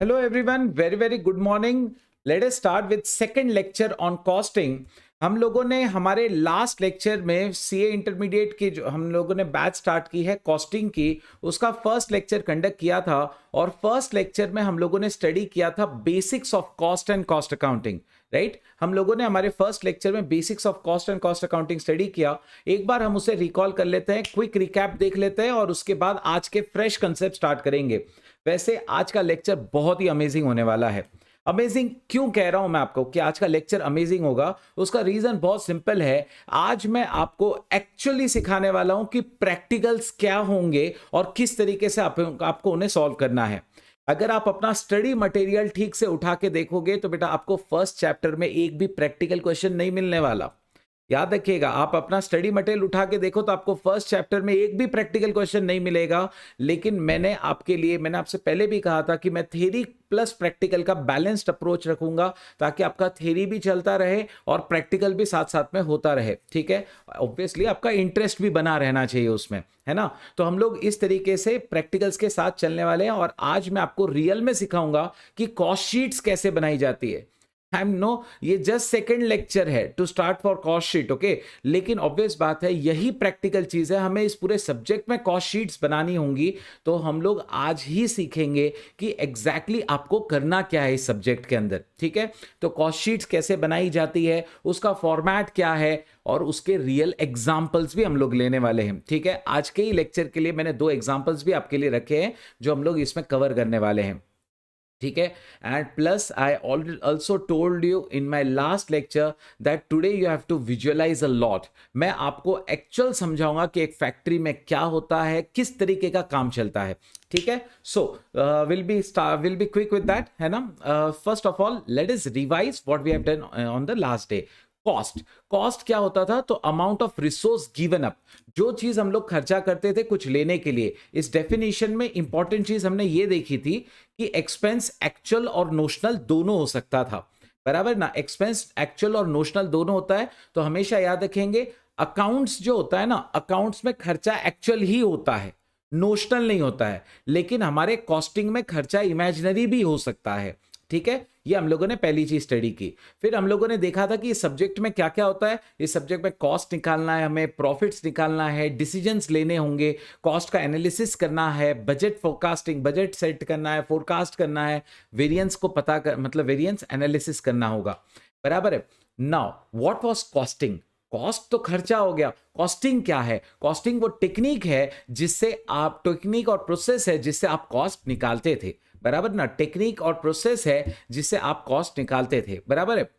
Hello everyone, very good morning. Let us start with second lecture on costing. हम लोगों ने हमारे last lecture में सीए इंटरमीडिएट की जो हम लोगों ने बैच स्टार्ट की है कॉस्टिंग की, उसका फर्स्ट लेक्चर कंडक्ट किया था। और फर्स्ट लेक्चर में हम लोगों ने स्टडी किया था basics of cost and cost accounting. Right, हम लोगों ने हमारे फर्स्ट लेक्चर में basics of cost and cost accounting study किया। एक बार हम उसे रिकॉल कर लेते हैं, क्विक रिकैप देख लेते हैं और उसके बाद आज के फ्रेश कंसेप्ट स्टार्ट करेंगे। वैसे आज का लेक्चर बहुत ही अमेजिंग होने वाला है। अमेजिंग क्यों कह रहा हूं मैं आपको कि आज का लेक्चर अमेजिंग होगा, उसका रीजन बहुत सिंपल है। आज मैं आपको एक्चुअली सिखाने वाला हूं कि प्रैक्टिकल्स क्या होंगे और किस तरीके से आपको उन्हें सॉल्व करना है। अगर आप अपना स्टडी मटेरियल ठीक से उठा के देखोगे तो बेटा आपको फर्स्ट चैप्टर में एक भी प्रैक्टिकल क्वेश्चन नहीं मिलने वाला। याद रखिएगा, आप अपना स्टडी मटेरियल उठा के देखो तो आपको फर्स्ट चैप्टर में एक भी प्रैक्टिकल क्वेश्चन नहीं मिलेगा। लेकिन मैंने आपसे पहले भी कहा था कि मैं थ्योरी प्लस प्रैक्टिकल का बैलेंस्ड अप्रोच रखूंगा ताकि आपका थ्योरी भी चलता रहे और प्रैक्टिकल भी साथ साथ में होता रहे। ठीक है, ऑब्वियसली आपका इंटरेस्ट भी बना रहना चाहिए उसमें, है ना। तो हम लोग इस तरीके से प्रैक्टिकल्स के साथ चलने वाले हैं और आज मैं आपको रियल में सिखाऊंगा कि कॉस्ट शीट्स कैसे बनाई जाती है। आई नो ये जस्ट सेकंड लेक्चर है to start for cost sheet, okay. लेकिन ऑब्वियस बात है यही प्रैक्टिकल चीज है, हमें इस पूरे सब्जेक्ट में कॉस्ट शीट्स बनानी होंगी। तो हम लोग आज ही सीखेंगे कि एग्जैक्टली आपको करना क्या है इस सब्जेक्ट के अंदर। ठीक है, तो कॉस्ट शीट्स कैसे बनाई जाती है, उसका फॉर्मेट क्या है और उसके रियल एग्जाम्पल्स भी हम लोग लेने वाले हैं। ठीक है, आज के ही लेक्चर के लिए मैंने 2 एग्जाम्पल्स भी आपके लिए रखे हैं जो हम लोग इसमें कवर करने वाले हैं। ठीक है, and plus I also told you in my last lecture that today you have to visualise a lot. मैं आपको एक्चुअल समझाऊंगा कि एक फैक्ट्री में क्या होता है, किस तरीके का काम चलता है। ठीक है, so will be quick with that, है ना। First of all let us revise what we have done on the last day. Cost क्या होता था? तो amount of resource given up, जो चीज हम लोग खर्चा करते थे कुछ लेने के लिए। इस डेफिनेशन में इंपॉर्टेंट चीज हमने ये देखी थी कि एक्सपेंस एक्चुअल और नोशनल दोनों हो सकता था, बराबर ना। एक्सपेंस एक्चुअल और नोशनल दोनों होता है, तो हमेशा याद रखेंगे अकाउंट्स जो होता है ना, अकाउंट्स में खर्चा एक्चुअल ही होता है, नोशनल नहीं होता है। लेकिन हमारे कॉस्टिंग में खर्चा इमेजिनरी भी हो सकता है। ठीक है, ये हम लोगों ने पहली चीज स्टडी की। फिर हम लोगों ने देखा था कि इस सब्जेक्ट में क्या क्या होता है। इस सब्जेक्ट में कॉस्ट निकालना है, हमें प्रॉफिट्स निकालना है, डिसीजंस लेने होंगे, कॉस्ट का एनालिसिस करना है, बजट फोरकास्टिंग, बजट सेट करना है, फोरकास्ट करना है, वेरिएंस को पता कर मतलब वेरिएंस एनालिसिस करना होगा, बराबर है। Now what was costing? Cost तो खर्चा हो गया। कॉस्टिंग क्या है? कॉस्टिंग वो टेक्निक है जिससे आप, टेक्निक और प्रोसेस है जिससे आप कॉस्ट निकालते थे, बराबर ना। टेक्निक और प्रोसेस है जिससे आप कॉस्ट निकालते थे, बराबर है।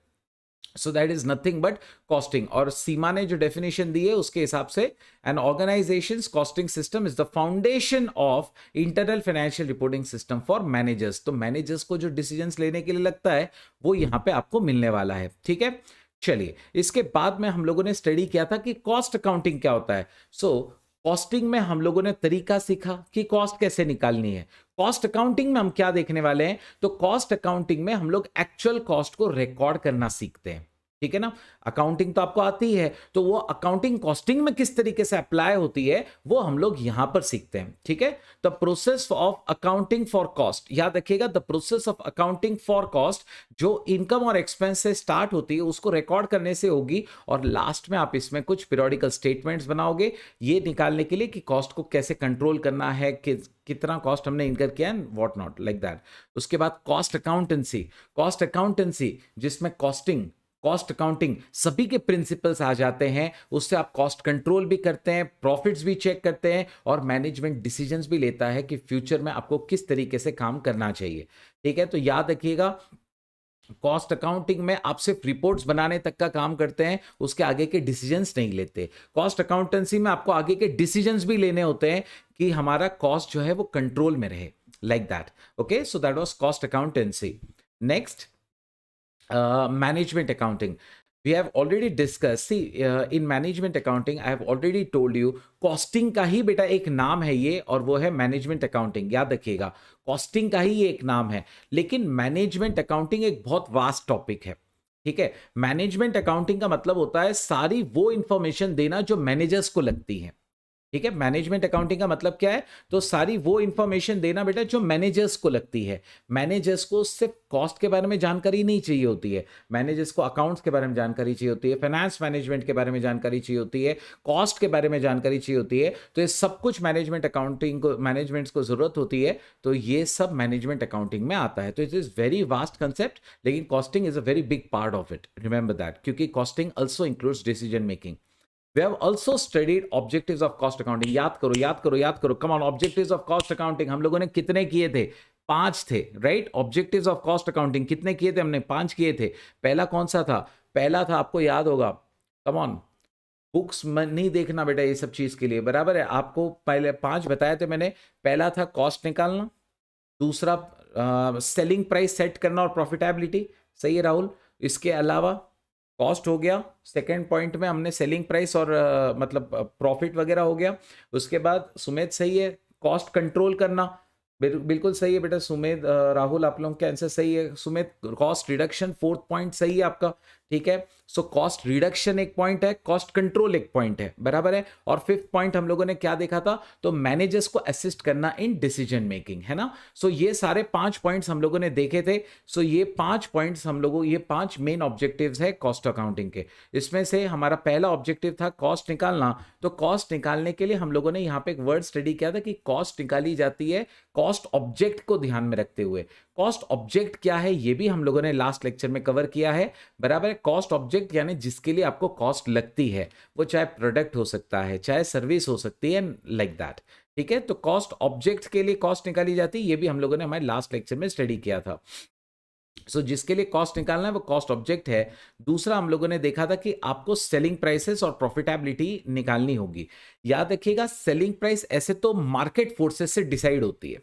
So that is nothing but costing. और सीमा ने जो डेफिनेशन दी है उसके हिसाब से an organisation's costing system is the foundation of internal financial reporting system for managers. तो मैनेजर्स को जो डिसीजंस लेने के लिए लगता है वो यहां पे आपको मिलने वाला है। ठीक है, चलिए इसके बाद में हम लोगों ने स्टडी किया था कि कॉस्ट अकाउंटिंग क्या होता है। सो कॉस्टिंग में हम लोगों ने तरीका सीखा कि कॉस्ट कैसे निकालनी है। कॉस्ट अकाउंटिंग में हम क्या देखने वाले हैं? तो कॉस्ट अकाउंटिंग में हम लोग एक्चुअल कॉस्ट को रिकॉर्ड करना सीखते हैं। ठीक है ना, अकाउंटिंग तो आपको आती है, तो वो अकाउंटिंग कॉस्टिंग में किस तरीके से अप्लाई होती है वो हम लोग यहां पर सीखते हैं। ठीक है, the process of accounting for cost, याद रखिएगा, the process of accounting for cost जो इनकम और एक्सपेंस से स्टार्ट होती है उसको रिकॉर्ड करने से होगी और लास्ट में आप इसमें कुछ पीरियोडिकल स्टेटमेंट्स बनाओगे ये निकालने के लिए कि कॉस्ट को कैसे कंट्रोल करना है, कि कितना कॉस्ट हमने इनकर किया and what not, like that. उसके बाद कॉस्ट अकाउंटेंसी, कॉस्ट अकाउंटेंसी जिसमें कॉस्टिंग, कॉस्ट अकाउंटिंग सभी के प्रिंसिपल्स आ जाते हैं। उससे आप कॉस्ट कंट्रोल भी करते हैं, प्रॉफिट्स भी चेक करते हैं और मैनेजमेंट डिसीजंस भी लेता है कि फ्यूचर में आपको किस तरीके से काम करना चाहिए। ठीक है, तो याद रखिएगा कॉस्ट अकाउंटिंग में आप सिर्फ रिपोर्ट्स बनाने तक का काम करते हैं, उसके आगे के डिसीजंस नहीं लेते। कॉस्ट अकाउंटेंसी में आपको आगे के डिसीजंस भी लेने होते हैं कि हमारा कॉस्ट जो है वो कंट्रोल में रहे, like that. Okay, so that was cost accountancy. Next, management accounting. We have already discussed, see, in management accounting I have already told you costing का ही बेटा एक नाम है ये और वो है management accounting। याद रखिएगा costing का ही ये एक नाम है, लेकिन management accounting एक बहुत वास्ट टॉपिक है। ठीक है, मैनेजमेंट अकाउंटिंग का मतलब होता है सारी वो इंफॉर्मेशन देना जो मैनेजर्स को लगती है। ठीक है। मैनेजमेंट अकाउंटिंग का मतलब क्या है? तो सारी वो इंफॉर्मेशन देना बेटा जो मैनेजर्स को लगती है। मैनेजर्स को सिर्फ कॉस्ट के बारे में जानकारी नहीं चाहिए होती है, मैनेजर्स को अकाउंट्स के बारे में जानकारी चाहिए होती है, फाइनेंस मैनेजमेंट के बारे में जानकारी चाहिए होती है, कॉस्ट के बारे में जानकारी चाहिए होती है। तो ये सब कुछ मैनेजमेंट अकाउंटिंग को, मैनेजमेंट्स को जरूरत होती है। तो ये सब मैनेजमेंट अकाउंटिंग में आता है। तो it is very vast concept, लेकिन costing is a very big part of it, remember that, क्योंकि costing also includes decision making. We have also studied objectives of cost accounting. याद करो, याद करो, याद करो। Come on, objectives of cost accounting हम लोगों ने कितने किए थे? 5 थे, right? Objectives of cost accounting कितने किए थे हमने? 5 किए थे। पहला कौन सा था? पहला था, आपको याद होगा, कम ऑन, बुक्स नहीं देखना बेटा ये सब चीज के लिए, बराबर है? आपको पहले 5 बताए थे मैंने। पहला था कॉस्ट निकालना, दूसरा सेलिंग प्राइस सेट करना और प्रॉफिटेबिलिटी, सही है राहुल? इसके अलावा कॉस्ट हो गया, सेकेंड पॉइंट में हमने सेलिंग प्राइस और मतलब प्रॉफिट वगैरह हो गया। उसके बाद सुमेध सही है, कॉस्ट कंट्रोल करना, बिल्कुल सही है बेटा सुमेध। राहुल आप लोगों के आंसर सही है। Sumedh cost reduction, fourth point सही है आपका, ठीक है। सो कॉस्ट रिडक्शन एक पॉइंट है, कॉस्ट कंट्रोल एक पॉइंट है, बराबर है। और फिफ्थ पॉइंट हम लोगों ने क्या देखा था? तो मैनेजर्स को असिस्ट करना इन डिसीजन मेकिंग, है ना। सो ये सारे 5 पॉइंट्स हम लोगों ने देखे थे। सो ये 5 पॉइंट्स हम लोगों, ये 5 मेन ऑब्जेक्टिव्स है कॉस्ट अकाउंटिंग के। इसमें से हमारा पहला ऑब्जेक्टिव था कॉस्ट निकालना। तो कॉस्ट निकालने के लिए हम लोगों ने यहाँ पे एक वर्ड स्टडी किया था कि कॉस्ट निकाली जाती है कॉस्ट ऑब्जेक्ट को ध्यान में रखते हुए। कॉस्ट ऑब्जेक्ट क्या है ये भी हम लोगों ने लास्ट लेक्चर में कवर किया है, बराबर है। कॉस्ट ऑब्जेक्ट यानी जिसके लिए आपको कॉस्ट लगती है, वो चाहे प्रोडक्ट हो सकता है, चाहे सर्विस हो सकती है, लाइक दैट, ठीक है। तो कॉस्ट ऑब्जेक्ट के लिए कॉस्ट निकाली जाती है, ये भी हम लोगों ने हमारे लास्ट लेक्चर में स्टडी किया था। सो जिसके लिए कॉस्ट निकालना है वो कॉस्ट ऑब्जेक्ट है। दूसरा हम लोगों ने देखा था कि आपको सेलिंग प्राइसेस और प्रॉफिटेबिलिटी निकालनी होगी। याद रखिएगा, सेलिंग प्राइस ऐसे तो मार्केट फोर्सेस से डिसाइड होती है,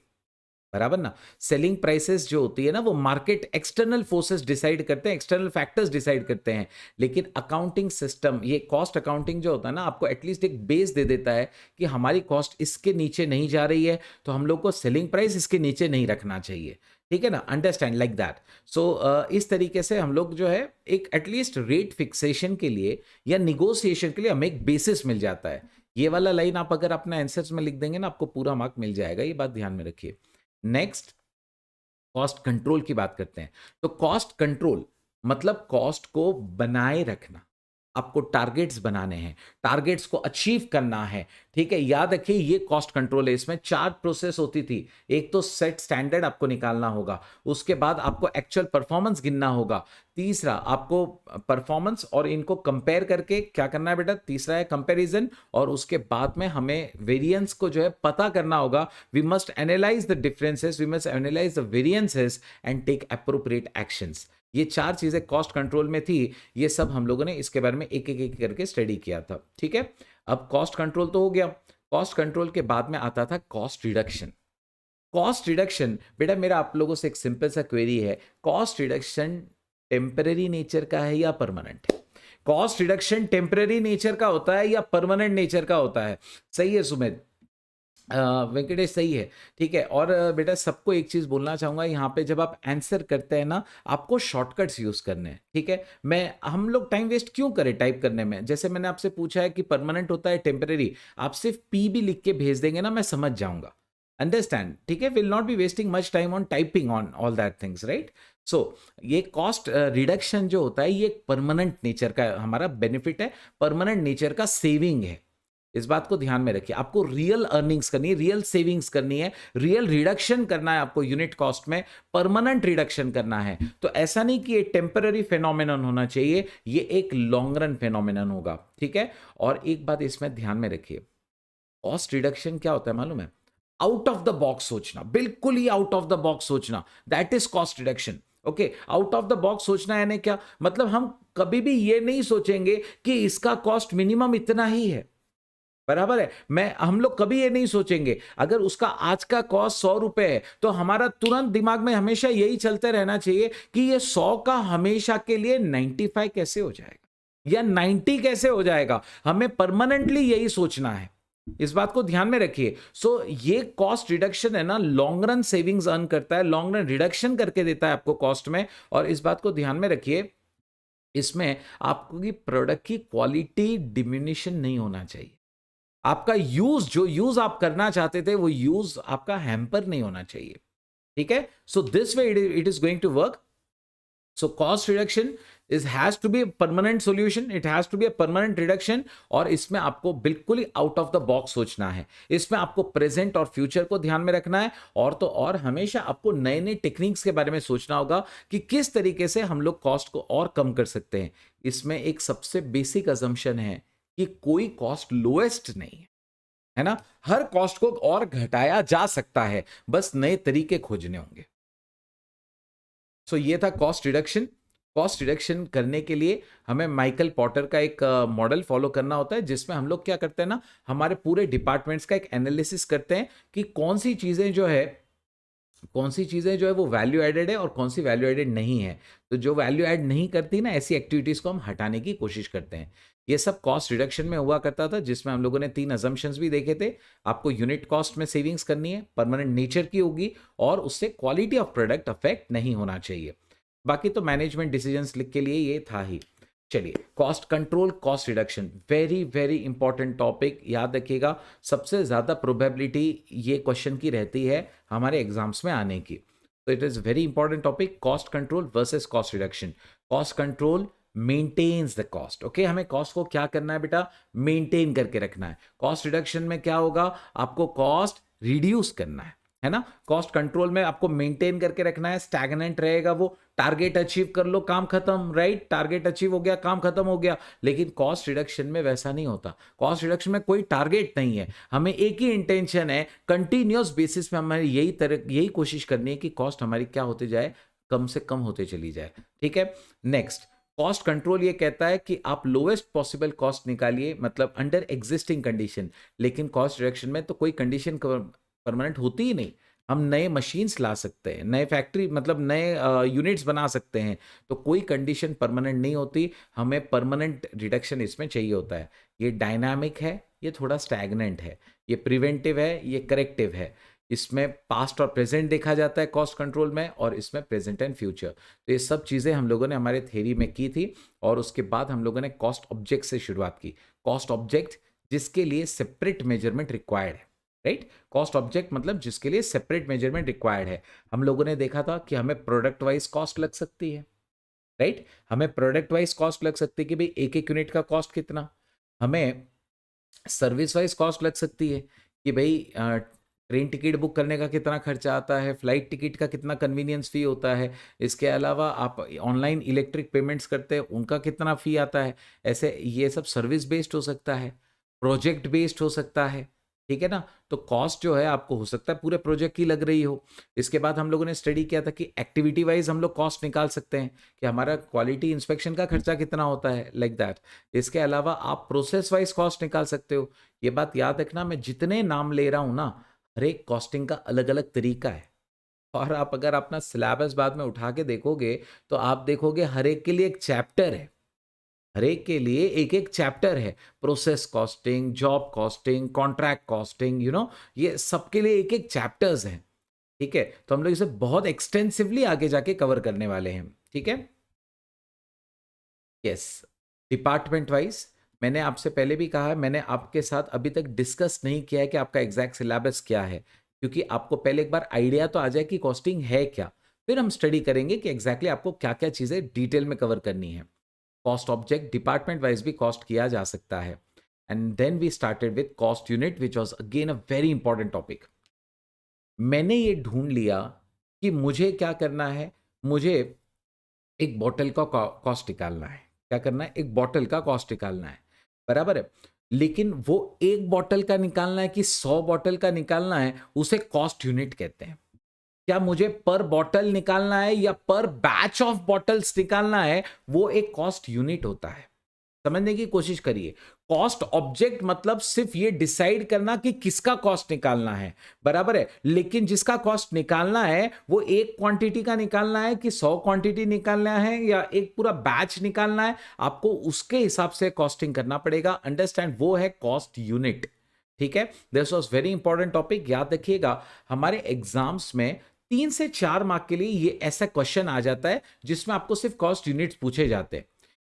बराबर ना। सेलिंग प्राइसेस जो होती है ना, वो मार्केट एक्सटर्नल फोर्सेस डिसाइड करते हैं, एक्सटर्नल फैक्टर्स डिसाइड करते हैं। लेकिन अकाउंटिंग सिस्टम, ये कॉस्ट अकाउंटिंग जो होता है ना, आपको एटलीस्ट एक बेस दे देता है कि हमारी कॉस्ट इसके नीचे नहीं जा रही है, तो हम लोग को सेलिंग प्राइस इसके नीचे नहीं रखना चाहिए, ठीक है ना। Understand, like that. सो इस तरीके से हम लोग जो है एक एटलीस्ट रेट फिक्सेशन के लिए या निगोसिएशन के लिए हमें एक बेसिस मिल जाता है। ये वाला लाइन आप अगर अपना आंसर्स में लिख देंगे ना, आपको पूरा मार्क मिल जाएगा, ये बात ध्यान में रखिए। नेक्स्ट, कॉस्ट कंट्रोल की बात करते हैं। तो कॉस्ट कंट्रोल मतलब कॉस्ट को बनाए रखना, आपको टारगेट्स बनाने हैं, टारगेट्स को अचीव करना है, ठीक है। याद रखिए ये कॉस्ट कंट्रोल है। इसमें 4 प्रोसेस होती थी। एक तो सेट स्टैंडर्ड आपको निकालना होगा, उसके बाद आपको एक्चुअल परफॉर्मेंस गिनना होगा, तीसरा आपको परफॉर्मेंस और इनको कंपेयर करके क्या करना है बेटा, तीसरा है कंपैरिजन, और उसके बाद में हमें वेरिएंस को जो है पता करना होगा। We must analyse the differences, we must analyse the variances and take appropriate actions. ये 4 चीजें कॉस्ट कंट्रोल में थी। ये सब हम लोगों ने इसके बारे में एक एक करके स्टडी किया था, ठीक है। अब कॉस्ट कंट्रोल तो हो गया। कॉस्ट कंट्रोल के बाद में आता था कॉस्ट रिडक्शन। कॉस्ट रिडक्शन बेटा मेरा आप लोगों से एक सिंपल सा क्वेरी है, कॉस्ट रिडक्शन टेम्पररी नेचर का है या परमानेंट है? कॉस्ट रिडक्शन टेम्पररी नेचर का होता है या परमानेंट नेचर का होता है? सही है सुमित, वेंकटेश सही है, ठीक है। और बेटा सबको एक चीज बोलना चाहूंगा यहाँ पे, जब आप आंसर करते हैं ना, आपको शॉर्टकट्स यूज करने हैं, ठीक है। हम लोग टाइम वेस्ट क्यों करें टाइप करने में? जैसे मैंने आपसे पूछा है कि परमानेंट होता है टेम्पररी, आप सिर्फ पी भी लिख के भेज देंगे ना, मैं समझ जाऊंगा, अंडरस्टैंड, ठीक है। Will not be wasting much time on typing on all that things, right. So ये कॉस्ट रिडक्शन जो होता है ये परमानेंट नेचर का हमारा बेनिफिट है, परमानेंट नेचर का सेविंग है। इस बात को ध्यान में रखिए। आपको रियल अर्निंग्स करनी है, रियल सेविंग्स करनी है, रियल रिडक्शन करना है आपको यूनिट कॉस्ट में, परमानेंट रिडक्शन करना है। तो ऐसा नहीं कि ये टेम्पररी फेनोमेनन होना चाहिए, ये एक लॉन्ग रन फेनोमेनन होगा, ठीक है। और एक बात इसमें ध्यान में रखिए, कॉस्ट रिडक्शन क्या होता है मालूम है? आउट ऑफ द बॉक्स सोचना, बिल्कुल ही आउट ऑफ द बॉक्स सोचना, that is cost reduction. Okay, out of the box सोचना यानी क्या मतलब? हम कभी भी ये नहीं सोचेंगे कि इसका कॉस्ट मिनिमम इतना ही है, बराबर है। हम लोग कभी ये नहीं सोचेंगे अगर उसका आज का कॉस्ट 100 रुपए है, तो हमारा तुरंत दिमाग में हमेशा यही चलते रहना चाहिए कि ये 100 का हमेशा के लिए 95 कैसे हो जाएगा या 90 कैसे हो जाएगा। हमें परमानेंटली यही सोचना है, इस बात को ध्यान में रखिए। सो ये कॉस्ट रिडक्शन है ना, लॉन्ग रन सेविंग्स अर्न करता है, लॉन्ग रन रिडक्शन करके देता है आपको कॉस्ट में। और इस बात को ध्यान में रखिए, इसमें आपको की प्रोडक्ट की क्वालिटी डिमिनिशन नहीं होना चाहिए। आपका यूज, जो यूज आप करना चाहते थे वो यूज आपका हैम्पर नहीं होना चाहिए, ठीक है। So this way it is going to work. So cost reduction has to be a permanent solution. It has to be a permanent reduction. और इसमें आपको बिल्कुल ही आउट ऑफ द बॉक्स सोचना है. इसमें आपको प्रेजेंट और फ्यूचर को ध्यान में रखना है. और तो और हमेशा आपको नए नए टेक्निक्स के बारे में सोचना होगा कि किस तरीके से हम लोग कॉस्ट को और कम कर सकते हैं. इसमें एक सबसे बेसिक अजम्पशन है कि कोई कॉस्ट लोएस्ट नहीं है ना. हर कॉस्ट को और घटाया जा सकता है, बस नए तरीके खोजने होंगे. सो ये था कॉस्ट रिडक्शन. कॉस्ट रिडक्शन करने के लिए हमें माइकल पॉटर का एक मॉडल फॉलो करना होता है, जिसमें हम लोग क्या करते हैं ना, हमारे पूरे डिपार्टमेंट्स का एक एनालिसिस करते हैं कि कौन सी चीज़ें जो है वो वैल्यू एडेड है और कौन सी वैल्यू एडेड नहीं है. तो जो वैल्यू ऐड नहीं करती ना, ऐसी एक्टिविटीज़ को हम हटाने की कोशिश करते हैं. ये सब कॉस्ट रिडक्शन में हुआ करता था, जिसमें हम लोगों ने 3 अजम्पशंस भी देखे थे. आपको यूनिट कॉस्ट में सेविंग्स करनी है, परमानेंट नेचर की होगी, और उससे क्वालिटी ऑफ प्रोडक्ट अफेक्ट नहीं होना चाहिए. बाकी तो मैनेजमेंट डिसीजंस के लिए ये था ही. चलिए, cost control, cost reduction, very very important topic. याद रखिएगा, सबसे ज़्यादा प्रोबेबिलिटी ये क्वेश्चन की रहती है हमारे एग्जाम्स में आने की. तो it is very important topic, cost control versus cost reduction. Cost control maintains the cost. Okay, हमें कॉस्ट को क्या करना है बेटा, मेंटेन करके रखना है. कॉस्ट रिडक्शन में क्या होगा, आपको कॉस्ट रिड्यूस करना है ना. कॉस्ट कंट्रोल में आपको मेंटेन करके रखना है, स्टैग्नेंट रहेगा वो. टारगेट अचीव कर लो, काम खत्म, राइट. टारगेट अचीव हो गया, काम खत्म हो गया. लेकिन कॉस्ट रिडक्शन में वैसा नहीं होता. कॉस्ट रिडक्शन में कोई टारगेट नहीं है, हमें एक ही इंटेंशन है, कंटिन्यूअस बेसिस पे हमारी यही कोशिश करनी है कि कॉस्ट हमारी क्या होते जाए, कम से कम होते चली जाए. ठीक है. नेक्स्ट, कॉस्ट कंट्रोल ये कहता है कि आप लोएस्ट पॉसिबल कॉस्ट निकालिए, मतलब अंडर एग्जिस्टिंग कंडीशन. लेकिन कॉस्ट रिडक्शन में तो कोई कंडीशन परमानेंट होती ही नहीं. हम नए मशीन्स ला सकते हैं, नए फैक्ट्री मतलब नए यूनिट्स बना सकते हैं, तो कोई कंडीशन परमानेंट नहीं होती. हमें परमानेंट रिडक्शन इसमें चाहिए होता है. ये डायनामिक है, ये थोड़ा स्टैग्नेंट है, ये प्रिवेंटिव है, ये करेक्टिव है. इसमें पास्ट और प्रेजेंट देखा जाता है कॉस्ट कंट्रोल में, और इसमें प्रेजेंट एंड फ्यूचर. तो ये सब चीज़ें हम लोगों ने हमारे थ्योरी में की थी. और उसके बाद हम लोगों ने कॉस्ट ऑब्जेक्ट से शुरुआत की. कॉस्ट ऑब्जेक्ट जिसके लिए सेपरेट मेजरमेंट रिक्वायर्ड है, राइट. कॉस्ट ऑब्जेक्ट मतलब जिसके लिए सेपरेट मेजरमेंट रिक्वायर्ड है. हम लोगों ने देखा था कि हमें प्रोडक्ट वाइज कॉस्ट लग सकती है, राइट. हमें प्रोडक्ट वाइज कॉस्ट लग सकती है कि भाई एक एक यूनिट का कॉस्ट कितना. हमें सर्विस वाइज कॉस्ट लग सकती है कि भाई ट्रेन टिकट बुक करने का कितना खर्चा आता है, फ्लाइट टिकट का कितना कन्वीनियंस फ़ी होता है, इसके अलावा आप ऑनलाइन इलेक्ट्रिक पेमेंट्स करते हैं उनका कितना फ़ी आता है. ऐसे ये सब सर्विस बेस्ड हो सकता है, प्रोजेक्ट बेस्ड हो सकता है, ठीक है ना. तो कॉस्ट जो है आपको हो सकता है पूरे प्रोजेक्ट की लग रही हो. इसके बाद हम लोगों ने स्टडी किया था कि एक्टिविटी वाइज हम लोग कॉस्ट निकाल सकते हैं कि हमारा क्वालिटी इंस्पेक्शन का खर्चा कितना होता है, लाइक दैट. इसके अलावा आप प्रोसेस वाइज कॉस्ट निकाल सकते हो. ये बात याद रखना, मैं जितने नाम ले रहा हूँ ना, हर एक कॉस्टिंग का अलग अलग तरीका है. और आप अगर अपना सिलेबस बाद में उठा के देखोगे तो आप देखोगे हर एक के लिए एक चैप्टर है, हर एक के लिए एक एक चैप्टर है. Process costing, job costing, contract costing, ये सबके लिए एक एक चैप्टर्स हैं. ठीक है. तो हम लोग इसे बहुत एक्सटेंसिवली आगे जाके कवर करने वाले हैं. ठीक है. यस, डिपार्टमेंट वाइज मैंने आपसे पहले भी कहा है, मैंने आपके साथ अभी तक डिस्कस नहीं किया है कि आपका एग्जैक्ट सिलेबस क्या है, क्योंकि आपको पहले एक बार आइडिया तो आ जाए कि कॉस्टिंग है क्या. फिर हम स्टडी करेंगे कि एग्जैक्टली आपको क्या क्या चीज़ें डिटेल में कवर करनी है. कॉस्ट ऑब्जेक्ट डिपार्टमेंट वाइज भी कॉस्ट किया जा सकता है. And then we started with cost unit, which was again a very important topic. मैंने ये ढूंढ लिया कि मुझे क्या करना है, मुझे एक बॉटल का कॉस्ट निकालना है. क्या करना है, एक बॉटल का कॉस्ट निकालना है, बराबर है. लेकिन वो एक बॉटल का निकालना है कि 100 बॉटल का निकालना है, उसे कॉस्ट यूनिट कहते हैं. क्या मुझे पर बॉटल निकालना है या पर बैच ऑफ बॉटल्स निकालना है, वो एक कॉस्ट यूनिट होता है. समझने की कोशिश करिए. कॉस्ट ऑब्जेक्ट मतलब सिर्फ ये डिसाइड करना कि किसका कॉस्ट निकालना है, बराबर है. लेकिन जिसका कॉस्ट निकालना है वो एक क्वांटिटी का निकालना है कि 100 क्वांटिटी निकालना है या एक पूरा बैच निकालना है, आपको उसके हिसाब से कॉस्टिंग करना पड़ेगा. अंडरस्टैंड, वो है कॉस्ट यूनिट. ठीक है. This was very important topic. याद रखिएगा, हमारे एग्जाम्स में 3 से 4 मार्क के लिए ये ऐसा क्वेश्चन आ जाता है जिसमें आपको सिर्फ कॉस्ट यूनिट्स पूछे जाते हैं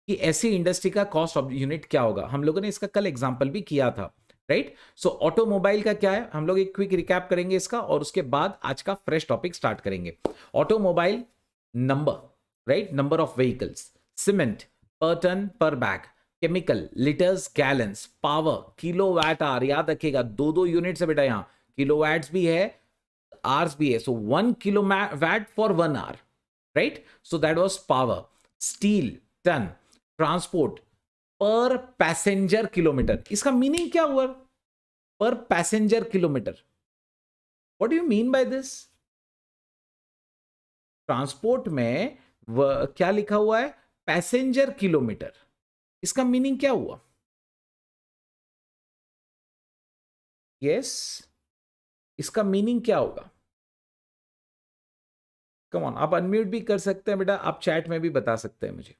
कि ऐसी इंडस्ट्री का कॉस्ट यूनिट क्या होगा. हम लोगों ने इसका कल एग्जांपल भी किया था, राइट। सो ऑटोमोबाइल का क्या है, हम लोग एक क्विक रिकैप करेंगे इसका और उसके बाद आज का फ्रेश टॉपिक स्टार्ट करेंगे। Automobile, number, right, number of vehicles, cement पर टन पर bag, chemical litres gallons, power kilowatt hour, याद रखिएगा दो दो यूनिट्स है बेटा, यहां किलोवाट्स भी है आवर्स भी है, so 1 kilowatt for 1 hour, right. So that was power. Steel ton, transport per passenger kilometre, इसका मीनिंग क्या हुआ, per passenger kilometre, what do you mean by this. Transport में क्या लिखा हुआ है, पैसेंजर किलोमीटर, इसका मीनिंग क्या हुआ। यस yes, इसका मीनिंग क्या होगा। कम ऑन, आप अनम्यूट भी कर सकते हैं बेटा, आप चैट में भी बता सकते हैं मुझे।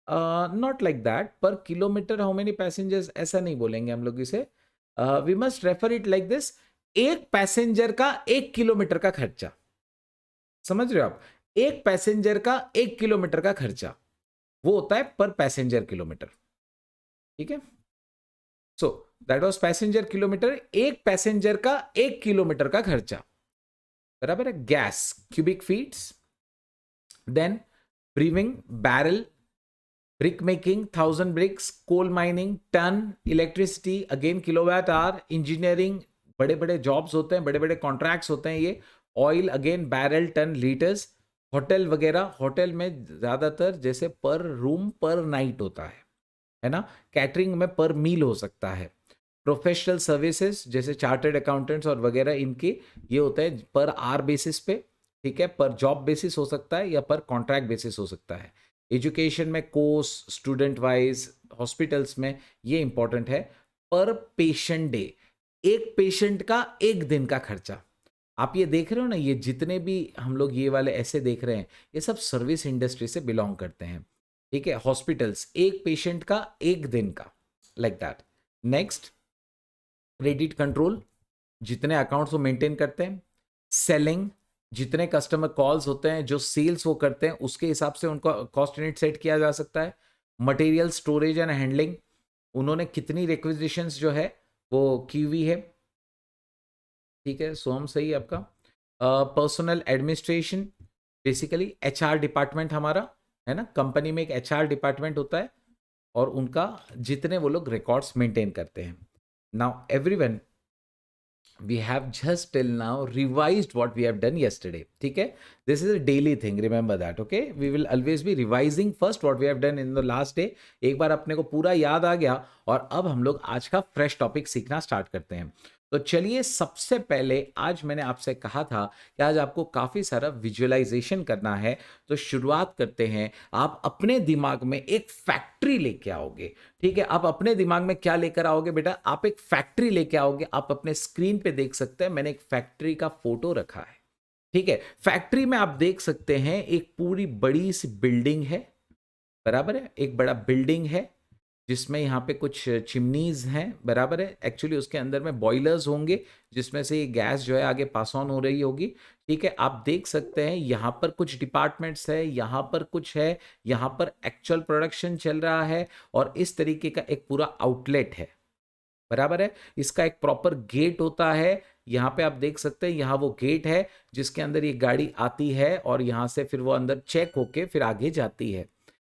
Not like that, per kilometre how many passengers, ऐसा नहीं बोलेंगे हम लोग इसे। We must refer it like this, एक पैसेंजर का 1 किलोमीटर का खर्चा, समझ रहे हो आप, एक पैसेंजर का 1 किलोमीटर का खर्चा वो होता है पर पैसेंजर किलोमीटर, ठीक है। So that was passenger kilometre, एक पैसेंजर का 1 किलोमीटर का खर्चा, बराबर है। Gas cubic feets, then brewing barrel, brick making 1000 bricks, coal mining ton, electricity again kilowatt hour, engineering बड़े बड़े जॉब्स होते हैं, बड़े बड़े कॉन्ट्रैक्ट्स होते हैं ये, oil again barrel ton litres, hotel वगैरह, होटल में ज्यादातर जैसे पर रूम पर नाइट होता है ना, कैटरिंग में पर मील हो सकता है, प्रोफेशनल सर्विसेज जैसे चार्टर्ड अकाउंटेंट्स और वगैरह इनके ये होता है पर आर बेसिस पे, ठीक है, पर जॉब बेसिस हो सकता है या पर कॉन्ट्रैक्ट बेसिस हो सकता है। एजुकेशन में कोर्स, स्टूडेंट वाइज, हॉस्पिटल्स में ये इंपॉर्टेंट है, पर पेशेंट डे, एक पेशेंट का एक दिन का खर्चा। आप ये देख रहे हो ना, ये जितने भी हम लोग ये वाले ऐसे देख रहे हैं, ये सब सर्विस इंडस्ट्री से बिलोंग करते हैं, ठीक है। हॉस्पिटल्स, एक पेशेंट का एक दिन का, like that. Next, credit control, जितने अकाउंट्स वो मेंटेन करते हैं। सेलिंग, जितने कस्टमर कॉल्स होते हैं, जो सेल्स वो करते हैं उसके हिसाब से उनका कॉस्ट यूनिट सेट किया जा सकता है। मटेरियल स्टोरेज एंड हैंडलिंग, उन्होंने कितनी रिक्विजिशंस जो है वो की हुई है, ठीक है। सोम सही आपका। Personal administration, basically HR department हमारा है ना, कंपनी में एक एचआर डिपार्टमेंट होता है और उनका जितने वो लोग रिकॉर्ड्स मेंटेन करते हैं। Now everyone, we have just till now revised what we have done yesterday, ठीक है। this is a daily thing, remember that, okay, we will always be revising first what we have done in the last day। एक बार अपने को पूरा याद आ गया और अब हम लोग आज का फ्रेश टॉपिक सीखना स्टार्ट करते हैं। तो चलिए, सबसे पहले आज मैंने आपसे कहा था कि आज आपको काफ़ी सारा विजुअलाइजेशन करना है, तो शुरुआत करते हैं। आप अपने दिमाग में एक फैक्ट्री लेके आओगे, ठीक है। आप अपने दिमाग में क्या लेकर आओगे बेटा, आप एक फैक्ट्री लेके आओगे। आप अपने स्क्रीन पे देख सकते हैं, मैंने एक फैक्ट्री का फोटो रखा है, ठीक है। फैक्ट्री में आप देख सकते हैं एक पूरी बड़ी सी बिल्डिंग है, बराबर है, एक बड़ा बिल्डिंग है जिसमें यहाँ पे कुछ चिमनीज हैं, बराबर है। एक्चुअली उसके अंदर में बॉयलर्स होंगे जिसमें से ये गैस जो है आगे पास ऑन हो रही होगी, ठीक है। आप देख सकते हैं यहाँ पर कुछ डिपार्टमेंट्स है, यहाँ पर कुछ है, यहाँ पर एक्चुअल प्रोडक्शन चल रहा है और इस तरीके का एक पूरा आउटलेट है, बराबर है। इसका एक प्रॉपर गेट होता है, यहाँ पे आप देख सकते हैं, यहाँ वो गेट है जिसके अंदर ये गाड़ी आती है और यहाँ से फिर वो अंदर चेक होके फिर आगे जाती है,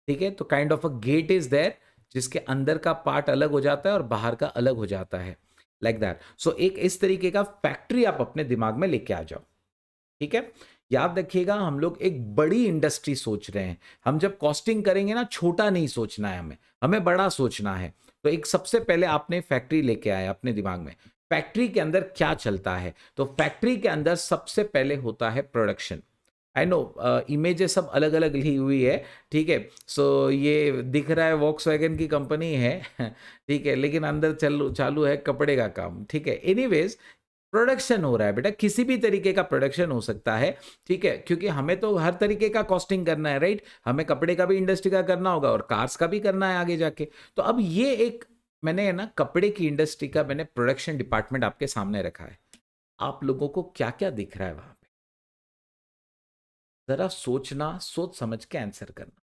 ठीक है। तो kind of a gate is there जिसके अंदर का पार्ट अलग हो जाता है और बाहर का अलग हो जाता है, लाइक दैट। सो एक इस तरीके का फैक्ट्री आप अपने दिमाग में लेके आ जाओ, ठीक है। याद रखिएगा, हम लोग एक बड़ी इंडस्ट्री सोच रहे हैं। हम जब कॉस्टिंग करेंगे ना, छोटा नहीं सोचना है, हमें हमें बड़ा सोचना है। तो एक सबसे पहले आपने फैक्ट्री लेके आए अपने दिमाग में, फैक्ट्री के अंदर क्या चलता है। तो फैक्ट्री के अंदर सबसे पहले होता है प्रोडक्शन। आई नो इमेजेस सब अलग अलग ली हुई है, ठीक है। सो ये दिख रहा है वॉक्सवैगन की कंपनी है ठीक है, लेकिन अंदर चालू है कपड़े का काम, ठीक है। एनीवेज, प्रोडक्शन हो रहा है बेटा, किसी भी तरीके का प्रोडक्शन हो सकता है, ठीक है, क्योंकि हमें तो हर तरीके का कॉस्टिंग करना है, राइट। हमें कपड़े का भी इंडस्ट्री का करना होगा और कार्स का भी करना है आगे जाके। तो अब ये एक मैंने ना कपड़े की इंडस्ट्री का मैंने प्रोडक्शन डिपार्टमेंट आपके सामने रखा है। आप लोगों को क्या क्या दिख रहा है वहां पे, जरा सोचना, सोच समझ के आंसर करना।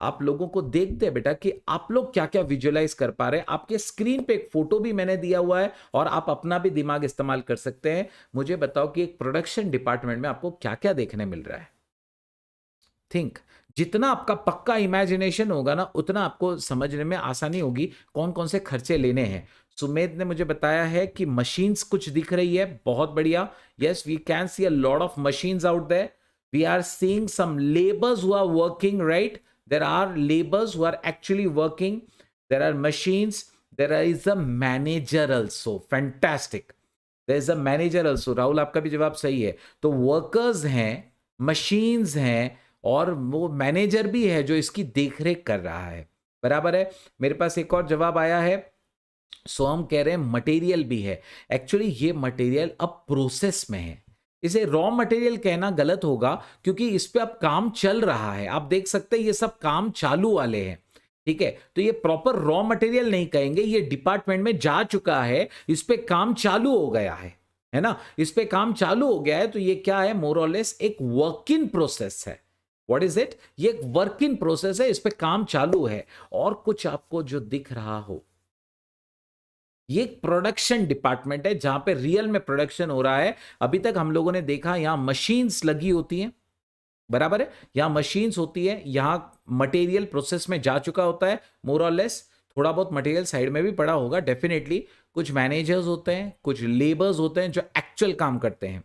आप लोगों को देखते हैं बेटा कि आप लोग क्या क्या विजुअलाइज कर पा रहे हैं। आपके स्क्रीन पे एक फोटो भी मैंने दिया हुआ है और आप अपना भी दिमाग इस्तेमाल कर सकते हैं। मुझे बताओ कि एक प्रोडक्शन डिपार्टमेंट में आपको क्या क्या देखने मिल रहा है। थिंक, जितना आपका पक्का इमेजिनेशन होगा ना, उतना आपको समझने में आसानी होगी कौन कौन से खर्चे लेने हैं। सुमेध ने मुझे बताया है कि मशीन्स कुछ दिख रही है, बहुत बढ़िया। Yes, we can see a lot of machines out there. We are seeing some labours who are working, right? There are labours who are actually working, there are machines, there is a manager also. Fantastic, there is a manager also. Rahul, आपका भी जवाब सही है। तो workers हैं, machines हैं, और वो मैनेजर भी है जो इसकी देखरेख कर रहा है। बराबर है। मेरे पास एक और जवाब आया है। सो हम कह रहे हैं मटेरियल भी है। एक्चुअली ये मटेरियल अब प्रोसेस में है। इसे रॉ मटेरियल कहना गलत होगा क्योंकि इस पे अब काम चल रहा है। आप देख सकते हैं ये सब काम चालू वाले हैं, ठीक है? तो ये प्रॉपर रॉ मटेरियल नहीं कहेंगे, ये डिपार्टमेंट में जा चुका है, इस पे काम चालू हो गया है ना? इस पे काम चालू हो गया है, तो ये क्या है? मोर और लेस एक वर्क इन प्रोसेस है। What is it? ये एक वर्क इन प्रोसेस है, इस पे काम चालू है। और कुछ आपको जो दिख रहा हो, ये एक प्रोडक्शन डिपार्टमेंट है जहां पे रियल में प्रोडक्शन हो रहा है। अभी तक हम लोगों ने देखा यहां मशीन्स लगी होती हैं, बराबर है? यहां मशीन्स होती है, यहां मटेरियल प्रोसेस में जा चुका होता है मोर और लेस। थोड़ा बहुत मटेरियल साइड में भी पड़ा होगा डेफिनेटली। कुछ मैनेजर्स होते हैं, कुछ लेबर्स होते हैं जो एक्चुअल काम करते हैं,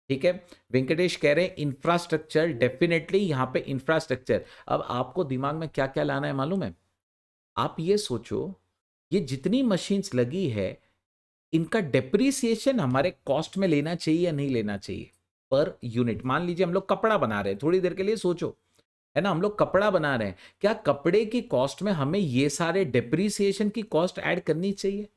ठीक है? वेंकटेश कह रहे हैं इंफ्रास्ट्रक्चर, डेफिनेटली यहां पे इंफ्रास्ट्रक्चर। अब आपको दिमाग में क्या क्या लाना है मालूम है? आप ये सोचो, ये जितनी मशीन्स लगी है, इनका डेप्रिसिएशन हमारे कॉस्ट में लेना चाहिए या नहीं लेना चाहिए पर यूनिट? मान लीजिए हम लोग कपड़ा बना रहे हैं, थोड़ी देर के लिए सोचो, है ना? हम लोग कपड़ा बना रहे हैं, क्या कपड़े की कॉस्ट में हमें ये सारे डेप्रिसिएशन की कॉस्ट ऐड करनी चाहिए?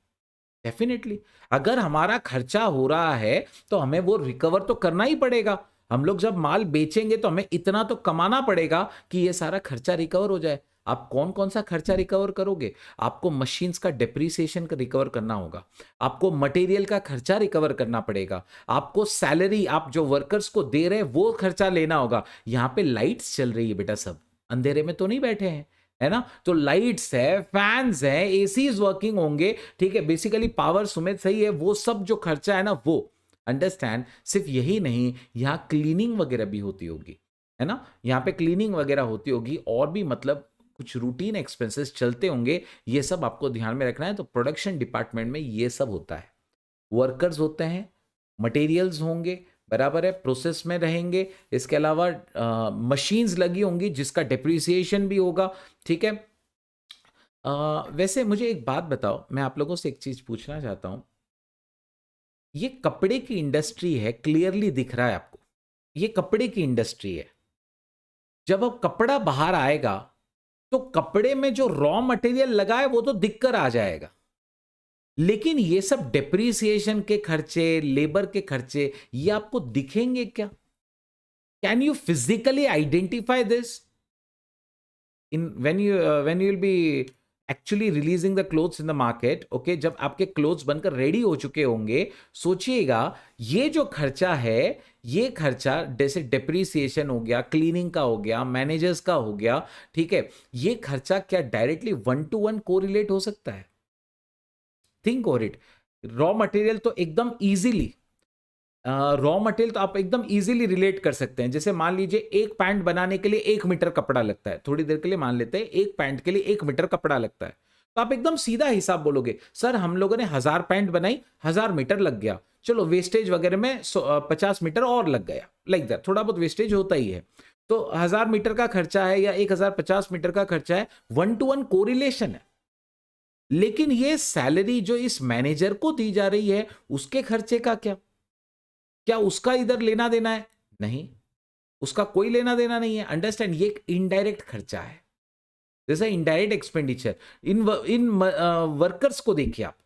डेफिनेटली। अगर हमारा खर्चा हो रहा है तो हमें वो रिकवर तो करना ही पड़ेगा। हम लोग जब माल बेचेंगे तो हमें इतना तो कमाना पड़ेगा कि ये सारा खर्चा रिकवर हो जाए। आप कौन कौन सा खर्चा रिकवर करोगे? आपको मशीन्स का डेप्रिसिएशन का रिकवर करना होगा, आपको मटेरियल का खर्चा रिकवर करना पड़ेगा, आपको सैलरी आप जो वर्कर्स को दे रहे हैं वो खर्चा लेना होगा। यहां पे लाइट्स चल रही है बेटा, सब अंधेरे में तो नहीं बैठे हैं, है ना? तो लाइट्स है, फैंस है, एसीज वर्किंग होंगे, ठीक है? बेसिकली पावर, सुमित सही है, वो सब जो खर्चा है ना वो अंडरस्टैंड। सिर्फ यही नहीं, यहाँ क्लीनिंग वगैरह भी होती होगी, है ना? यहाँ पे क्लीनिंग वगैरह होती होगी और भी मतलब कुछ रूटीन एक्सपेंसेस चलते होंगे। ये सब आपको ध्यान में रखना है। तो प्रोडक्शन डिपार्टमेंट में ये सब होता है। वर्कर्स होते हैं, मटेरियल्स होंगे, बराबर है, प्रोसेस में रहेंगे। इसके अलावा मशीन्स लगी होंगी जिसका डेप्रिसिएशन भी होगा, ठीक है? वैसे मुझे एक बात बताओ, मैं आप लोगों से एक चीज पूछना चाहता हूं। ये कपड़े की इंडस्ट्री है, क्लियरली दिख रहा है आपको, ये कपड़े की इंडस्ट्री है। जब अब कपड़ा बाहर आएगा तो कपड़े में जो रॉ मटेरियल लगा है वो तो दिखकर आ जाएगा, लेकिन ये सब डेप्रिसिएशन के खर्चे, लेबर के खर्चे, ये आपको दिखेंगे क्या? Can you physically identify this in when you will B actually releasing the clothes in the market? Okay, जब आपके क्लोथ्स बनकर रेडी हो चुके होंगे, सोचिएगा ये जो खर्चा है, ये खर्चा जैसे डेप्रिसिएशन हो गया, क्लीनिंग का हो गया, मैनेजर्स का हो गया, ठीक है? ये खर्चा क्या डायरेक्टली 1-to-1 कोरिलेट हो सकता है? Think over it. Raw material तो एकदम इजीली, रॉ मटेरियल तो आप एकदम इजीली रिलेट कर सकते हैं। जैसे मान लीजिए एक पैंट बनाने के लिए 1 मीटर कपड़ा लगता है, थोड़ी देर के लिए मान लेते हैं एक पैंट के लिए 1 मीटर कपड़ा लगता है, तो आप एकदम सीधा हिसाब बोलोगे, सर हम लोगों ने 1000 पैंट बनाई, 1000 मीटर लग गया, चलो वेस्टेज वगैरह में 50 मीटर और लग गया, लाइक दैट, थोड़ा बहुत वेस्टेज होता ही है। तो 1000 मीटर का खर्चा है या 1050 मीटर का खर्चा है, 1-to-1 कोरिलेशन है। लेकिन ये सैलरी जो इस मैनेजर को दी जा रही है, उसके खर्चे का क्या? क्या उसका इधर लेना देना है? नहीं, उसका कोई लेना देना नहीं है। अंडरस्टैंड, ये एक इनडायरेक्ट खर्चा है, जैसे इनडायरेक्ट एक्सपेंडिचर। इन वर्कर्स को देखिए आप,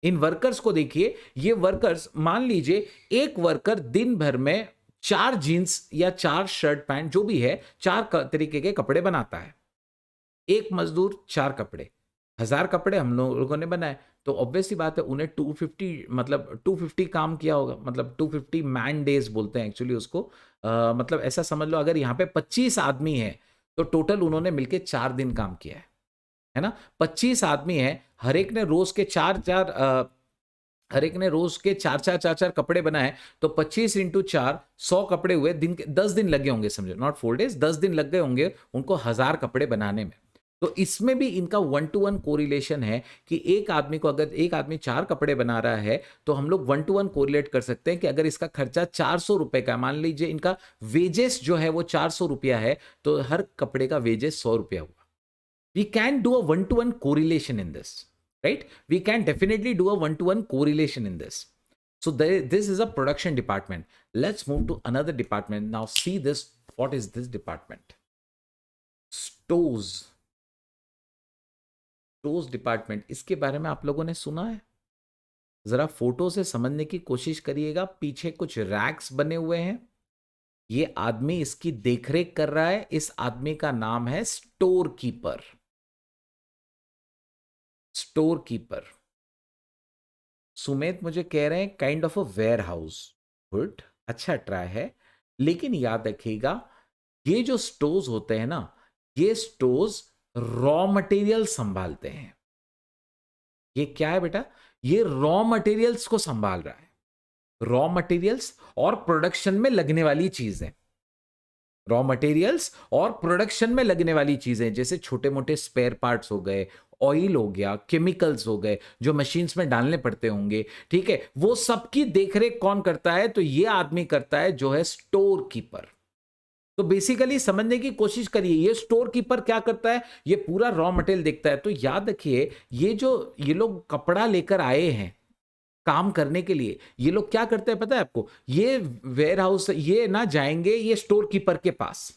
इन वर्कर्स को देखिए। ये वर्कर्स, मान लीजिए एक वर्कर दिन भर में 4 जीन्स या 4 शर्ट पैंट जो भी है, 4 तरीके के कपड़े बनाता है। एक मजदूर 4 कपड़े, 1000 कपड़े हम लोगों ने बनाए, तो ऑब्वियसली बात है उन्हें 250, मतलब 250 काम किया होगा, मतलब 250 मैन डेज बोलते हैं एक्चुअली उसको। मतलब ऐसा समझ लो, अगर यहाँ पे 25 आदमी है तो टोटल उन्होंने मिलके 4 दिन काम किया है ना। 25 आदमी है, हर एक ने रोज के चार चार कपड़े बनाए, तो 25 इंटू 4 100 कपड़े हुए। दिन के 10 दिन लगे होंगे, समझो, नॉट 4 डेज, 10 दिन लग गए होंगे उनको 1000 कपड़े बनाने में। तो इसमें भी इनका 1 to 1 कोरिलेशन है कि एक आदमी को, अगर एक आदमी 4 कपड़े बना रहा है तो हम लोग 1 to 1 कोरिलेट कर सकते हैं कि अगर इसका खर्चा 400 रुपए का, मान लीजिए इनका वेजेस जो है वो 400 रुपया है, तो हर कपड़े का वेजेस 100 रुपया हुआ। We can do a 1 to 1 correlation in this, right? We can definitely do a 1 to 1 correlation in this. So this is a production department. Let's move to another department. Now see this. What is this department? Stores. Stores department. इसके बारे में आप लोगों ने सुना है? जरा photo से समझने की कोशिश करिएगा। पीछे कुछ रैक्स बने हुए हैं, ये आदमी इसकी देखरेख कर रहा है। इस आदमी का नाम है store keeper. Store keeper. Sumeet मुझे कह रहे हैं kind of a warehouse. Good, अच्छा ट्राई है, लेकिन याद रखिएगा ये जो स्टोर्स होते हैं ना, ये स्टोर्स रॉ मटेरियल संभालते हैं। ये क्या है बेटा? ये रॉ मटेरियल्स को संभाल रहा है। रॉ मटेरियल्स और प्रोडक्शन में लगने वाली चीजें, रॉ मटेरियल्स और प्रोडक्शन में लगने वाली चीजें, जैसे छोटे मोटे स्पेयर पार्ट्स हो गए, ऑयल हो गया, केमिकल्स हो गए जो मशीन्स में डालने पड़ते होंगे, ठीक है, वो सबकी देखरेख कौन करता है? तो ये आदमी करता है जो है स्टोर कीपर। तो बेसिकली समझने की कोशिश करिए, ये स्टोर कीपर क्या करता है? ये पूरा रॉ मटेरियल देखता है। तो याद रखिए, ये लोग कपड़ा लेकर आए हैं काम करने के लिए, ये लोग क्या करते हैं पता है आपको? ये वेयर हाउस, ये ना जाएंगे ये स्टोर कीपर के पास,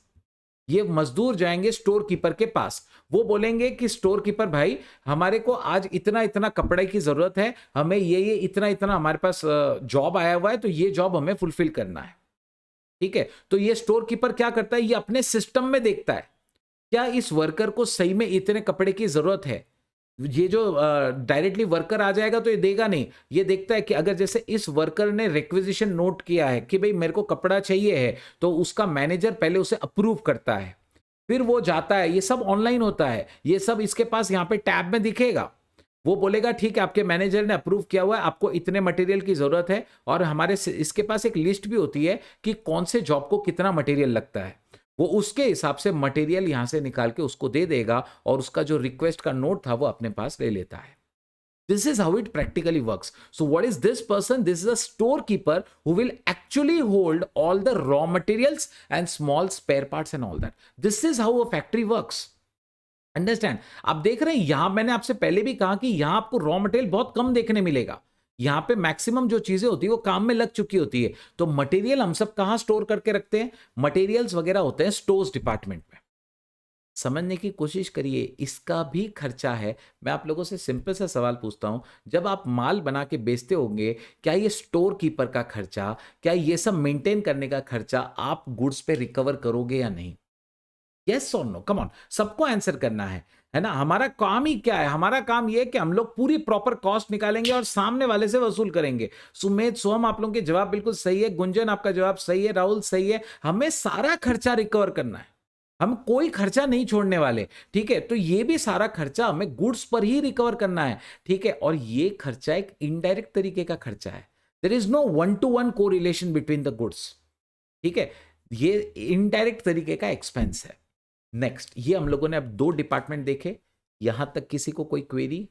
ये मजदूर जाएंगे स्टोर कीपर के पास, वो बोलेंगे कि स्टोर कीपर भाई, हमारे को आज इतना इतना कपड़े की जरूरत है, हमें ये इतना इतना हमारे पास जॉब आया हुआ है, तो ये जॉब हमें फुलफिल करना है, ठीक है। तो ये स्टोर कीपर क्या करता है? ये अपने सिस्टम में देखता है क्या इस वर्कर को सही में इतने कपड़े की जरूरत है। ये जो डायरेक्टली वर्कर आ जाएगा तो ये देगा नहीं, ये देखता है कि अगर जैसे इस वर्कर ने रिक्विजिशन नोट किया है कि भाई मेरे को कपड़ा चाहिए है, तो उसका मैनेजर पहले उसे अप्रूव करता है, फिर वो जाता है, ये सब ऑनलाइन होता है, ये सब इसके पास यहाँ पे टैब में दिखेगा। वो बोलेगा ठीक है, आपके मैनेजर ने अप्रूव किया हुआ है, आपको इतने मटेरियल की जरूरत है, और हमारे इसके पास एक लिस्ट भी होती है कि कौन से जॉब को कितना मटेरियल लगता है, वो उसके हिसाब से मटेरियल यहां से निकाल के उसको दे देगा, और उसका जो रिक्वेस्ट का नोट था वो अपने पास ले लेता है। This is how it practically works. So what is this person? This is a storekeeper who will actually hold all the raw materials and small spare parts and all that. This is how a factory works. Understand? आप देख रहे हैं, यहां मैंने आपसे पहले भी कहा कि यहां आपको रॉ मटेरियल बहुत कम देखने मिलेगा। यहां पे मैक्सिमम जो चीजें होती है वो काम में लग चुकी होती है। तो मटेरियल हम सब कहां स्टोर करके रखते हैं? मटेरियल्स वगैरह होते हैं स्टोर्स डिपार्टमेंट में। समझने की कोशिश करिए, इसका भी खर्चा है। मैं आप लोगों से सिंपल सा सवाल पूछता हूं, जब आप माल बना के बेचते होंगे, क्या ये स्टोर कीपर का खर्चा, क्या ये सब मेंटेन करने का खर्चा आप गुड्स पे रिकवर करोगे या नहीं? यस और नो, कम ऑन, सबको आंसर करना है ना। हमारा काम ही क्या है? हमारा काम ये है कि हम लोग पूरी प्रॉपर कॉस्ट निकालेंगे और सामने वाले से वसूल करेंगे। सुमेध, सोहम, आप लोगों के जवाब बिल्कुल सही है। गुंजन, आपका जवाब सही है। राहुल, सही है। हमें सारा खर्चा रिकवर करना है, हम कोई खर्चा नहीं छोड़ने वाले, ठीक है। तो ये भी सारा खर्चा हमें गुड्स पर ही रिकवर करना है, ठीक है। और ये खर्चा एक इनडायरेक्ट तरीके का खर्चा है। There is no 1 to 1 correlation between the goods, ठीक है। ये इनडायरेक्ट तरीके का एक्सपेंस है। नेक्स्ट, ये हम लोगों ने अब 2 डिपार्टमेंट देखे। यहां तक किसी को कोई क्वेरी?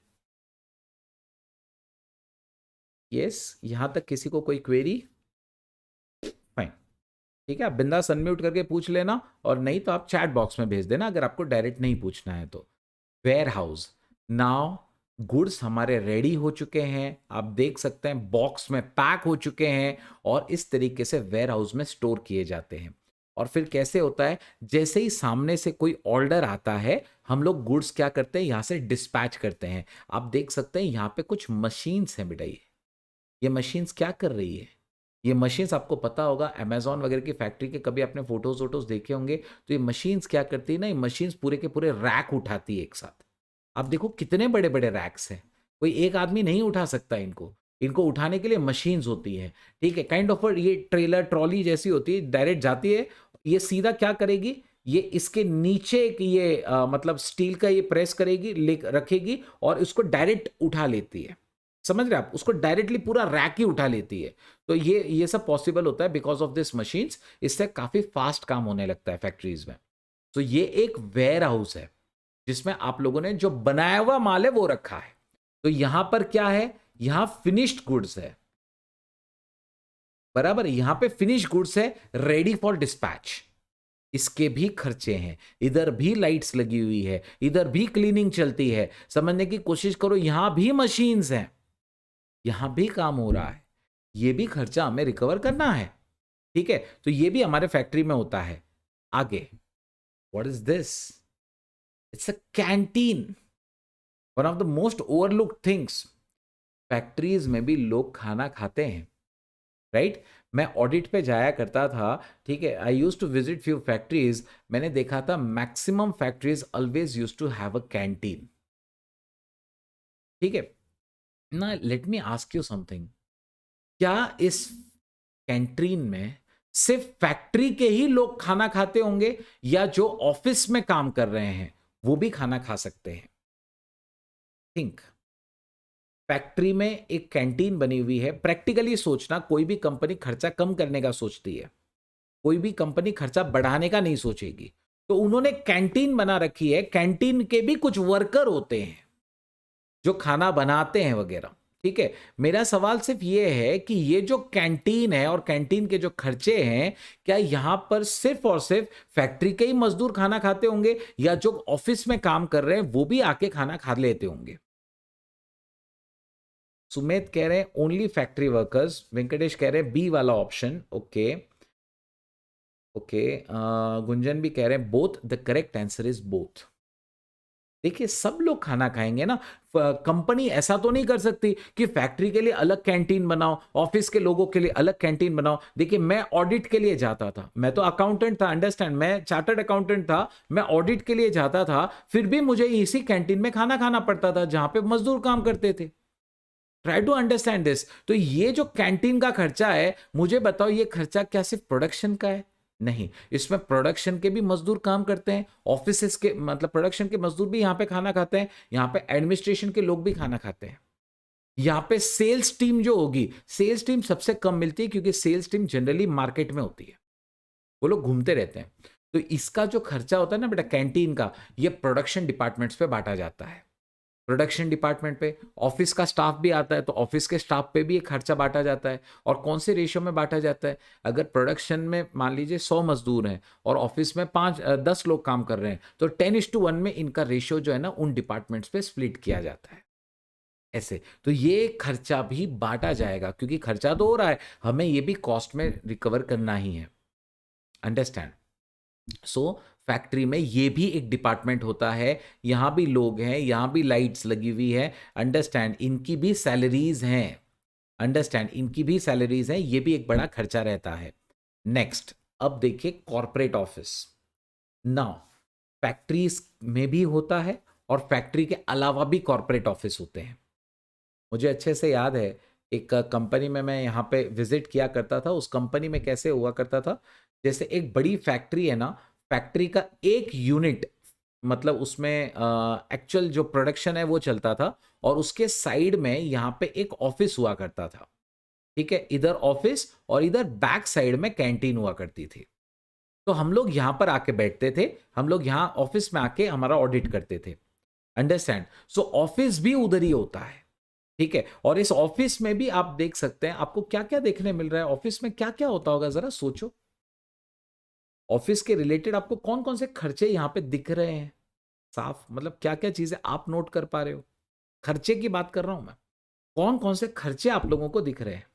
यस, यहां तक किसी को कोई क्वेरी? फाइन, ठीक है। आप बिंदास अनम्यूट करके पूछ लेना, और नहीं तो आप चैट बॉक्स में भेज देना अगर आपको डायरेक्ट नहीं पूछना है तो। वेयर हाउस, नाउ गुड्स हमारे रेडी हो चुके हैं, आप देख सकते हैं बॉक्स में पैक हो चुके हैं, और इस तरीके से वेयर हाउस में स्टोर किए जाते हैं। और फिर कैसे होता है? जैसे ही सामने से कोई ऑर्डर आता है, हम लोग गुड्स क्या करते हैं, यहां से डिस्पैच करते हैं। आप देख सकते हैं यहां पे कुछ मशीन्स हैं बेटा। ये मशीन्स क्या कर रही है? ये मशीन्स, आपको पता होगा अमेजॉन वगैरह की फैक्ट्री के कभी आपने फोटोज वोटोज देखे होंगे, तो ये मशीन्स क्या करती है ना, ये मशीन्स पूरे के पूरे रैक उठाती है एक साथ। आप देखो कितने बड़े बड़े रैक्स हैं, कोई एक आदमी नहीं उठा सकता इनको। इनको उठाने के लिए मशीन्स होती है, ठीक है। काइंड ऑफ ये ट्रेलर ट्रॉली जैसी होती है, डायरेक्ट जाती है, ये सीधा क्या करेगी, ये इसके नीचे ये मतलब स्टील का ये प्रेस करेगी, रखेगी और इसको डायरेक्ट उठा लेती है। समझ रहे आप, उसको डायरेक्टली पूरा रैक ही उठा लेती है। तो ये सब पॉसिबल होता है बिकॉज ऑफ दिस मशीन्स। इससे काफी फास्ट काम होने लगता है फैक्ट्रीज में। तो ये एक वेयर हाउस है जिसमें आप लोगों ने जो बनाया हुआ माल है वो रखा है। तो यहां पर क्या है, यहां फिनिश्ड गुड्स है, बराबर, यहां पे फिनिश गुड्स है रेडी फॉर डिस्पैच। इसके भी खर्चे हैं, इधर भी लाइट्स लगी हुई है, इधर भी क्लीनिंग चलती है। समझने की कोशिश करो, यहां भी मशीन्स हैं, यहां भी काम हो रहा है, ये भी खर्चा हमें रिकवर करना है। ठीक है, तो ये भी हमारे फैक्ट्री में होता है। आगे, what is this? It's a canteen, one of the most overlooked things. Factories में भी लोग खाना खाते हैं, राइट? मैं ऑडिट पे जाया करता था, ठीक है, I use to visit few factories. मैंने देखा था maximum factories always use to have a canteen. ठीक है ना, let me ask you something, क्या इस कैंटीन में सिर्फ फैक्ट्री के ही लोग खाना खाते होंगे या जो ऑफिस में काम कर रहे हैं वो भी खाना खा सकते हैं? थिंक, फैक्ट्री में एक कैंटीन बनी हुई है। प्रैक्टिकली सोचना, कोई भी कंपनी खर्चा कम करने का सोचती है, कोई भी कंपनी खर्चा बढ़ाने का नहीं सोचेगी। तो उन्होंने कैंटीन बना रखी है, कैंटीन के भी कुछ वर्कर होते हैं जो खाना बनाते हैं वगैरह। ठीक है, मेरा सवाल सिर्फ ये है कि ये जो कैंटीन है और कैंटीन के जो खर्चे हैं, क्या यहां पर सिर्फ और सिर्फ फैक्ट्री के ही मजदूर खाना खाते होंगे या जो ऑफिस में काम कर रहे हैं वो भी आके खाना खा लेते होंगे? सुमेत कह रहे हैं ओनली फैक्ट्री वर्कर्स, वेंकटेश कह रहे हैं बी वाला ऑप्शन। ओके ओके, गुंजन भी कह रहे हैं both, the correct answer is both. देखिए, सब लोग खाना खाएंगे ना, कंपनी ऐसा तो नहीं कर सकती कि फैक्ट्री के लिए अलग कैंटीन बनाओ, ऑफिस के लोगों के लिए अलग कैंटीन बनाओ। देखिए, मैं ऑडिट के लिए जाता था, मैं तो अकाउंटेंट था, अंडरस्टैंड, मैं चार्टर्ड अकाउंटेंट था, मैं ऑडिट के लिए जाता था, फिर भी मुझे इसी कैंटीन में खाना खाना पड़ता था जहां पे मजदूर काम करते थे। Try to understand this. तो ये जो कैंटीन का खर्चा है, मुझे बताओ, ये खर्चा क्या सिर्फ प्रोडक्शन का है? नहीं, इसमें प्रोडक्शन के भी मजदूर काम करते हैं, ऑफिसेस के मतलब प्रोडक्शन के मजदूर भी यहाँ पे खाना खाते हैं, यहाँ पे एडमिनिस्ट्रेशन के लोग भी खाना खाते हैं। यहाँ पे सेल्स टीम जो होगी, सेल्स टीम सबसे कम मिलती है क्योंकि सेल्स टीम जनरली मार्केट में होती है, वो लोग घूमते रहते हैं। तो इसका जो खर्चा होता है ना बेटा कैंटीन का, ये प्रोडक्शन डिपार्टमेंट्स पे बांटा जाता है। प्रोडक्शन डिपार्टमेंट पे ऑफिस का स्टाफ भी आता है, तो ऑफिस के स्टाफ पे भी एक खर्चा बांटा जाता है। और कौन से रेशियो में बांटा जाता है? अगर प्रोडक्शन में मान लीजिए 100 मजदूर हैं और ऑफिस में 10 लोग काम कर रहे हैं, तो 10:1 में इनका रेशियो जो है ना उन डिपार्टमेंट्स पे स्प्लिट किया जाता है ऐसे। तो ये खर्चा भी बांटा जाएगा क्योंकि खर्चा तो हो रहा है, हमें ये भी कॉस्ट में रिकवर करना ही है। अंडरस्टैंड? सो फैक्ट्री में ये भी एक डिपार्टमेंट होता है, यहां भी लोग हैं, यहां भी लाइट्स लगी हुई है। अंडरस्टैंड? इनकी भी सैलरीज हैं, अंडरस्टैंड, इनकी भी सैलरीज हैं, ये भी एक बड़ा खर्चा रहता है। नेक्स्ट, अब देखिए कॉर्पोरेट ऑफिस। नाउ फैक्ट्रीज में भी होता है और फैक्ट्री के अलावा भी कॉर्पोरेट ऑफिस होते हैं। मुझे अच्छे से याद है, एक कंपनी में मैं यहाँ पे विजिट किया करता था। उस कंपनी में कैसे हुआ करता था, जैसे एक बड़ी फैक्ट्री है ना, फैक्ट्री का एक यूनिट, मतलब उसमें एक्चुअल जो प्रोडक्शन है वो चलता था और उसके साइड में यहाँ पे एक ऑफिस हुआ करता था। ठीक है, इधर ऑफिस और इधर बैक साइड में कैंटीन हुआ करती थी। तो हम लोग यहाँ पर आके बैठते थे, हम लोग यहाँ ऑफिस में आके हमारा ऑडिट करते थे। अंडरस्टैंड? सो ऑफिस भी उधर ही होता है। ठीक है, और इस ऑफिस में भी आप देख सकते हैं, आपको क्या क्या देखने मिल रहा है ऑफिस में, क्या क्या होता होगा, जरा सोचो। ऑफिस के रिलेटेड आपको कौन कौन से खर्चे यहां पे दिख रहे हैं साफ, मतलब क्या क्या चीजें आप नोट कर पा रहे हो? खर्चे की बात कर रहा हूं मैं, कौन कौन से खर्चे आप लोगों को दिख रहे हैं?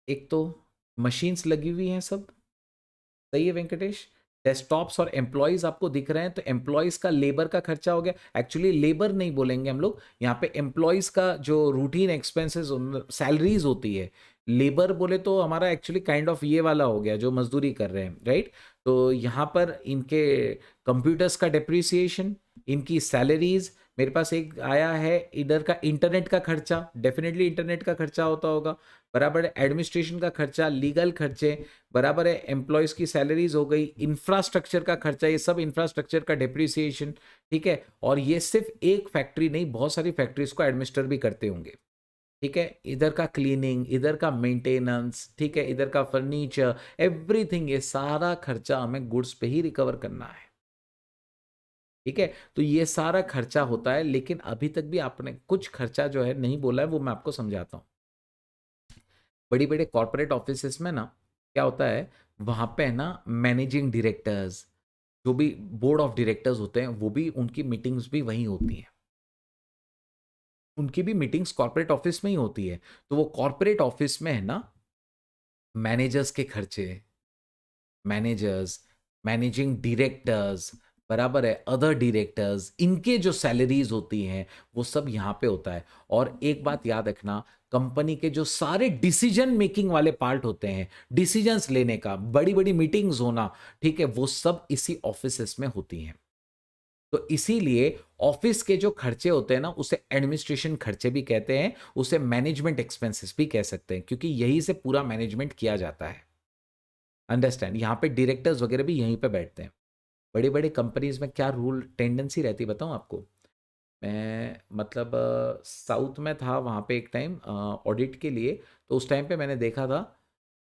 एक तो मशीन्स लगी हुई हैं सब, सही है वेंकटेश। डेस्कटॉप्स और एम्प्लॉयज आपको दिख रहे हैं, तो एम्प्लॉयज का लेबर का खर्चा हो गया। एक्चुअली लेबर नहीं बोलेंगे हम लोग यहाँ पे, एम्प्लॉयज का जो रूटीन एक्सपेंसेस सैलरीज होती है। लेबर बोले तो हमारा एक्चुअली काइंड ऑफ ये वाला हो गया जो मजदूरी कर रहे हैं, राइट? तो यहाँ पर इनके कंप्यूटर्स का डिप्रिसिएशन, इनकी सैलरीज, मेरे पास एक आया है इधर का इंटरनेट का खर्चा, डेफिनेटली इंटरनेट का खर्चा होता होगा, बराबर है। एडमिनिस्ट्रेशन का खर्चा, लीगल खर्चे, बराबर है। एम्प्लॉयज की सैलरीज हो गई, इंफ्रास्ट्रक्चर का खर्चा, ये सब इंफ्रास्ट्रक्चर का डेप्रिसिएशन, ठीक है। और ये सिर्फ एक फैक्ट्री नहीं, बहुत सारी फैक्ट्रीज को एडमिनिस्टर भी करते होंगे, ठीक है। इधर का क्लीनिंग, इधर का मेंटेनेंस, ठीक है, इधर का फर्नीचर, एवरीथिंग, ये सारा खर्चा हमें गुड्स पे ही रिकवर करना है, ठीक है। तो ये सारा खर्चा होता है, लेकिन अभी तक भी आपने कुछ खर्चा जो है नहीं बोला है, वो मैं आपको समझाता हूँ। बड़ी बड़े कॉर्पोरेट ऑफिसेस में ना क्या होता है, वहां पे है ना मैनेजिंग डायरेक्टर्स, जो भी बोर्ड ऑफ डायरेक्टर्स होते हैं, वो भी उनकी मीटिंग्स भी वहीं होती हैं, उनकी भी मीटिंग्स कॉर्पोरेट ऑफिस में ही होती है। तो वो कॉर्पोरेट ऑफिस में है ना मैनेजर्स के खर्चे, मैनेजर्स, मैनेजिंग डायरेक्टर्स, बराबर है, अदर डायरेक्टर्स, इनके जो सैलरीज होती हैं वो सब यहाँ पे होता है। और एक बात याद रखना, कंपनी के जो सारे डिसीजन मेकिंग वाले पार्ट होते हैं, डिसीजंस लेने का, बड़ी बड़ी मीटिंग्स होना, ठीक है, वो सब इसी ऑफिसेस में होती हैं। तो इसीलिए ऑफिस के जो खर्चे होते हैं ना, उसे एडमिनिस्ट्रेशन खर्चे भी कहते हैं, उसे मैनेजमेंट एक्सपेंसेस भी कह सकते हैं, क्योंकि यही से पूरा मैनेजमेंट किया जाता है। अंडरस्टैंड, यहाँ पे डायरेक्टर्स वगैरह भी यहीं पे बैठते हैं। बड़े बड़े कंपनीज में क्या रूल टेंडेंसी रहती है बताऊँ आपको। मैं मतलब साउथ में था वहाँ पे एक टाइम ऑडिट के लिए, तो उस टाइम पे मैंने देखा था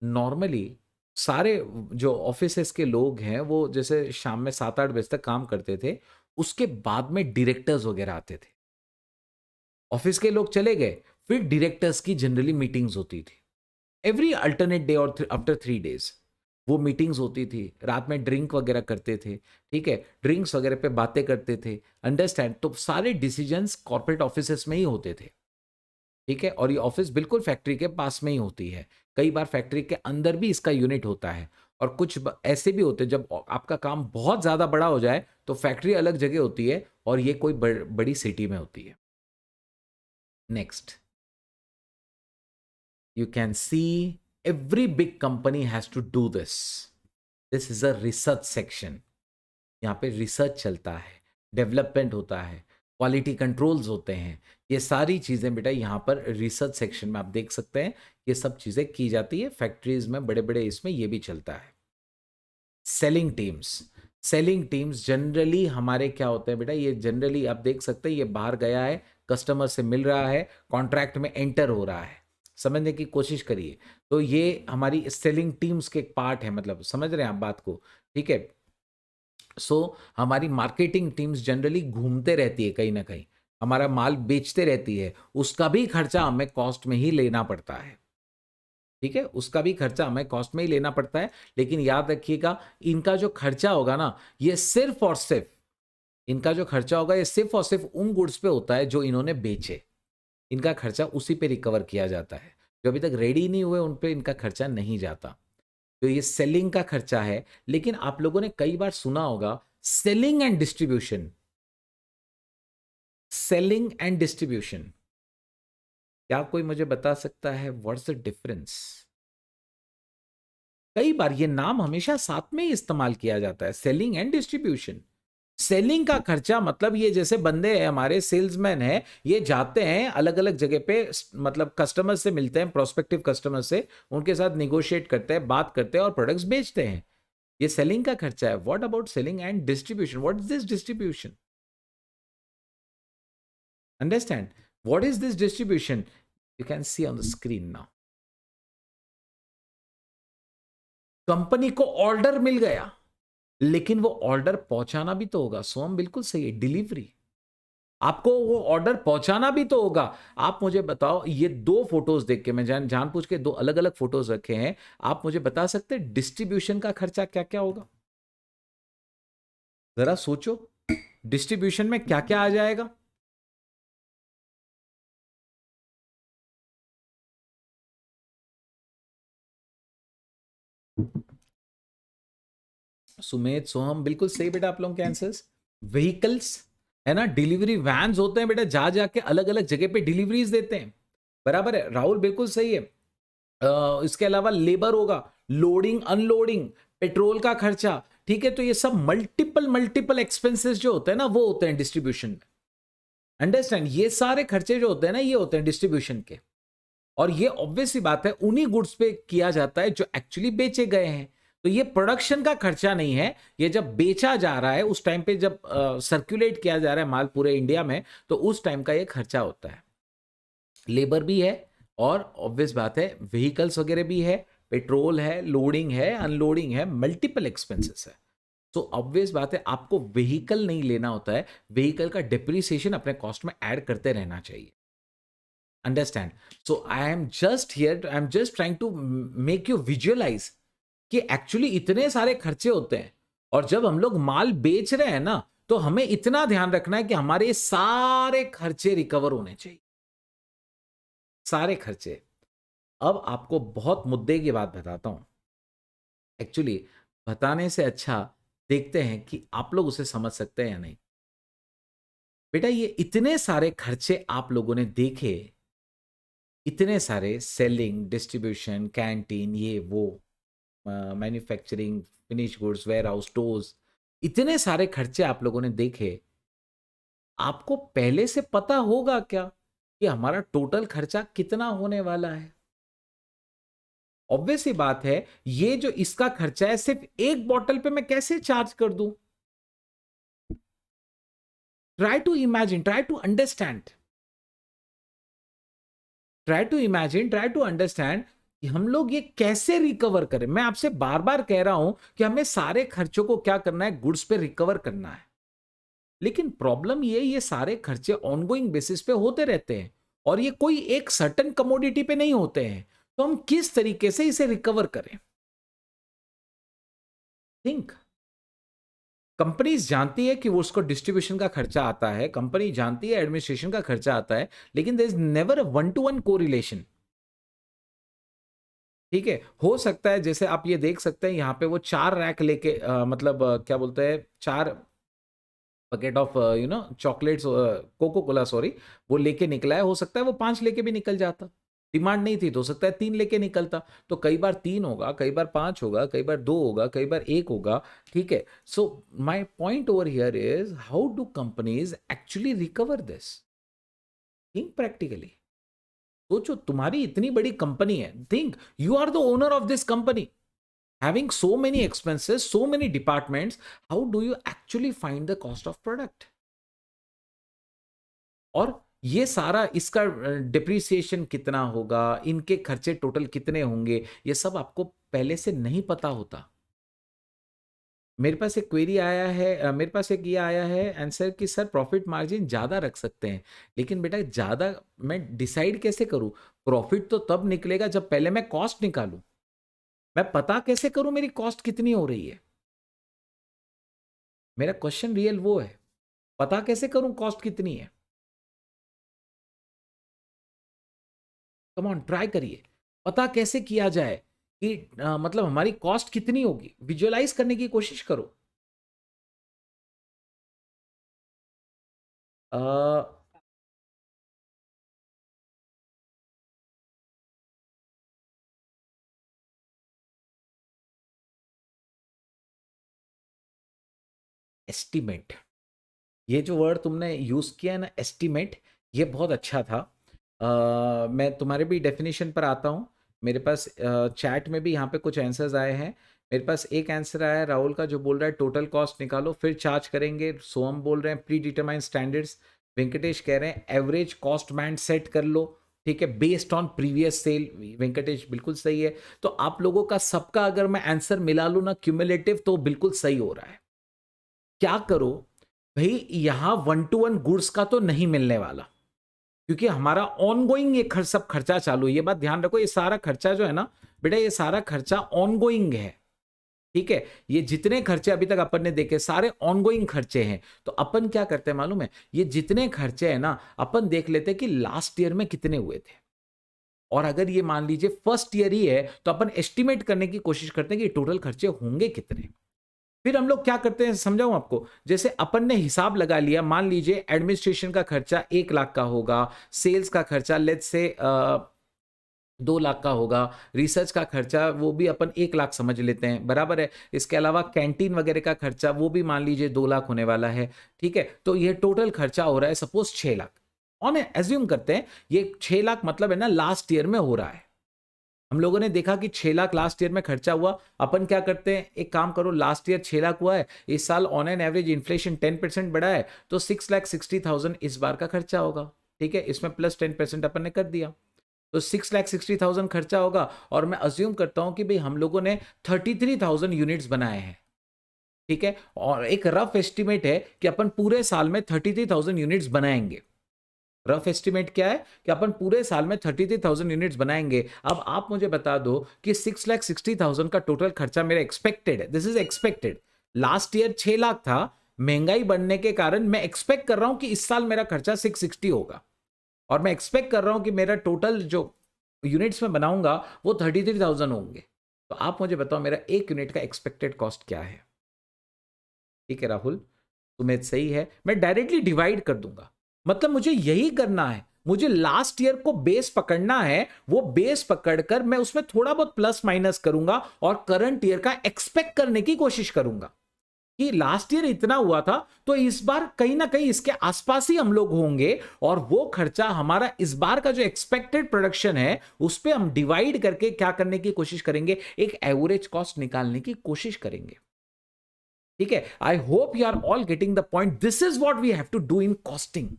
नॉर्मली सारे जो ऑफिसेस के लोग हैं वो जैसे शाम में 7-8 बजे तक काम करते थे, उसके बाद में डायरेक्टर्स वगैरह आते थे। ऑफिस के लोग चले गए, फिर डायरेक्टर्स की जनरली मीटिंग्स होती थी एवरी अल्टरनेट डे और आफ्टर 3 डेज वो मीटिंग्स होती थी। रात में ड्रिंक वगैरह करते थे, ठीक है, ड्रिंक्स वगैरह पे बातें करते थे, अंडरस्टैंड। तो सारे डिसीजंस कॉर्पोरेट ऑफिसेस में ही होते थे, ठीक है। और ये ऑफिस बिल्कुल फैक्ट्री के पास में ही होती है, कई बार फैक्ट्री के अंदर भी इसका यूनिट होता है। और कुछ ऐसे भी होते हैं जब आपका काम बहुत ज़्यादा बड़ा हो जाए तो फैक्ट्री अलग जगह होती है और ये कोई बड़ी सिटी में होती है। Next, you can see every big company has to do this. This is a research section. यहाँ पे रिसर्च चलता है, डेवलपमेंट होता है, क्वालिटी कंट्रोल्स होते हैं, ये सारी चीज़ें बेटा यहाँ पर रिसर्च सेक्शन में आप देख सकते हैं, ये सब चीज़ें की जाती है फैक्ट्रीज में, बड़े बड़े इसमें ये भी चलता है। Selling teams, selling teams generally हमारे क्या होते हैं बेटा, ये जनरली आप देख सकते हैं, ये बाहर गया है, कस्टमर से मिल रहा है, कॉन्ट्रैक्ट में एंटर हो रहा है, समझने की कोशिश करिए। तो ये हमारी सेलिंग टीम्स के एक पार्ट है, मतलब समझ रहे हैं आप बात को, ठीक है। सो हमारी मार्केटिंग टीम्स जनरली घूमते रहती है, कहीं ना कहीं हमारा माल बेचते रहती है, उसका भी खर्चा हमें कॉस्ट में ही लेना पड़ता है, ठीक है, उसका भी खर्चा हमें कॉस्ट में ही लेना पड़ता है। लेकिन याद रखिएगा, इनका जो खर्चा होगा ना, ये सिर्फ और सिर्फ, इनका जो खर्चा होगा ये सिर्फ और सिर्फ उन गुड्स पे होता है जो इन्होंने बेचे, इनका खर्चा उसी पे रिकवर किया जाता है। जो अभी तक रेडी नहीं हुए उन पे इनका खर्चा नहीं जाता। तो ये सेलिंग का खर्चा है। लेकिन आप लोगों ने कई बार सुना होगा selling and distribution, selling and distribution, क्या कोई मुझे बता सकता है व्हाट्स द डिफरेंस? कई बार ये नाम हमेशा साथ में ही इस्तेमाल किया जाता है, सेलिंग एंड डिस्ट्रीब्यूशन। सेलिंग का खर्चा मतलब ये जैसे बंदे हैं हमारे सेल्समैन हैं, ये जाते हैं अलग अलग जगह पे, मतलब कस्टमर से मिलते हैं, प्रोस्पेक्टिव कस्टमर से, उनके साथ निगोशिएट करते हैं, बात करते हैं और प्रोडक्ट्स बेचते हैं, ये सेलिंग का खर्चा है। What about selling and distribution? What is this distribution? Understand what is this distribution? You can C on the screen now. Company को ऑर्डर मिल गया, लेकिन वो ऑर्डर पहुंचाना भी तो होगा। सोम बिल्कुल सही है, डिलीवरी, आपको वो ऑर्डर पहुंचाना भी तो होगा। आप मुझे बताओ, ये दो फोटोज देख के, मैं जानबूझ के दो अलग अलग फोटोज रखे हैं, आप मुझे बता सकते हैं डिस्ट्रीब्यूशन का खर्चा क्या क्या होगा? जरा सोचो, डिस्ट्रीब्यूशन में क्या क्या आ जाएगा? सुमेध, सोहम, बिल्कुल सही बेटा आप लोगों के आंसर्स। व्हीकल्स है ना, डिलीवरी वैन्स होते हैं बेटा, जा जाके अलग अलग जगह पे डिलीवरीज देते हैं, बराबर है, राहुल बिल्कुल सही है। इसके अलावा लेबर होगा, लोडिंग अनलोडिंग, पेट्रोल का खर्चा, ठीक है। तो ये सब मल्टीपल मल्टीपल एक्सपेंसेस जो होते हैं ना, वो होते हैं डिस्ट्रीब्यूशन में। अंडरस्टैंड, ये सारे खर्चे जो होते हैं ना, ये होते हैं डिस्ट्रीब्यूशन के, और ये ऑब्वियस सी बात है उन्हीं गुड्स पे किया जाता है जो एक्चुअली बेचे गए हैं। तो ये प्रोडक्शन का खर्चा नहीं है, ये जब बेचा जा रहा है उस टाइम पे, जब सर्कुलेट किया जा रहा है माल पूरे इंडिया में, तो उस टाइम का ये खर्चा होता है। लेबर भी है, और ऑब्वियस बात है व्हीकल्स वगैरह भी है, पेट्रोल है, लोडिंग है, अनलोडिंग है, मल्टीपल एक्सपेंसेस है। तो ऑब्वियस बात है आपको व्हीकल नहीं लेना होता है, व्हीकल का डिप्रिसिएशन अपने कॉस्ट में ऐड करते रहना चाहिए। Understand? So I am just here, I am just trying to make you visualise कि एक्चुअली इतने सारे खर्चे होते हैं, और जब हम लोग माल बेच रहे हैं ना, तो हमें इतना ध्यान रखना है कि हमारे सारे खर्चे रिकवर होने चाहिए, सारे खर्चे। अब आपको बहुत मुद्दे की बात बताता हूं, एक्चुअली बताने से अच्छा देखते हैं कि आप लोग उसे समझ सकते हैं या नहीं। बेटा, ये इतने सारे खर्चे आप लोगों ने देखे, इतने सारे सेलिंग, डिस्ट्रीब्यूशन, कैंटीन, ये वो, manufacturing, finish goods, warehouse, stores, इतने सारे खर्चे आप लोगों ने देखे। आपको पहले से पता होगा क्या कि हमारा टोटल खर्चा कितना होने वाला है? ऑब्वियस सी बात है, ये जो इसका खर्चा है सिर्फ एक बॉटल पे मैं कैसे चार्ज कर दूं? Try to imagine, try to understand, try to imagine, try to understand कि हम लोग ये कैसे रिकवर करें। मैं आपसे बार बार कह रहा हूं कि हमें सारे खर्चों को क्या करना है, गुड्स पे रिकवर करना है। लेकिन प्रॉब्लम ये सारे खर्चे ऑनगोइंग बेसिस पे होते रहते हैं, और ये कोई एक सर्टेन कमोडिटी पे नहीं होते हैं। तो हम किस तरीके से इसे रिकवर करें? थिंक। कंपनीज जानती है कि वो उसको डिस्ट्रीब्यूशन का खर्चा आता है, कंपनी जानती है एडमिनिस्ट्रेशन का खर्चा आता है, लेकिन there is never a one to one correlation. ठीक है, हो सकता है जैसे आप ये देख सकते हैं यहाँ पे वो 4 रैक लेके मतलब क्या बोलते हैं, 4 packet of chocolates, coca cola sorry, वो लेके निकला है। हो सकता है वो 5 लेके भी निकल जाता, डिमांड नहीं थी तो हो सकता है 3 लेके निकलता। तो कई बार 3 होगा, कई बार 5 होगा, कई बार 2 होगा, कई बार 1 होगा। ठीक है, so my point over here is how do companies actually recover this? Think practically, सोचो, तुम्हारी इतनी बड़ी कंपनी है, think you are the owner of this company, having so many expenses, so many departments, how do you actually find the cost of product? और ये सारा इसका depreciation कितना होगा, इनके खर्चे टोटल कितने होंगे, ये सब आपको पहले से नहीं पता होता। मेरे पास एक क्वेरी आया है, मेरे पास एक ये आया है आंसर कि सर प्रॉफिट मार्जिन ज़्यादा रख सकते हैं, लेकिन बेटा ज़्यादा मैं डिसाइड कैसे करूं? प्रॉफिट तो तब निकलेगा जब पहले मैं कॉस्ट निकालूं। मैं पता कैसे करूं मेरी कॉस्ट कितनी हो रही है? मेरा क्वेश्चन रियल वो है, पता कैसे करूं कॉस्ट कितनी है? कम ऑन, ट्राई करिए, पता कैसे किया जाए कि मतलब हमारी कॉस्ट कितनी होगी, विजुअलाइज करने की कोशिश करो। एस्टिमेट, ये जो वर्ड तुमने यूज किया है ना, एस्टिमेट, ये बहुत अच्छा था। मैं तुम्हारे भी डेफिनेशन पर आता हूँ। मेरे पास चैट में भी यहाँ पे कुछ आंसर्स आए हैं। मेरे पास एक आंसर आया है राहुल का, जो बोल रहा है टोटल कॉस्ट निकालो फिर चार्ज करेंगे। सोहम बोल रहे हैं प्री डिटरमाइंड स्टैंडर्ड्स। वेंकटेश कह रहे हैं एवरेज कॉस्ट बैंड सेट कर लो, ठीक है, based on previous sale. Venkatesh बिल्कुल सही है। तो आप लोगों का सबका अगर मैं आंसर मिला लूँ ना क्यूमुलेटिव, तो बिल्कुल सही हो रहा है। क्या करो भाई, यहां 1 to 1 गुड्स का तो नहीं मिलने वाला, क्योंकि हमारा ऑनगोइंग ये सब खर्चा चालू है। ये बात ध्यान रखो, ये सारा खर्चा जो है ना बेटा, ये सारा खर्चा ऑनगोइंग है। ठीक है, ये जितने खर्चे अभी तक अपन ने देखे सारे ऑनगोइंग खर्चे हैं। तो अपन क्या करते हैं मालूम है, ये जितने खर्चे हैं ना, अपन देख लेते हैं कि लास्ट ईयर में कितने हुए थे, और अगर ये मान लीजिए फर्स्ट ईयर ही है, तो अपन एस्टिमेट करने की कोशिश करते हैं कि टोटल खर्चे होंगे कितने। फिर हम लोग क्या करते हैं समझाऊं आपको। जैसे अपन ने हिसाब लगा लिया, मान लीजिए एडमिनिस्ट्रेशन का खर्चा 1 लाख का होगा, सेल्स का खर्चा लेट्स से 2 लाख का होगा। रिसर्च का खर्चा वो भी अपन 1 लाख समझ लेते हैं, बराबर है। इसके अलावा कैंटीन वगैरह का खर्चा वो भी मान लीजिए 2 लाख होने वाला है, ठीक है। तो ये टोटल खर्चा हो रहा है सपोज 6 लाख। ऑन एज्यूम करते हैं ये 6 लाख मतलब है ना लास्ट ईयर में हो रहा है। हम लोगों ने देखा कि 6 लाख लास्ट ईयर में खर्चा हुआ। अपन क्या करते हैं, एक काम करो, लास्ट ईयर 6 लाख हुआ है, इस साल ऑन एन एवरेज इन्फ्लेशन 10% बढ़ा है, तो 6,60,000 इस बार का खर्चा होगा, ठीक है। इसमें प्लस 10% अपन ने कर दिया, तो 6,60,000 खर्चा होगा। और मैं अज्यूम करता हूं कि भाई हम लोगों ने 33,000 यूनिट्स बनाए हैं, ठीक है। और एक रफ एस्टिमेट है कि अपन पूरे साल में 33,000 यूनिट्स बनाएंगे। रफ एस्टिमेट क्या है कि अपन पूरे साल में 33,000 यूनिट्स बनाएंगे। अब आप मुझे बता दो कि 6,60,000 का टोटल खर्चा मेरा एक्सपेक्टेड है, this is expected. Last year 6 lakh था, महंगाई बढ़ने के कारण मैं एक्सपेक्ट कर रहा हूं कि इस साल मेरा खर्चा 660 होगा, और मैं एक्सपेक्ट कर रहा हूं कि मेरा टोटल जो यूनिट्स में बनाऊंगा वो 33,000 होंगे। तो आप मुझे बताओ मेरा एक यूनिट का एक्सपेक्टेड कॉस्ट क्या है। ठीक है राहुल, तुम्हें सही है, मैं डायरेक्टली डिवाइड कर दूंगा। मतलब मुझे यही करना है, मुझे लास्ट ईयर को बेस पकड़ना है, वो बेस पकड़कर मैं उसमें थोड़ा बहुत प्लस माइनस करूंगा और करंट ईयर का एक्सपेक्ट करने की कोशिश करूंगा कि लास्ट ईयर इतना हुआ था तो इस बार कहीं ना कहीं इसके आसपास ही हम लोग होंगे, और वो खर्चा हमारा इस बार का जो एक्सपेक्टेड प्रोडक्शन है उस पर हम डिवाइड करके क्या करने की कोशिश करेंगे, एक एवरेज कॉस्ट निकालने की कोशिश करेंगे। ठीक है, I hope you are all getting the point, this is what we have to do in costing.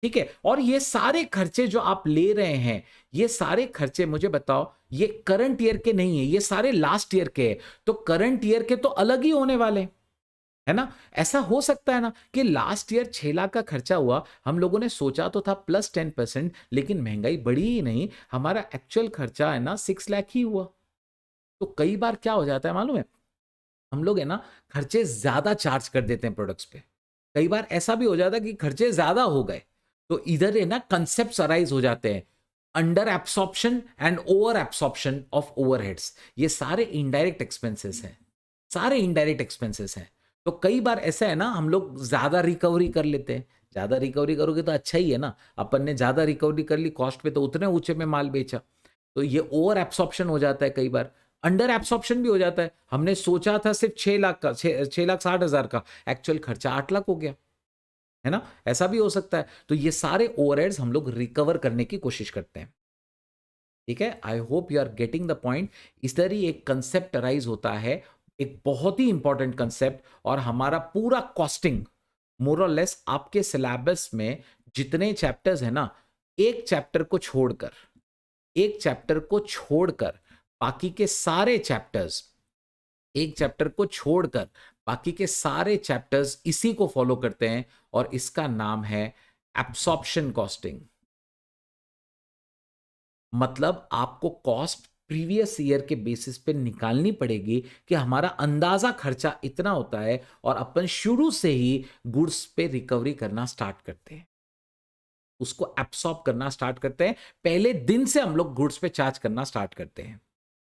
ठीक है, और ये सारे खर्चे जो आप ले रहे हैं, ये सारे खर्चे मुझे बताओ ये करंट ईयर के नहीं है, ये सारे लास्ट ईयर के हैं। तो करंट ईयर के तो अलग ही होने वाले हैं, है ना। ऐसा हो सकता है ना कि लास्ट ईयर 6 लाख का खर्चा हुआ, हम लोगों ने सोचा तो था प्लस 10%, लेकिन महंगाई बढ़ी ही नहीं, हमारा एक्चुअल खर्चा है ना 6 लाख ही हुआ। तो कई बार क्या हो जाता है मालूम है, हम लोग है ना खर्चे ज्यादा चार्ज कर देते हैं प्रोडक्ट्स पे। कई बार ऐसा भी हो जाता है कि खर्चे ज्यादा हो गए, तो इधर है ना कंसेप्ट अराइज हो जाते हैं, under absorption and over absorption of overheads. ये सारे इनडायरेक्ट एक्सपेंसेस हैं, सारे इनडायरेक्ट एक्सपेंसेस हैं। तो कई बार ऐसा है ना हम लोग ज्यादा रिकवरी कर लेते हैं। ज्यादा रिकवरी करोगे तो अच्छा ही है ना, अपन ने ज्यादा रिकवरी कर ली कॉस्ट पे तो उतने ऊंचे में माल बेचा, तो ये ओवर एब्सॉर्प्शन हो जाता है। कई बार अंडर एब्सॉर्प्शन भी हो जाता है, हमने सोचा था सिर्फ 6 लाख का, 6,60,000 का, एक्चुअल खर्चा 8 लाख हो गया, है ना। ऐसा भी हो सकता है। तो ये सारे ओवरहेड्स हम लोग रिकवर करने की कोशिश करते हैं। ठीक है, I hope you are getting the point. इस तरह ही एक कंसेप्ट अराइज होता है, एक बहुत ही इंपॉर्टेंट कंसेप्ट, और हमारा पूरा कॉस्टिंग मोर और लेस आपके सिलेबस में जितने चैप्टर्स है ना, एक चैप्टर को छोड़कर, एक चैप्टर को छोड़कर बाकी के सारे चैप्टर्स, एक चैप्टर को छोड़कर बाकी के सारे चैप्टर्स इसी को फॉलो करते हैं, और इसका नाम है एब्सॉर्प्शन कॉस्टिंग। मतलब आपको कॉस्ट प्रीवियस ईयर के बेसिस पे निकालनी पड़ेगी कि हमारा अंदाजा खर्चा इतना होता है, और अपन शुरू से ही गुड्स पे रिकवरी करना स्टार्ट करते हैं, उसको एब्सॉर्ब करना स्टार्ट करते हैं, पहले दिन से हम लोग गुड्स पे चार्ज करना स्टार्ट करते हैं।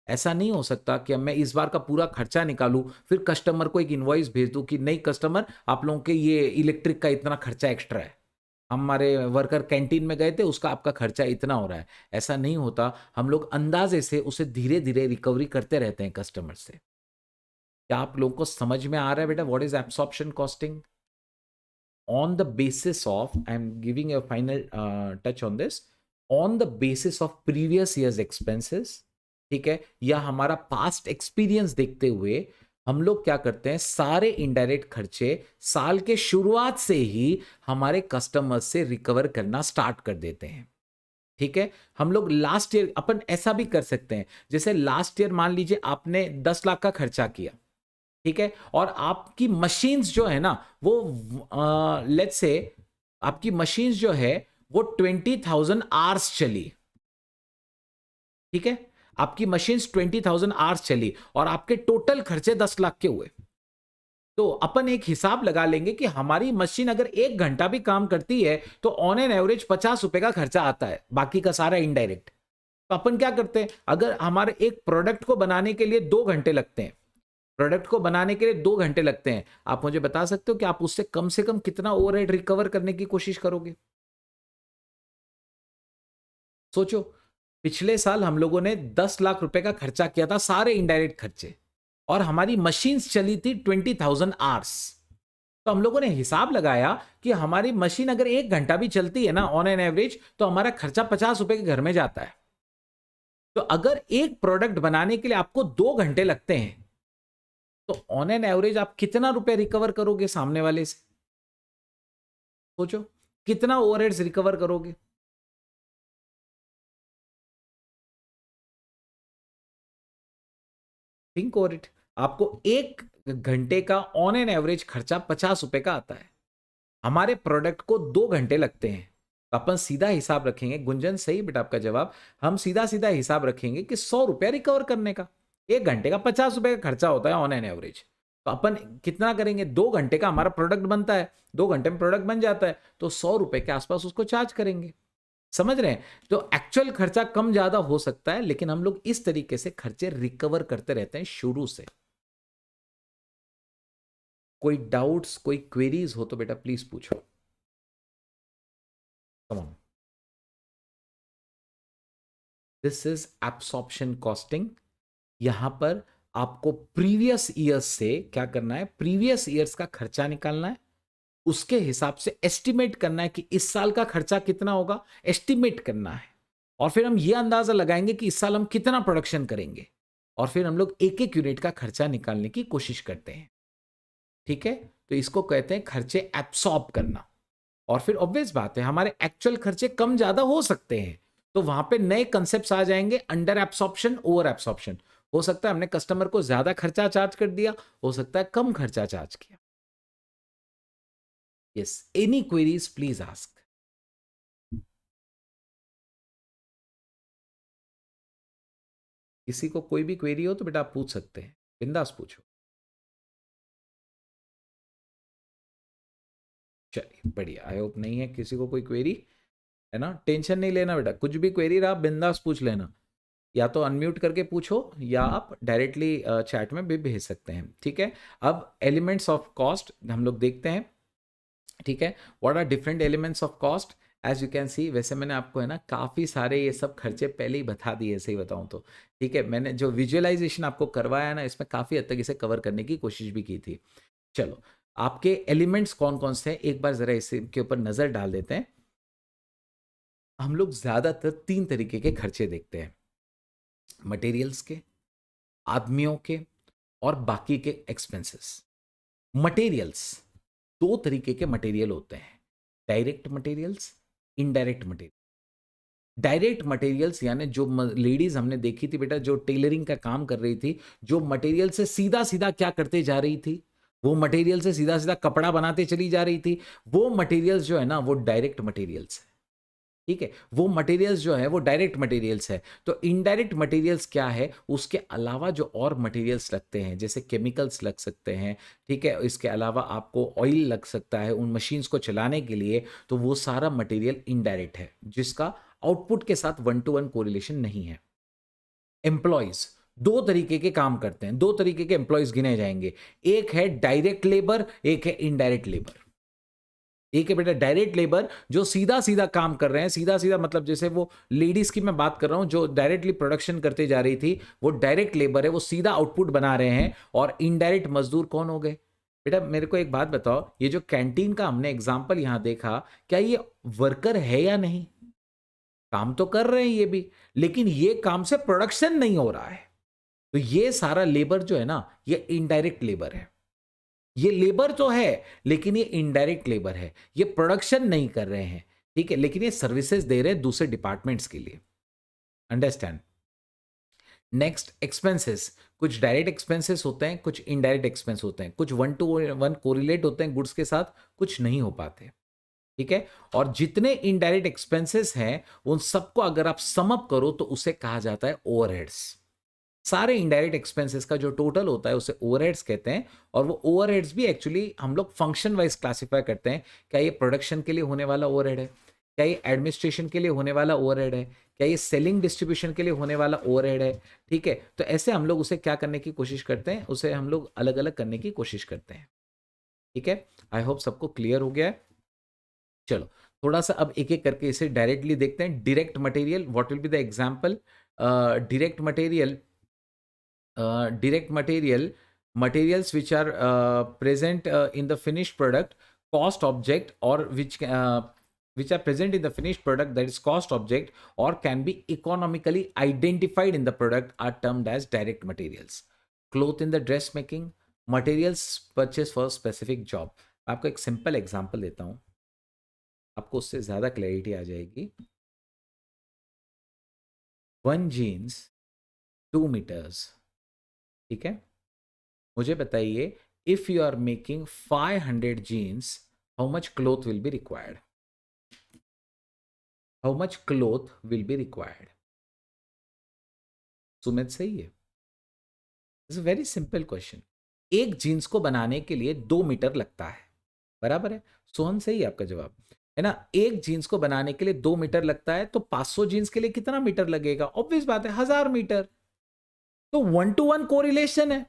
ऐसा नहीं हो सकता कि मैं इस बार का पूरा खर्चा निकालूं फिर कस्टमर को एक इनवॉइस भेज दूं कि नहीं कस्टमर आप लोगों के ये इलेक्ट्रिक का इतना खर्चा एक्स्ट्रा है, हमारे वर्कर कैंटीन में गए थे उसका आपका खर्चा इतना हो रहा है। ऐसा नहीं होता, हम लोग अंदाजे से उसे धीरे धीरे रिकवरी करते रहते हैं कस्टमर से। क्या आप लोगों को समझ में आ रहा है बेटा what is absorption costing? On the basis of, I am giving a final touch on this, on the basis of previous years expenses, ठीक है, या हमारा पास्ट एक्सपीरियंस देखते हुए हम लोग क्या करते हैं, सारे इनडायरेक्ट खर्चे साल के शुरुआत से ही हमारे कस्टमर्स से रिकवर करना स्टार्ट कर देते हैं। ठीक है, हम लोग लास्ट ईयर अपन ऐसा भी कर सकते हैं, जैसे लास्ट ईयर मान लीजिए आपने 10 लाख का खर्चा किया, ठीक है, और आपकी मशीन्स जो है ना वो लेट्स से आपकी मशीन्स जो है वो 20,000 आवर्स चली, ठीक है, आपकी मशीन 20,000 आवर्स चली और आपके टोटल खर्चे 10 लाख के हुए। तो अपन एक हिसाब लगा लेंगे कि हमारी मशीन अगर 1 घंटा भी काम करती है तो ऑन एन एवरेज 50 रुपए का खर्चा आता है, बाकी का सारा इनडायरेक्ट। तो अपन क्या करते हैं, अगर हमारे एक प्रोडक्ट को बनाने के लिए 2 घंटे लगते हैं, प्रोडक्ट को बनाने के लिए 2 घंटे लगते हैं, आप मुझे बता सकते हो कि आप उससे कम से कम कितना ओवरहेड रिकवर करने की कोशिश करोगे? सोचो। पिछले साल हम लोगों ने 10 लाख रुपए का खर्चा किया था, सारे इनडायरेक्ट खर्चे, और हमारी मशीन्स चली थी 20,000 आवर्स। तो हम लोगों ने हिसाब लगाया कि हमारी मशीन अगर 1 घंटा भी चलती है ना ऑन एन एवरेज, तो हमारा खर्चा 50 रुपए के घर में जाता है। तो अगर एक प्रोडक्ट बनाने के लिए आपको 2 घंटे लगते हैं, तो ऑन एन एवरेज आप कितना रुपए रिकवर करोगे सामने वाले से? सोचो, कितना ओवरहेड्स रिकवर करोगे? Think over it. आपको 1 घंटे का ऑन एन एवरेज खर्चा 50 रुपए का आता है, हमारे प्रोडक्ट को 2 घंटे लगते हैं। तो अपन सीधा हिसाब रखेंगे, गुंजन सही बेटा आपका जवाब, हम सीधा सीधा हिसाब रखेंगे कि 100 रुपया रिकवर करने का, 1 घंटे का 50 रुपए का खर्चा होता है ऑन एन एवरेज। तो अपन कितना करेंगे, 2 घंटे का हमारा प्रोडक्ट बनता है, 2 घंटे में प्रोडक्ट बन जाता है, तो 100 रुपए के आसपास उसको चार्ज करेंगे। समझ रहे हैं? तो एक्चुअल खर्चा कम ज्यादा हो सकता है, लेकिन हम लोग इस तरीके से खर्चे रिकवर करते रहते हैं शुरू से। कोई डाउट्स, कोई क्वेरीज हो तो बेटा प्लीज पूछो। Come on. This is absorption costing. यहां पर आपको प्रीवियस ईयर्स से क्या करना है, प्रीवियस ईयर्स का खर्चा निकालना है, उसके हिसाब से एस्टिमेट करना है कि इस साल का खर्चा कितना होगा, एस्टिमेट करना है, और फिर हम ये अंदाजा लगाएंगे कि इस साल हम कितना प्रोडक्शन करेंगे, और फिर हम लोग एक एक यूनिट का खर्चा निकालने की कोशिश करते हैं। ठीक है, तो इसको कहते हैं खर्चे एब्सॉर्ब करना। और फिर ऑब्वियस बात है, हमारे एक्चुअल खर्चे कम ज्यादा हो सकते हैं, तो वहां पे नए कंसेप्ट्स आ जाएंगे, अंडर एब्सॉर्प्शन, ओवर एब्सॉर्प्शन। हो सकता है हमने कस्टमर को ज्यादा खर्चा चार्ज कर दिया, हो सकता है कम खर्चा चार्ज किया। Yes, any queries please ask. किसी को कोई भी क्वेरी हो तो बेटा आप पूछ सकते हैं, बिंदास पूछो। चलिए बढ़िया, आई होप नहीं है किसी को कोई क्वेरी, है ना? टेंशन नहीं लेना बेटा, कुछ भी क्वेरी रहा बिंदास पूछ लेना, या तो अनम्यूट करके पूछो या आप डायरेक्टली चैट में भी भेज सकते हैं। ठीक है, अब एलिमेंट्स ऑफ कॉस्ट हम लोग देखते हैं। ठीक है, what are different elements of cost? As you can see, वैसे मैंने आपको है ना काफ़ी सारे ये सब खर्चे पहले ही बता दिए, सही बताऊं तो। ठीक है, मैंने जो विजुअलाइजेशन आपको करवाया ना, इसमें काफ़ी हद तक इसे कवर करने की कोशिश भी की थी। चलो, आपके एलिमेंट्स कौन कौन से हैं एक बार ज़रा इसके ऊपर नज़र डाल देते हैं। हम लोग ज़्यादातर 3 तरीके के खर्चे देखते हैं, मटेरियल्स के, आदमियों के, और बाकी के एक्सपेंसेस। मटेरियल्स, 2 तरीके के मटेरियल होते हैं, direct materials, indirect material. Direct materials यानी जो लेडीज हमने देखी थी बेटा, जो टेलरिंग का काम कर रही थी, जो मटेरियल से सीधा सीधा क्या करते जा रही थी, वो मटेरियल से सीधा सीधा कपड़ा बनाते चली जा रही थी, वो मटेरियल्स जो है ना वो डायरेक्ट मटेरियल्स है। ठीक है, वो मटेरियल्स जो है वो डायरेक्ट मटेरियल्स है। तो इनडायरेक्ट मटेरियल्स क्या है, उसके अलावा जो और मटेरियल्स लगते हैं, जैसे केमिकल्स लग सकते हैं, ठीक है, इसके अलावा आपको ऑयल लग सकता है उन मशीन्स को चलाने के लिए, तो वो सारा मटेरियल इनडायरेक्ट है, जिसका आउटपुट के साथ 1-to-1 कोरिलेशन नहीं है। एम्प्लॉयज 2 तरीके के काम करते हैं, 2 तरीके के एम्प्लॉयज गिने जाएंगे, एक है डायरेक्ट लेबर, एक है इनडायरेक्ट लेबर। एक है बेटा डायरेक्ट लेबर, जो सीधा सीधा काम कर रहे हैं, सीधा सीधा मतलब जैसे वो लेडीज की मैं बात कर रहा हूं जो डायरेक्टली प्रोडक्शन करते जा रही थी, वो डायरेक्ट लेबर है, वो सीधा आउटपुट बना रहे हैं। और इनडायरेक्ट मजदूर कौन हो गए बेटा? मेरे को एक बात बताओ, ये जो कैंटीन का हमने एग्जाम्पल यहां देखा, क्या ये वर्कर है या नहीं? काम तो कर रहे हैं ये भी, लेकिन ये काम से प्रोडक्शन नहीं हो रहा है, तो ये सारा लेबर जो है ना, ये इनडायरेक्ट लेबर है। ये लेबर तो है, लेकिन ये इनडायरेक्ट लेबर है, ये प्रोडक्शन नहीं कर रहे हैं, ठीक है, लेकिन ये सर्विसेज दे रहे हैं दूसरे डिपार्टमेंट्स के लिए। अंडरस्टैंड? Next, expenses. कुछ डायरेक्ट एक्सपेंसेस होते हैं, कुछ इनडायरेक्ट एक्सपेंस होते हैं, कुछ 1-to-1 कोरिलेट होते हैं गुड्स के साथ, कुछ नहीं हो पाते। ठीक है, और जितने इनडायरेक्ट एक्सपेंसेस हैं उन सबको अगर आप सम अप करो तो उसे कहा जाता है ओवरहेड्स। सारे इनडायरेक्ट एक्सपेंसेस का जो टोटल होता है उसे ओवरहेड्स कहते हैं। और वो ओवरहेड्स भी एक्चुअली हम लोग फंक्शन वाइज क्लासिफाई करते हैं, क्या ये प्रोडक्शन के लिए होने वाला ओवरहेड है, क्या ये एडमिनिस्ट्रेशन के लिए होने वाला ओवरहेड है, क्या ये सेलिंग डिस्ट्रीब्यूशन के लिए होने वाला ओवरहेड है। ठीक है, तो ऐसे हम लोग उसे क्या करने की कोशिश करते हैं, उसे हम लोग अलग अलग करने की कोशिश करते हैं। ठीक है, आई होप सबको क्लियर हो गया है। चलो, थोड़ा सा अब एक एक करके इसे डायरेक्टली देखते हैं. Direct material, what will be the example? Direct material, direct materials which are present in the finished product, cost object, or which are present in the finished product, that is cost object, or can be economically identified in the product, are termed as direct materials. Cloth in the dressmaking, materials purchased for specific job. आपको एक simple example देता हूं, आपको उससे ज्यादा clarity आ जाएगी. 1 jeans 2 meters. ठीक है, मुझे बताइए, if you are making 500 jeans, how much cloth will be required? How much cloth will be required? Sumit सही है? It's a very simple question. एक जीन्स को बनाने के लिए 2 मीटर लगता है, बराबर है? सोहन सही है आपका जवाब, है ना? एक जीन्स को बनाने के लिए 2 मीटर लगता है, तो 500 जीन्स के लिए कितना मीटर लगेगा? ऑब्वियस बात है, 1000 मीटर. तो 1 to 1 कोरिलेशन है,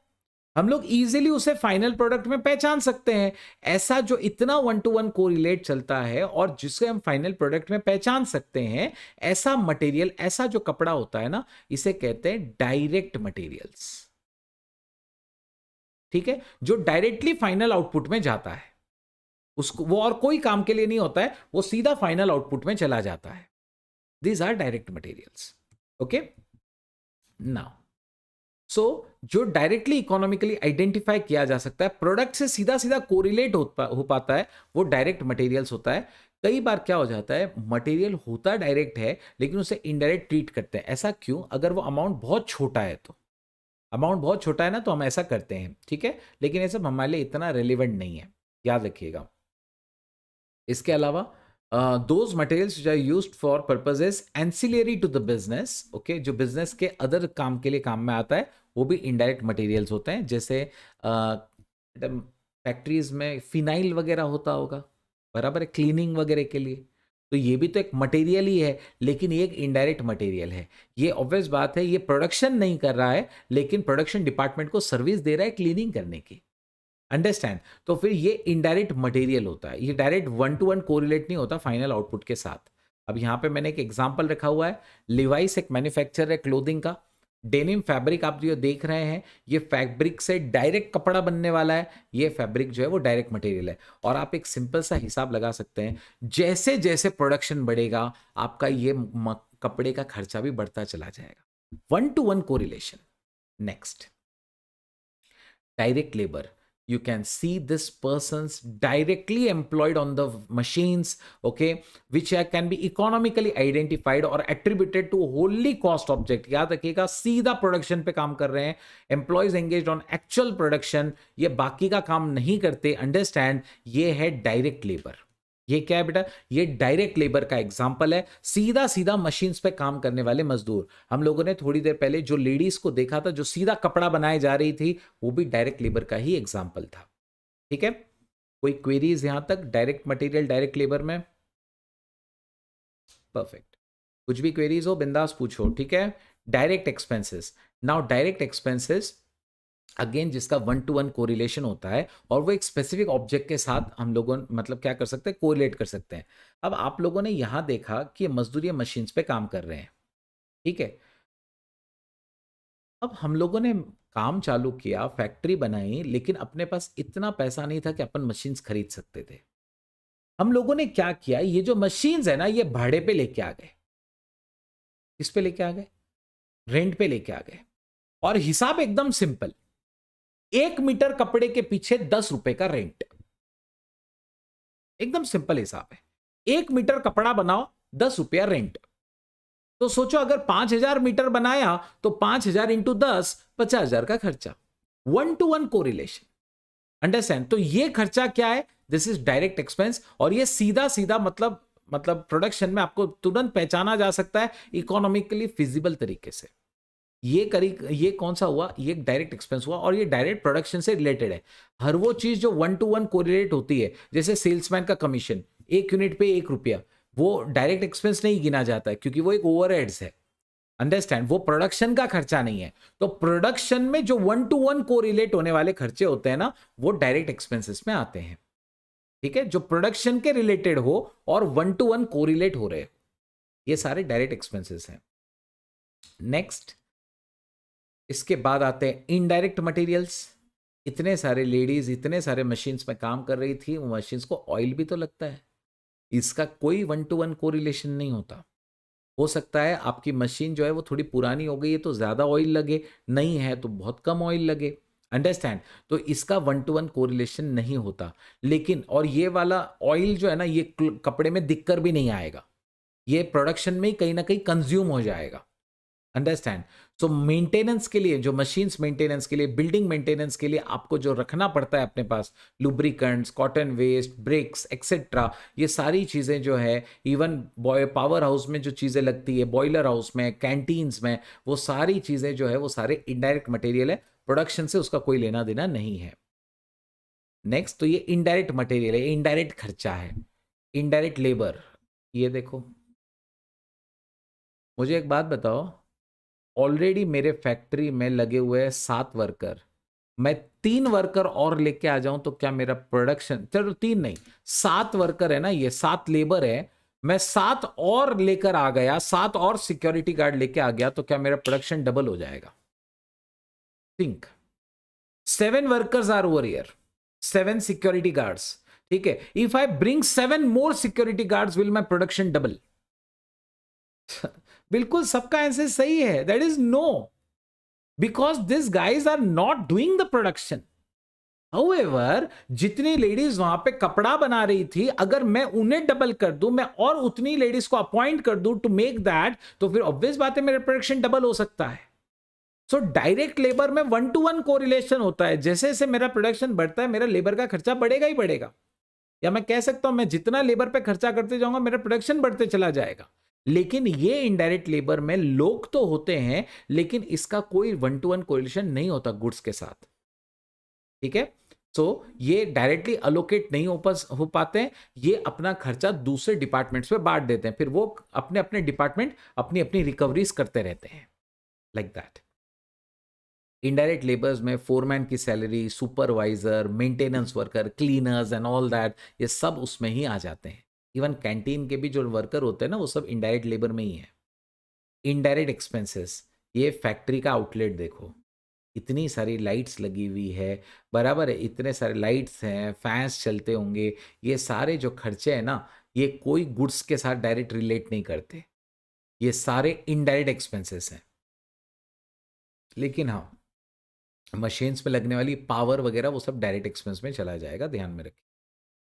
हम लोग इजीली उसे फाइनल प्रोडक्ट में पहचान सकते हैं. ऐसा जो इतना 1 to 1 कोरिलेट चलता है और जिसे हम फाइनल प्रोडक्ट में पहचान सकते हैं, ऐसा मटेरियल, ऐसा जो कपड़ा होता है ना, इसे कहते हैं डायरेक्ट मटेरियल्स. ठीक है, जो डायरेक्टली फाइनल आउटपुट में जाता है, उसको वो और कोई काम के लिए नहीं होता है, वो सीधा फाइनल आउटपुट में चला जाता है. These are direct materials. Okay, now so जो डायरेक्टली इकोनॉमिकली आइडेंटिफाई किया जा सकता है, प्रोडक्ट से सीधा सीधा कोरिलेट हो पाता है, वो डायरेक्ट मटेरियल्स होता है. कई बार क्या हो जाता है, मटेरियल होता डायरेक्ट है लेकिन उसे इनडायरेक्ट ट्रीट करते हैं. ऐसा क्यों? अगर वो अमाउंट बहुत छोटा है, तो अमाउंट बहुत छोटा है ना, तो हम ऐसा करते हैं. ठीक है, लेकिन ये सब हमारे लिए इतना रेलिवेंट नहीं है, याद रखिएगा. इसके अलावा those materials which are used for purposes ancillary to the business, okay, जो बिजनेस के अदर काम के लिए काम में आता है, वो भी इनडायरेक्ट मटेरियल्स होते हैं. जैसे फैक्ट्रीज में फिनाइल वगैरह होता होगा, बराबर है, क्लीनिंग वगैरह के लिए, तो ये भी तो एक मटेरियल ही है, लेकिन ये एक इनडायरेक्ट मटेरियल है. ये ऑब्वियस बात है, ये प्रोडक्शन नहीं कर रहा है, लेकिन प्रोडक्शन डिपार्टमेंट को सर्विस दे रहा है क्लीनिंग करने की. अंडरस्टैंड? तो फिर ये इनडायरेक्ट मटेरियल होता है, ये डायरेक्ट 1 to 1 कोरिलेट नहीं होता फाइनल आउटपुट के साथ. अब यहाँ पे मैंने एक एग्जांपल रखा हुआ है. लिवाइस एक मैन्युफैक्चरर है क्लोथिंग का. डेनिम फैब्रिक आप जो देख रहे हैं, ये फैब्रिक से डायरेक्ट कपड़ा बनने वाला है. ये फैब्रिक जो है वो डायरेक्ट मटेरियल है. और आप एक सिंपल सा हिसाब लगा सकते हैं, जैसे जैसे प्रोडक्शन बढ़ेगा, आपका ये कपड़े का खर्चा भी बढ़ता चला जाएगा. 1 to 1 correlation. Next, direct labour. You can see this person's directly employed on the machines, okay, which can be economically identified or attributed to wholly cost object. याद रखिएगा, सीधा प्रोडक्शन पे काम कर रहे हैं, employees engaged on actual production, ये बाकी का काम नहीं करते. अंडरस्टैंड? ये है डायरेक्ट लेबर. ये क्या है बेटा? ये डायरेक्ट लेबर का एग्जांपल है, सीधा सीधा मशीन्स पे काम करने वाले मजदूर. हम लोगों ने थोड़ी देर पहले जो लेडीज को देखा था, जो सीधा कपड़ा बनाए जा रही थी, वो भी डायरेक्ट लेबर का ही एग्जांपल था. ठीक है, कोई क्वेरीज यहां तक डायरेक्ट मटेरियल डायरेक्ट लेबर में? परफेक्ट. कुछ भी क्वेरीज हो बिंदास पूछो. ठीक है, direct expenses. Now direct expenses again जिसका 1 to 1 कोरिलेशन होता है, और वो एक स्पेसिफिक ऑब्जेक्ट के साथ हम लोगों मतलब क्या कर सकते हैं, कोरिलेट कर सकते हैं. अब आप लोगों ने यहां देखा कि ये मजदूर ये मशीन्स पे काम कर रहे हैं. ठीक है, अब हम लोगों ने काम चालू किया, फैक्ट्री बनाई, लेकिन अपने पास इतना पैसा नहीं था कि अपन मशीन्स खरीद सकते थे. हम लोगों ने क्या किया, ये जो मशीन्स है ना, ये भाड़े पे लेके आ गए. किस पे लेके आ गए? रेंट पे लेके आ गए. और हिसाब एकदम सिंपल, 1 मीटर कपड़े के पीछे 10 रुपए का रेंट. एकदम सिंपल हिसाब है. 1 मीटर कपड़ा बनाओ, 10 रुपया रेंट. तो सोचो, अगर 5000 मीटर बनाया तो 5000 इंटू 10, 50,000 का खर्चा. 1 to 1 कोरिलेशन. अंडरस्टैंड? तो ये खर्चा क्या है? This is direct expense. और ये सीधा सीधा मतलब प्रोडक्शन में आपको तुरंत पहचाना जा सकता है इकोनॉमिकली फिजिबल तरीके से. ये कौन सा हुआ? ये डायरेक्ट एक्सपेंस हुआ, और ये डायरेक्ट प्रोडक्शन से रिलेटेड है. हर वो चीज जो 1 to 1 कोरिलेट होती है, जैसे सेल्समैन का कमीशन 1 यूनिट पे 1 रुपया, वो डायरेक्ट एक्सपेंस नहीं गिना जाता है, क्योंकि वो एक ओवरहेड्स है. अंडरस्टैंड? वो प्रोडक्शन का खर्चा नहीं है. तो प्रोडक्शन में जो 1 to 1 कोरिलेट होने वाले खर्चे होते हैं ना, वो डायरेक्ट एक्सपेंसेस में आते हैं. ठीक है, जो प्रोडक्शन के रिलेटेड हो और 1 to 1 कोरिलेट हो रहे हो, ये सारे डायरेक्ट एक्सपेंसेस हैं। नेक्स्ट, इसके बाद आते हैं इनडायरेक्ट मटेरियल्स। इतने सारे लेडीज इतने सारे मशीन्स में काम कर रही थी, वो मशीन्स को ऑयल भी तो लगता है, इसका कोई 1 to 1 कोरिलेशन नहीं होता। हो सकता है आपकी मशीन जो है वो थोड़ी पुरानी हो गई है तो ज़्यादा ऑयल लगे, नहीं है तो बहुत कम ऑयल लगे, अंडरस्टैंड। तो इसका 1 to 1 कोरिलेशन नहीं होता। लेकिन और ये वाला ऑयल जो है ना, ये कपड़े में दिखकर भी नहीं आएगा, ये प्रोडक्शन में ही कहीं ना कहीं कंज्यूम हो जाएगा, अंडरस्टैंड। सो मेंटेनेंस के लिए, जो मशीन्स मेंटेनेंस के लिए, बिल्डिंग मेंटेनेंस के लिए आपको जो रखना पड़ता है अपने पास, lubricants, cotton waste, brakes etcetera, ये सारी चीज़ें जो है, इवन पावर हाउस में जो चीज़ें लगती है, बॉयलर हाउस में, कैंटीन्स में, वो सारी चीज़ें जो है वो सारे इनडायरेक्ट मटेरियल है, प्रोडक्शन से उसका कोई लेना देना नहीं है। नेक्स्ट, तो ये इनडायरेक्ट मटेरियल है, इनडायरेक्ट खर्चा है। इनडायरेक्ट लेबर, ये देखो, मुझे एक बात बताओ, ऑलरेडी मेरे फैक्ट्री में लगे हुए हैं 7 वर्कर, मैं 3 वर्कर और लेके आ जाऊं तो क्या मेरा प्रोडक्शन, चलो 3 नहीं 7 वर्कर है ना, ये 7 लेबर है, मैं 7 और लेकर आ गया, 7 और सिक्योरिटी गार्ड लेके आ गया, तो क्या मेरा प्रोडक्शन डबल हो जाएगा? Think, 7 workers are over here, 7 security guards, ठीक है, if I bring 7 more security guards, will my production double? बिल्कुल सबका आंसर सही है, that is no, because this guys are not doing the production. However, जितनी ladies वहां पे कपड़ा बना रही थी, अगर मैं उन्हें डबल कर दूं, मैं और उतनी लेडीज को अपॉइंट कर दूं टू मेक दैट, तो फिर ऑब्वियस बात है मेरा प्रोडक्शन डबल हो सकता है। सो डायरेक्ट लेबर में 1 to 1 कोरिलेशन होता है, जैसे जैसे मेरा प्रोडक्शन बढ़ता है मेरा लेबर का खर्चा बढ़ेगा ही बढ़ेगा, या मैं कह सकता हूं मैं जितना लेबर पे खर्चा करते जाऊंगा मेरा प्रोडक्शन बढ़ते चला जाएगा। लेकिन ये इनडायरेक्ट लेबर में लोग तो होते हैं, लेकिन इसका कोई 1 to 1 कोरिलेशन नहीं होता गुड्स के साथ, ठीक है। सो ये डायरेक्टली अलोकेट नहीं हो पाते हैं, ये अपना खर्चा दूसरे डिपार्टमेंट्स पे बांट देते हैं, फिर वो अपने अपने डिपार्टमेंट अपनी अपनी रिकवरीज करते रहते हैं, लाइक दैट। इनडायरेक्ट लेबर्स में फोरमैन की salary, supervisor, maintenance worker, cleaners and all that, ये सब उसमें ही आ जाते हैं। इवन कैंटीन के भी जो वर्कर होते हैं ना, वो सब इनडायरेक्ट लेबर में ही है। इनडायरेक्ट एक्सपेंसेस, ये फैक्ट्री का आउटलेट देखो, इतनी सारी लाइट्स लगी हुई है, बराबर है, इतने सारे लाइट्स हैं, फैंस चलते होंगे, ये सारे जो खर्चे हैं ना, ये कोई गुड्स के साथ डायरेक्ट रिलेट नहीं करते, ये सारे इनडायरेक्ट एक्सपेंसेस हैं। लेकिन हाँ, मशीन्स में लगने वाली पावर वगैरह वो सब डायरेक्ट एक्सपेंस में चला जाएगा, ध्यान में रखें,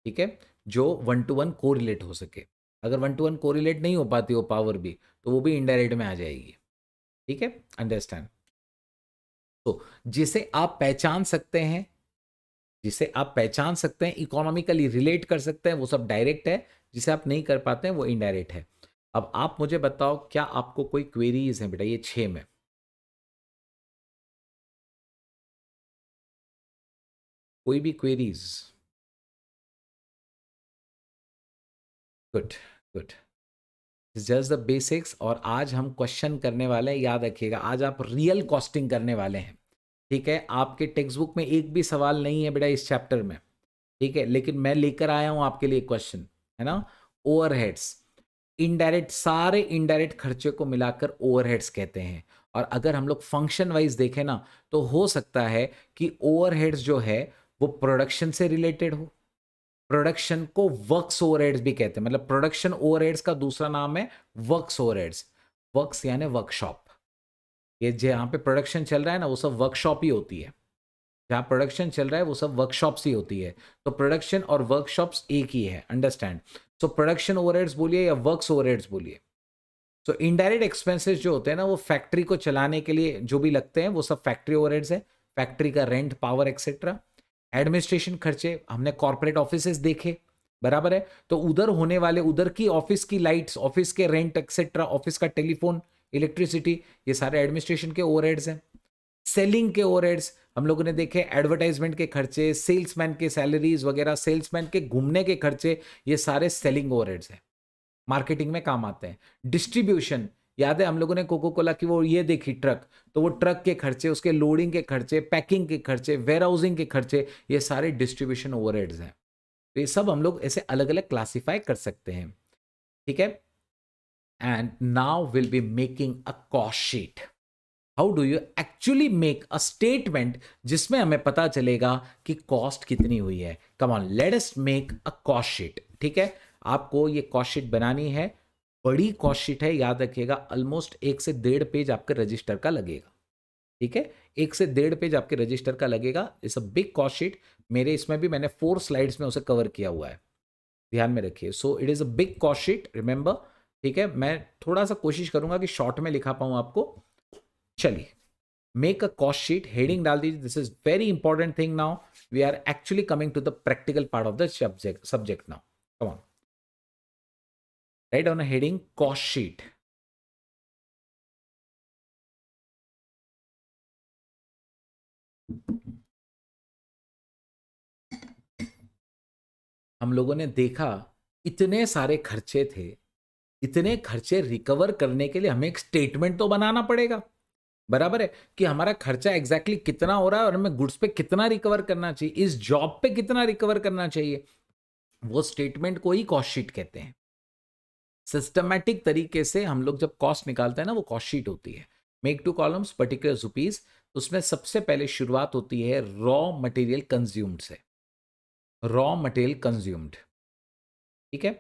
ठीक है, जो 1 to 1 कोरिलेट हो सके। अगर 1 to 1 कोरिलेट नहीं हो पाती वो पावर भी, तो वो भी इनडायरेक्ट में आ जाएगी, ठीक है, अंडरस्टैंड। तो जिसे आप पहचान सकते हैं, जिसे आप पहचान सकते हैं, इकोनॉमिकली रिलेट कर सकते हैं, वो सब डायरेक्ट है, जिसे आप नहीं कर पाते हैं वो इनडायरेक्ट है। अब आप मुझे बताओ, क्या आपको कोई क्वेरीज है बेटा ये 6 में? कोई भी queries? Good, good, just the basics. और आज हम क्वेश्चन करने वाले हैं, याद रखिएगा, आज आप रियल कॉस्टिंग करने वाले हैं, ठीक है। आपके टेक्स्ट बुक में एक भी सवाल नहीं है बेटा इस चैप्टर में, ठीक है, लेकिन मैं लेकर आया हूं आपके लिए क्वेश्चन, है ना। ओवरहेड्स, इनडायरेक्ट, सारे इनडायरेक्ट खर्चे को मिलाकर ओवरहेड्स कहते हैं। और अगर हम लोग फंक्शन वाइज देखें ना, तो हो सकता है कि ओवरहेड्स जो है वो प्रोडक्शन से रिलेटेड हो। प्रोडक्शन को वर्क्स ओवरहेड्स भी कहते हैं, मतलब प्रोडक्शन ओवरहेड्स का दूसरा नाम है वर्क्स ओवरहेड्स। वर्क्स यानी वर्कशॉप, ये जहाँ पे प्रोडक्शन चल रहा है ना, वो सब वर्कशॉप ही होती है, जहाँ प्रोडक्शन चल रहा है वो सब वर्कशॉप्स ही होती है। तो प्रोडक्शन और वर्कशॉप्स एक ही है, अंडरस्टैंड। सो प्रोडक्शन ओवरहेड्स बोलिए या वर्क्स ओवरहेड्स बोलिए। सो इनडायरेक्ट एक्सपेंसेस जो होते हैं ना, वो फैक्ट्री को चलाने के लिए जो भी लगते हैं वो सब फैक्ट्री ओवरहेड्स है, फैक्ट्री का रेंट, पावर एक्सेट्रा। एडमिनिस्ट्रेशन खर्चे, हमने कॉर्पोरेट ऑफिसेस देखे, बराबर है, तो उधर होने वाले, उधर की ऑफिस की लाइट्स, ऑफिस के रेंट एक्सेट्रा, ऑफिस का टेलीफोन, इलेक्ट्रिसिटी, ये सारे एडमिनिस्ट्रेशन के ओवरहेड्स हैं। सेलिंग के ओवरहेड्स हम लोगों ने देखे, एडवर्टाइजमेंट के खर्चे, सेल्समैन के सैलरीज वगैरह, सेल्समैन के घूमने के खर्चे, ये सारे सेलिंग ओवरहेड्स हैं, मार्केटिंग में काम आते हैं। डिस्ट्रीब्यूशन, याद है हम लोगों ने कोको कोला की वो ये देखी ट्रक, तो वो ट्रक के खर्चे, उसके लोडिंग के खर्चे, पैकिंग के खर्चे, वेयर हाउसिंग के खर्चे, ये सारे डिस्ट्रीब्यूशन ओवरहेड्स हैं। तो ये सब हम लोग ऐसे अलग अलग क्लासीफाई कर सकते हैं, ठीक है। And now will be making a cost sheet. How do you actually make a statement जिसमें हमें पता चलेगा कि कॉस्ट कितनी हुई है। Come on, let us make a cost sheet, ठीक है। आपको ये कॉस्ट शीट बनानी है, बड़ी कॉस्ट शीट है, याद रखिएगा ऑलमोस्ट 1 से 1.5 पेज आपके रजिस्टर का लगेगा, ठीक है। 1 से 1.5 पेज आपके रजिस्टर का लगेगा। It's a big cost sheet. मेरे इसमें भी मैंने 4 स्लाइड्स में उसे कवर किया हुआ है, ध्यान में रखिए। So it is a big cost sheet, remember, ठीक है। मैं थोड़ा सा कोशिश करूंगा कि शॉर्ट में लिखा पाऊं आपको। चलिए, make a cost sheet, heading डाल दीजिए। This is very important thing. Now we are actually coming to the practical part of the subject now. Come on, write on a heading cost sheet. हम लोगों ने देखा इतने सारे खर्चे थे, इतने खर्चे रिकवर करने के लिए हमें एक स्टेटमेंट तो बनाना पड़ेगा, बराबर है, कि हमारा खर्चा एग्जैक्टली कितना हो रहा है और हमें गुड्स पे कितना रिकवर करना चाहिए, इस जॉब पे कितना रिकवर करना चाहिए। वो स्टेटमेंट को ही कॉस्ट शीट कहते हैं। सिस्टमैटिक तरीके से हम लोग जब कॉस्ट निकालते हैं ना, वो कॉस्ट शीट होती है। Make 2 columns particular rupees. उसमें सबसे पहले शुरुआत होती है रॉ मटेरियल कंज्यूम्ड से। रॉ मटेरियल कंज्यूम्ड, ठीक है।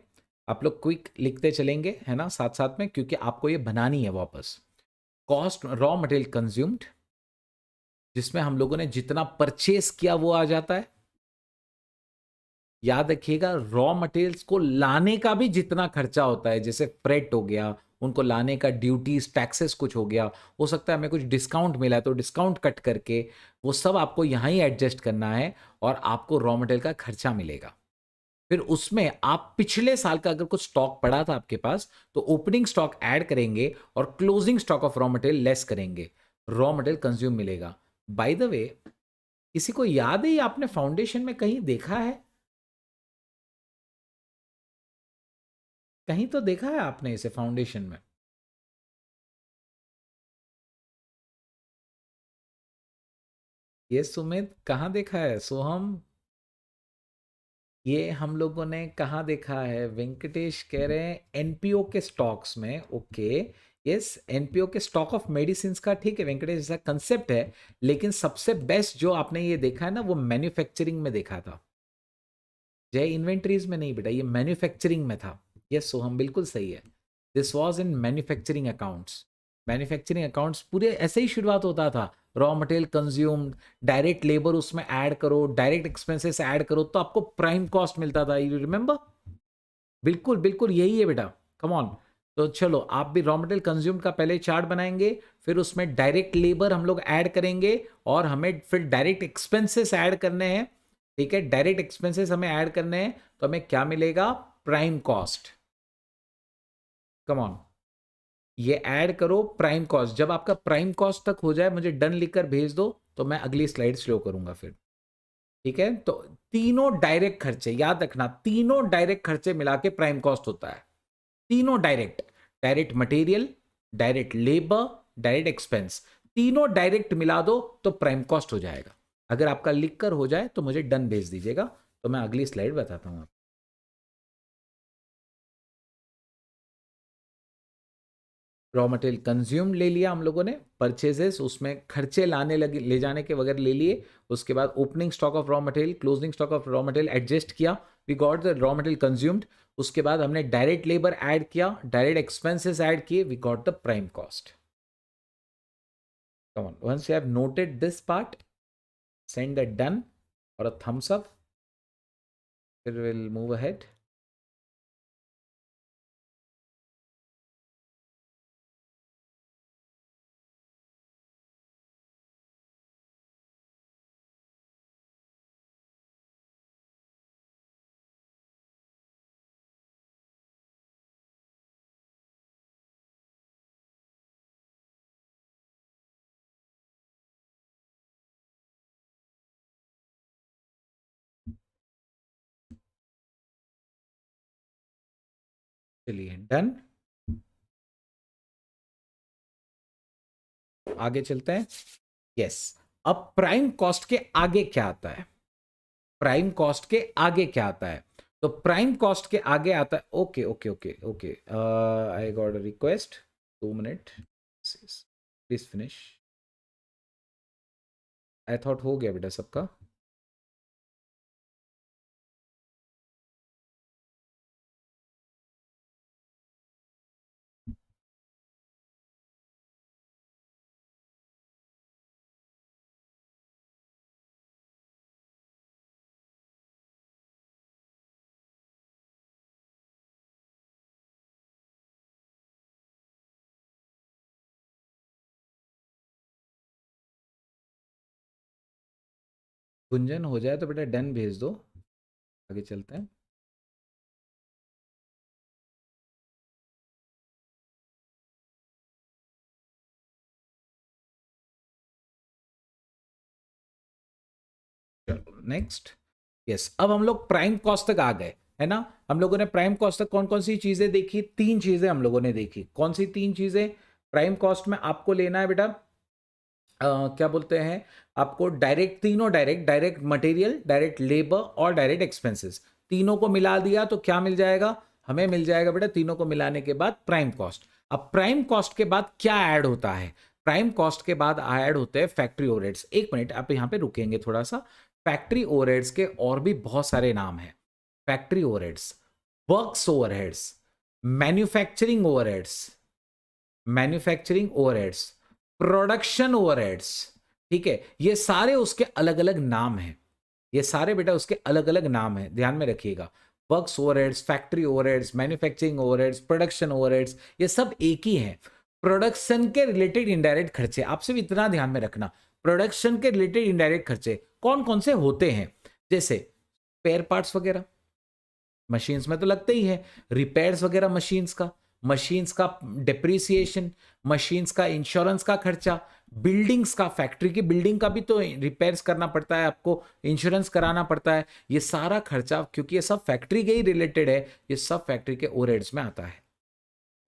आप लोग क्विक लिखते चलेंगे, है ना, साथ साथ में, क्योंकि आपको ये बनानी है वापस। कॉस्ट रॉ मटेरियल कंज्यूम्ड, जिसमें हम लोगों ने जितना परचेस किया वो आ जाता है। याद रखिएगा, रॉ मटेरियल्स को लाने का भी जितना खर्चा होता है, जैसे फ्रेट हो गया, उनको लाने का ड्यूटीज टैक्सेस कुछ हो गया, हो सकता है हमें कुछ डिस्काउंट मिला है तो डिस्काउंट कट करके वो सब आपको यहाँ ही एडजस्ट करना है और आपको रॉ मटेरियल का खर्चा मिलेगा। फिर उसमें आप पिछले साल का अगर कुछ स्टॉक पड़ा था आपके पास तो ओपनिंग स्टॉक ऐड करेंगे और closing stock of raw material less करेंगे, रॉ मटेरियल कंज्यूम मिलेगा। बाय द वे, किसी को याद है ये आपने फाउंडेशन में कहीं देखा है? कहीं तो देखा है आपने इसे फाउंडेशन में? ये सुमित कहाँ देखा है? सोहम, ये हम लोगों ने कहाँ देखा है? वेंकटेश कह रहे हैं एनपीओ के स्टॉक्स में। ओके, यस, एनपीओ के स्टॉक ऑफ मेडिसिन का, ठीक है वेंकटेश, ऐसा कंसेप्ट है। लेकिन सबसे बेस्ट जो आपने ये देखा है ना, वो मैन्युफैक्चरिंग में देखा था। जय इन्वेंटरीज में नहीं बेटा, ये मैन्युफैक्चरिंग में था। यस सोहम, बिल्कुल सही है। This was in manufacturing accounts. Manufacturing accounts पूरे ऐसे ही शुरुआत होता था। Raw material consumed, direct labour उसमें ऐड करो, डायरेक्ट एक्सपेंसेस ऐड करो, तो आपको प्राइम कॉस्ट मिलता था। You remember? बिल्कुल बिल्कुल यही है बेटा, कम ऑन। तो चलो, आप भी रॉ मटेरियल कंज्यूम का पहले चार्ट बनाएंगे, फिर उसमें डायरेक्ट लेबर हम लोग ऐड करेंगे और हमें फिर डायरेक्ट एक्सपेंसेस ऐड करने हैं, ठीक है। डायरेक्ट एक्सपेंसेस हमें ऐड करने हैं तो हमें क्या मिलेगा? Prime cost. कम ऑन, ये ऐड करो प्राइम कॉस्ट। जब आपका प्राइम कॉस्ट तक हो जाए मुझे डन लिखकर भेज दो, तो मैं अगली स्लाइड स्लो करूंगा फिर, ठीक है। तो तीनों डायरेक्ट खर्चे याद रखना, तीनों डायरेक्ट खर्चे मिला के प्राइम कॉस्ट होता है। तीनों direct, direct material, direct labour, direct expense, तीनों डायरेक्ट मिला दो तो प्राइम कॉस्ट हो जाएगा। अगर आपका लिख कर हो जाए तो मुझे डन भेज दीजिएगा, तो मैं अगली स्लाइड बताता हूं। रॉ मटेरियल कंज्यूम ले लिया हम लोगों ने, परचेजेस उसमें खर्चे लाने लगे, ले जाने के वगैरह ले लिए। उसके बाद opening stock of raw material, closing stock of raw material adjust किया, we got the raw material consumed. उसके बाद हमने डायरेक्ट लेबर ऐड किया, डायरेक्ट एक्सपेंसेस ऐड किए, we got the prime cost. Come on, once you have noted this part, send a done or a thumbs up, फिर we'll move ahead। चलिए done, आगे चलते हैं। यस, अब prime cost के आगे क्या आता है? प्राइम कॉस्ट के आगे क्या आता है? तो प्राइम कॉस्ट के आगे आता है, okay okay okay okay, I got a request, 2 minute, please finish. I thought हो गया बेटा सबका। गुंजन हो जाए तो बेटा डन भेज दो, आगे चलते हैं। चलो नेक्स्ट। यस, अब हम लोग प्राइम कॉस्ट तक आ गए, है ना। हम लोगों ने प्राइम कॉस्ट तक कौन कौन सी चीजें देखी, 3 चीजें हम लोगों ने देखी। कौन सी 3 चीजें प्राइम कॉस्ट में आपको लेना है बेटा? क्या बोलते हैं, आपको डायरेक्ट, तीनों direct, direct material, direct labour और डायरेक्ट एक्सपेंसेस, तीनों को मिला दिया तो क्या मिल जाएगा? हमें मिल जाएगा बेटा, तीनों को मिलाने के बाद प्राइम कॉस्ट। अब प्राइम कॉस्ट के बाद क्या ऐड होता है? प्राइम कॉस्ट के बाद ऐड होते हैं फैक्ट्री ओवरहेड्स। एक मिनट आप यहाँ पे रुकेंगे थोड़ा सा। फैक्ट्री ओवरहेड्स के और भी बहुत सारे नाम हैं। Factory overheads, works overheads, manufacturing overheads, manufacturing overheads, production overheads. ठीक है, ये सारे उसके अलग अलग नाम हैं। ये सारे बेटा उसके अलग अलग नाम हैं, ध्यान में रखिएगा। Works overheads, factory overheads, manufacturing overheads, production overheads, ये सब एक ही हैं। प्रोडक्शन के रिलेटेड इनडायरेक्ट खर्चे, आप सिर्फ इतना ध्यान में रखना, प्रोडक्शन के रिलेटेड इनडायरेक्ट खर्चे कौन कौन से होते हैं? जैसे स्पेयर पार्ट्स वगैरह, मशीन्स में तो लगते ही है। रिपेयर्स वगैरह मशीन्स का, मशीन्स का डिप्रिसिएशन, मशीन्स का इंश्योरेंस का खर्चा, बिल्डिंग्स का, फैक्ट्री की बिल्डिंग का भी तो रिपेयर्स करना पड़ता है आपको, इंश्योरेंस कराना पड़ता है। ये सारा खर्चा, क्योंकि ये सब फैक्ट्री के ही रिलेटेड है, ये सब फैक्ट्री के ओवरहेड्स में आता है।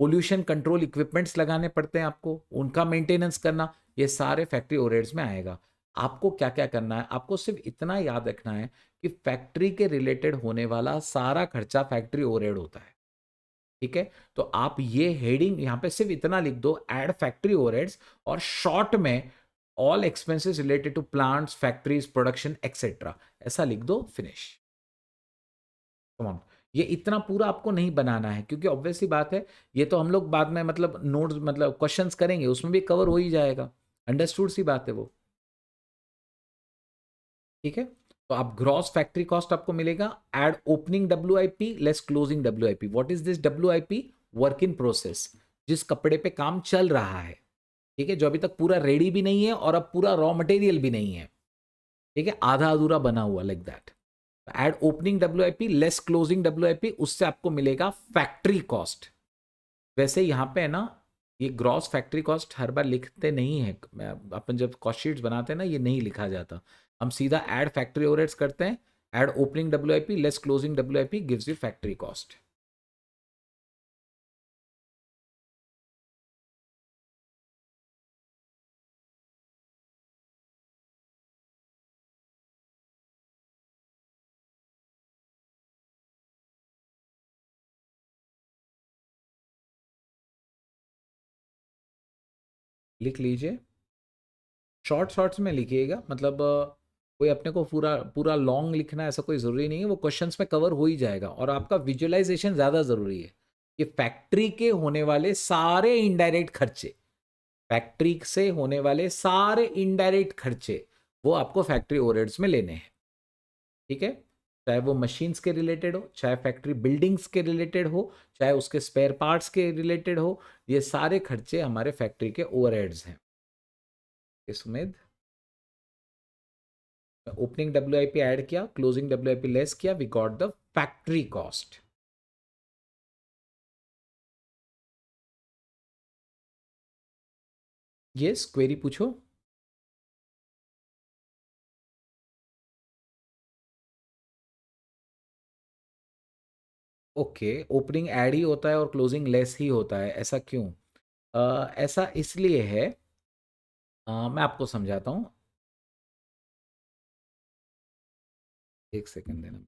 पोल्यूशन कंट्रोल इक्विपमेंट्स लगाने पड़ते हैं आपको, उनका मेंटेनेंस करना, ये सारे फैक्ट्री ओवरहेड्स में आएगा। आपको क्या क्या करना है, आपको सिर्फ इतना याद रखना है कि फैक्ट्री के रिलेटेड होने वाला सारा खर्चा फैक्ट्री ओवरहेड होता है। ठीक है, तो आप ये हेडिंग यहां पे सिर्फ इतना लिख दो, एड फैक्ट्री ओवरहेड्स, और शॉर्ट में all expenses related to plants, factories, production etcetera, ऐसा लिख दो, फिनिश। कम, ये इतना पूरा आपको नहीं बनाना है, क्योंकि ऑब्वियसली बात है, ये तो हम लोग बाद में मतलब नोट्स, मतलब क्वेश्चंस करेंगे, उसमें भी कवर हो ही जाएगा। अंडरस्टूड सी बात है वो। ठीक है, तो आप ग्रॉस फैक्ट्री कॉस्ट आपको मिलेगा, add opening WIP less closing WIP। What is this WIP? Work in process, जिस कपड़े पे काम चल रहा है। ठीक है, जो अभी तक पूरा रेडी भी नहीं है और अब पूरा रॉ मटेरियल भी नहीं है। ठीक है, आधा अधूरा बना हुआ, like that. Add opening WIP less closing WIP, उससे आपको मिलेगा फैक्ट्री कॉस्ट। वैसे यहाँ पे है ना, ये ग्रॉस फैक्ट्री कॉस्ट हर बार लिखते नहीं है, अपन जब कॉस्ट शीट्स बनाते हैं ना, ये नहीं लिखा जाता। हम सीधा ऐड फैक्ट्री ओवरहेड्स करते हैं, add opening WIP less closing WIP gives you factory cost. लिख लीजिए, शॉर्ट शॉर्ट्स में लिखिएगा, मतलब कोई अपने को पूरा पूरा लॉन्ग लिखना है ऐसा कोई ज़रूरी नहीं है, वो क्वेश्चंस में कवर हो ही जाएगा। और आपका विजुअलाइजेशन ज़्यादा ज़रूरी है कि फैक्ट्री के होने वाले सारे इनडायरेक्ट खर्चे, फैक्ट्री से होने वाले सारे इनडायरेक्ट खर्चे, वो आपको फैक्ट्री ओवरहेड्स में लेने हैं। ठीक है, चाहे वो मशीन्स के रिलेटेड हो, चाहे फैक्ट्री बिल्डिंग्स के रिलेटेड हो, चाहे उसके स्पेयर पार्ट्स के रिलेटेड हो, ये सारे खर्चे हमारे फैक्ट्री के ओवरहेड्स हैं। इस उम्मीद, ओपनिंग WIP ऐड किया, क्लोजिंग WIP लेस किया, we got the factory cost. Yes, query पूछो। ओके, ओपनिंग ऐड ही होता है और क्लोजिंग लेस ही होता है, ऐसा क्यों? ऐसा इसलिए है, मैं आपको समझाता हूँ, एक सेकंड देना।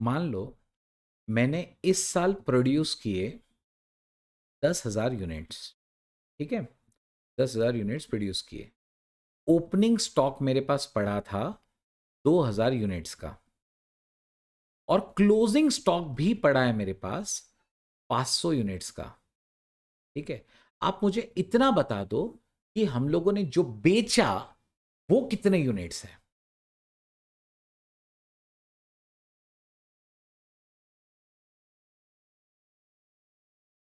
मान लो मैंने इस साल प्रोड्यूस किए 10,000 यूनिट्स, ठीक है, 10,000 यूनिट्स प्रोड्यूस किए। ओपनिंग स्टॉक मेरे पास पड़ा था 2,000 यूनिट्स का, और क्लोजिंग स्टॉक भी पड़ा है मेरे पास 500 यूनिट्स का, ठीक है। आप मुझे इतना बता दो कि हम लोगों ने जो बेचा वो कितने यूनिट्स है।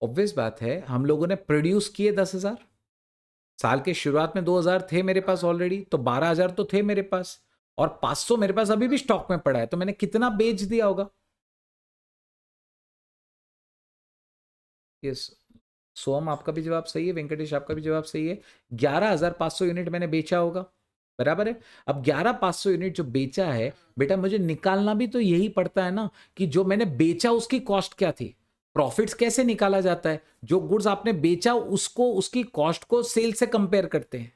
ऑब्वियस बात है, हम लोगों ने प्रोड्यूस किए 10,000, साल के शुरुआत में 2,000 थे मेरे पास ऑलरेडी, तो 12,000 तो थे मेरे पास, और 500 मेरे पास अभी भी स्टॉक में पड़ा है, तो मैंने कितना बेच दिया होगा। यस, सोम आपका भी जवाब सही है, वेंकटेश आपका भी जवाब सही है। 11,500 यूनिट मैंने बेचा होगा, बराबर है। अब 11,500 यूनिट जो बेचा है बेटा, मुझे निकालना भी तो यही पड़ता है ना कि जो मैंने बेचा उसकी कॉस्ट क्या थी। प्रॉफिट्स कैसे निकाला जाता है, जो गुड्स आपने बेचा उसको, उसकी कॉस्ट को सेल से कंपेयर करते हैं,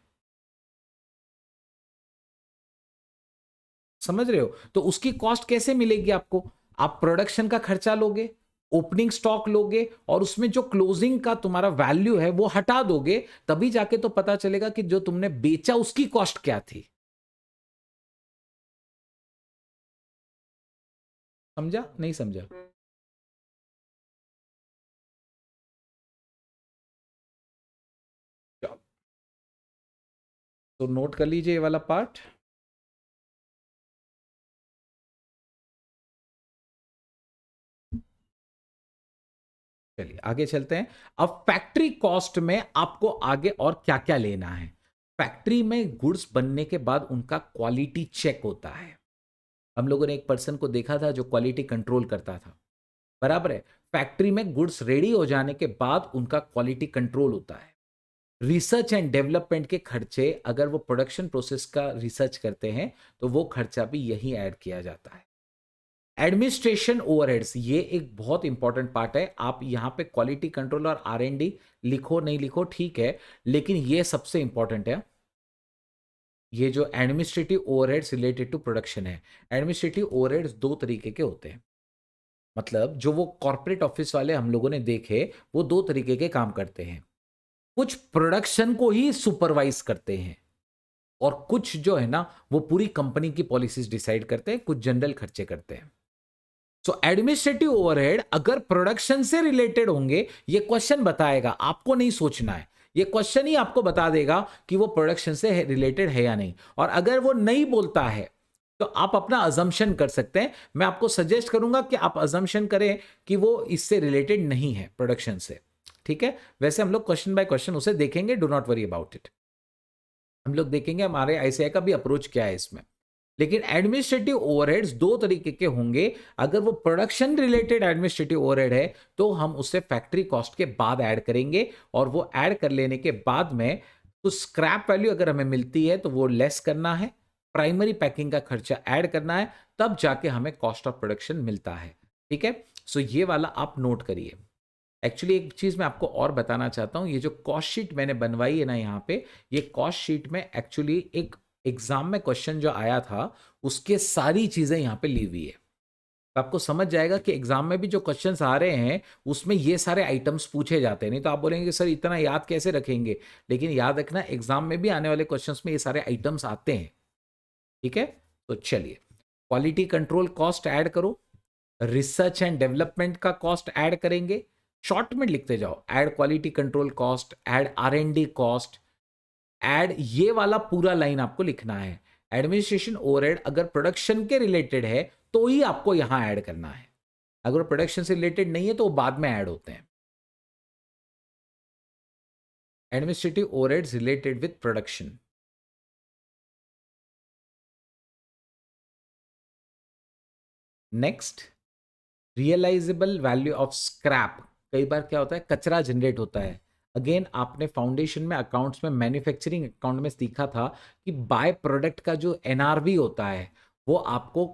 समझ रहे हो। तो उसकी कॉस्ट कैसे मिलेगी आपको, आप प्रोडक्शन का खर्चा लोगे, ओपनिंग स्टॉक लोगे, और उसमें जो क्लोजिंग का तुम्हारा वैल्यू है वो हटा दोगे, तभी जाके तो पता चलेगा कि जो तुमने बेचा उसकी कॉस्ट क्या थी। समझा नहीं समझा। तो नोट कर लीजिए ये वाला पार्ट। चलिए आगे चलते हैं। अब फैक्ट्री कॉस्ट में आपको आगे और क्या क्या लेना है। फैक्ट्री में गुड्स बनने के बाद उनका क्वालिटी चेक होता है। हम लोगों ने एक पर्सन को देखा था जो क्वालिटी कंट्रोल करता था, बराबर है। फैक्ट्री में गुड्स रेडी हो जाने के बाद उनका क्वालिटी कंट्रोल होता है। रिसर्च एंड डेवलपमेंट के खर्चे, अगर वो प्रोडक्शन प्रोसेस का रिसर्च करते हैं तो वो खर्चा भी यही ऐड किया जाता है। एडमिनिस्ट्रेशन ओवरहेड्स, ये एक बहुत इंपॉर्टेंट पार्ट है। आप यहां पे क्वालिटी कंट्रोल और R&D लिखो नहीं लिखो ठीक है, लेकिन ये सबसे इंपॉर्टेंट है। ये जो administrative overheads related to production है, एडमिनिस्ट्रेटिव ओवरहेड्स दो तरीके के होते हैं। मतलब जो वो कॉर्पोरेट ऑफिस वाले हम लोगों ने देखे, वो दो तरीके के काम करते हैं। कुछ प्रोडक्शन को ही सुपरवाइज करते हैं, और कुछ जो है ना वो पूरी कंपनी की पॉलिसीज डिसाइड करते हैं, कुछ जनरल खर्चे करते हैं। सो एडमिनिस्ट्रेटिव ओवरहेड अगर प्रोडक्शन से रिलेटेड होंगे, ये क्वेश्चन बताएगा, आपको नहीं सोचना है, ये क्वेश्चन ही आपको बता देगा कि वो प्रोडक्शन से रिलेटेड है या नहीं। और अगर वो नहीं बोलता है तो आप अपना अजम्पशन कर सकते हैं। मैं आपको सजेस्ट करूंगा कि आप अजम्पशन करें कि वो इससे रिलेटेड नहीं है, प्रोडक्शन से, ठीक है। वैसे हम लोग क्वेश्चन बाय क्वेश्चन उसे देखेंगे, do not worry about it. हम लोग देखेंगे हमारे ICAI का भी अप्रोच क्या है इसमें। लेकिन एडमिनिस्ट्रेटिव ओवरहेड्स दो तरीके के होंगे। अगर वो प्रोडक्शन रिलेटेड एडमिनिस्ट्रेटिव ओवरहेड है तो हम उसे फैक्ट्री कॉस्ट के बाद ऐड करेंगे, और वो ऐड कर लेने के बाद में तो स्क्रैप वैल्यू अगर हमें मिलती है तो वो लेस करना है, प्राइमरी पैकिंग का खर्चा ऐड करना है, तब जाके हमें कॉस्ट ऑफ प्रोडक्शन मिलता है, ठीक है। सो ये वाला आप नोट करिए। एक्चुअली एक चीज मैं आपको और बताना चाहता हूं, ये जो कॉस्ट शीट मैंने बनवाई है ना यहाँ पे, ये कॉस्ट शीट में एक्चुअली एक एग्जाम में क्वेश्चन जो आया था उसके सारी चीजें यहाँ पे ली हुई है। तो आपको समझ जाएगा कि एग्जाम में भी जो क्वेश्चंस आ रहे हैं उसमें ये सारे आइटम्स पूछे जाते हैं। नहीं तो आप बोलेंगे कि सर इतना याद कैसे रखेंगे, लेकिन याद रखना एग्जाम में भी आने वाले क्वेश्चंस में ये सारे आइटम्स आते हैं, ठीक है। तो चलिए, क्वालिटी कंट्रोल कॉस्ट ऐड करो, रिसर्च एंड डेवलपमेंट का कॉस्ट ऐड करेंगे, शॉर्ट में लिखते जाओ, add quality control cost, add R&D cost, add ये वाला पूरा लाइन आपको लिखना है। एडमिनिस्ट्रेशन ओवरहेड अगर प्रोडक्शन के रिलेटेड है तो ही आपको यहां ऐड करना है, अगर प्रोडक्शन से रिलेटेड नहीं है तो वो बाद में ऐड होते हैं। Administrative overheads related with production. Next, realisable value of scrap. कई बार क्या होता है, कचरा जनरेट होता है। अगेन आपने फाउंडेशन में अकाउंट्स में मैन्युफैक्चरिंग अकाउंट में सीखा था कि बाय प्रोडक्ट का जो NRV होता है वो आपको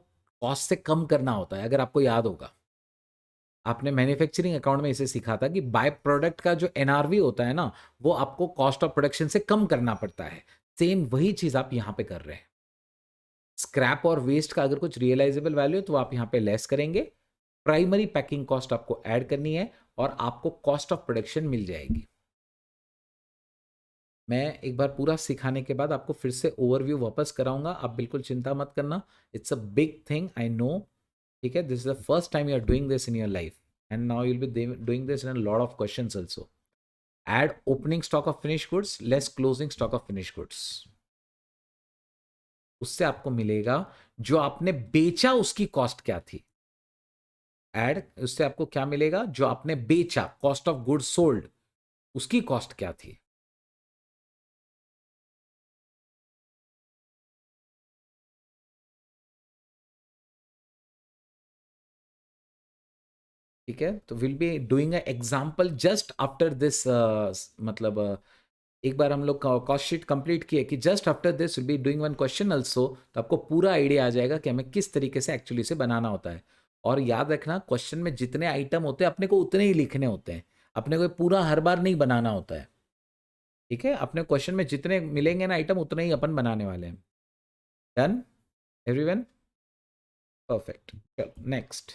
कॉस्ट से कम करना होता है। अगर आपको याद होगा, आपने मैन्युफैक्चरिंग अकाउंट में इसे सीखा था कि बाय प्रोडक्ट का जो NRV होता है ना, वो आपको कॉस्ट ऑफ प्रोडक्शन से कम करना पड़ता है। सेम वही चीज आप यहां पे कर रहे हैं। स्क्रैप और वेस्ट का अगर कुछ रियलाइजेबल वैल्यू है तो आप यहाँ पे लेस करेंगे, प्राइमरी पैकिंग कॉस्ट आपको ऐड करनी है और आपको कॉस्ट ऑफ प्रोडक्शन मिल जाएगी। मैं एक बार पूरा सिखाने के बाद आपको फिर से ओवरव्यू वापस कराऊंगा, आप बिल्कुल चिंता मत करना। It's a big thing, I know, ठीक है। This is the first time you are doing this in your life and now you will be doing this in a lot of questions also. Add opening stock of finish goods less closing stock of finish goods, उससे आपको मिलेगा जो आपने बेचा उसकी cost क्या थी। Add, उससे आपको क्या मिलेगा, जो आपने बेचा, कॉस्ट ऑफ गुड्स सोल्ड, उसकी कॉस्ट क्या थी। ठीक है, तो will be doing a example just after this, मतलब एक बार हम लोग कॉस्ट शीट कंप्लीट किए कि just after this will be doing one question also, तो आपको पूरा आइडिया आ जाएगा कि हमें किस तरीके से एक्चुअली से बनाना होता है। और याद रखना, क्वेश्चन में जितने आइटम होते हैं अपने को उतने ही लिखने होते हैं, अपने को पूरा हर बार नहीं बनाना होता है। ठीक है, अपने क्वेश्चन में जितने मिलेंगे ना आइटम उतने ही अपन बनाने वाले हैं। Done everyone, perfect. चलो next,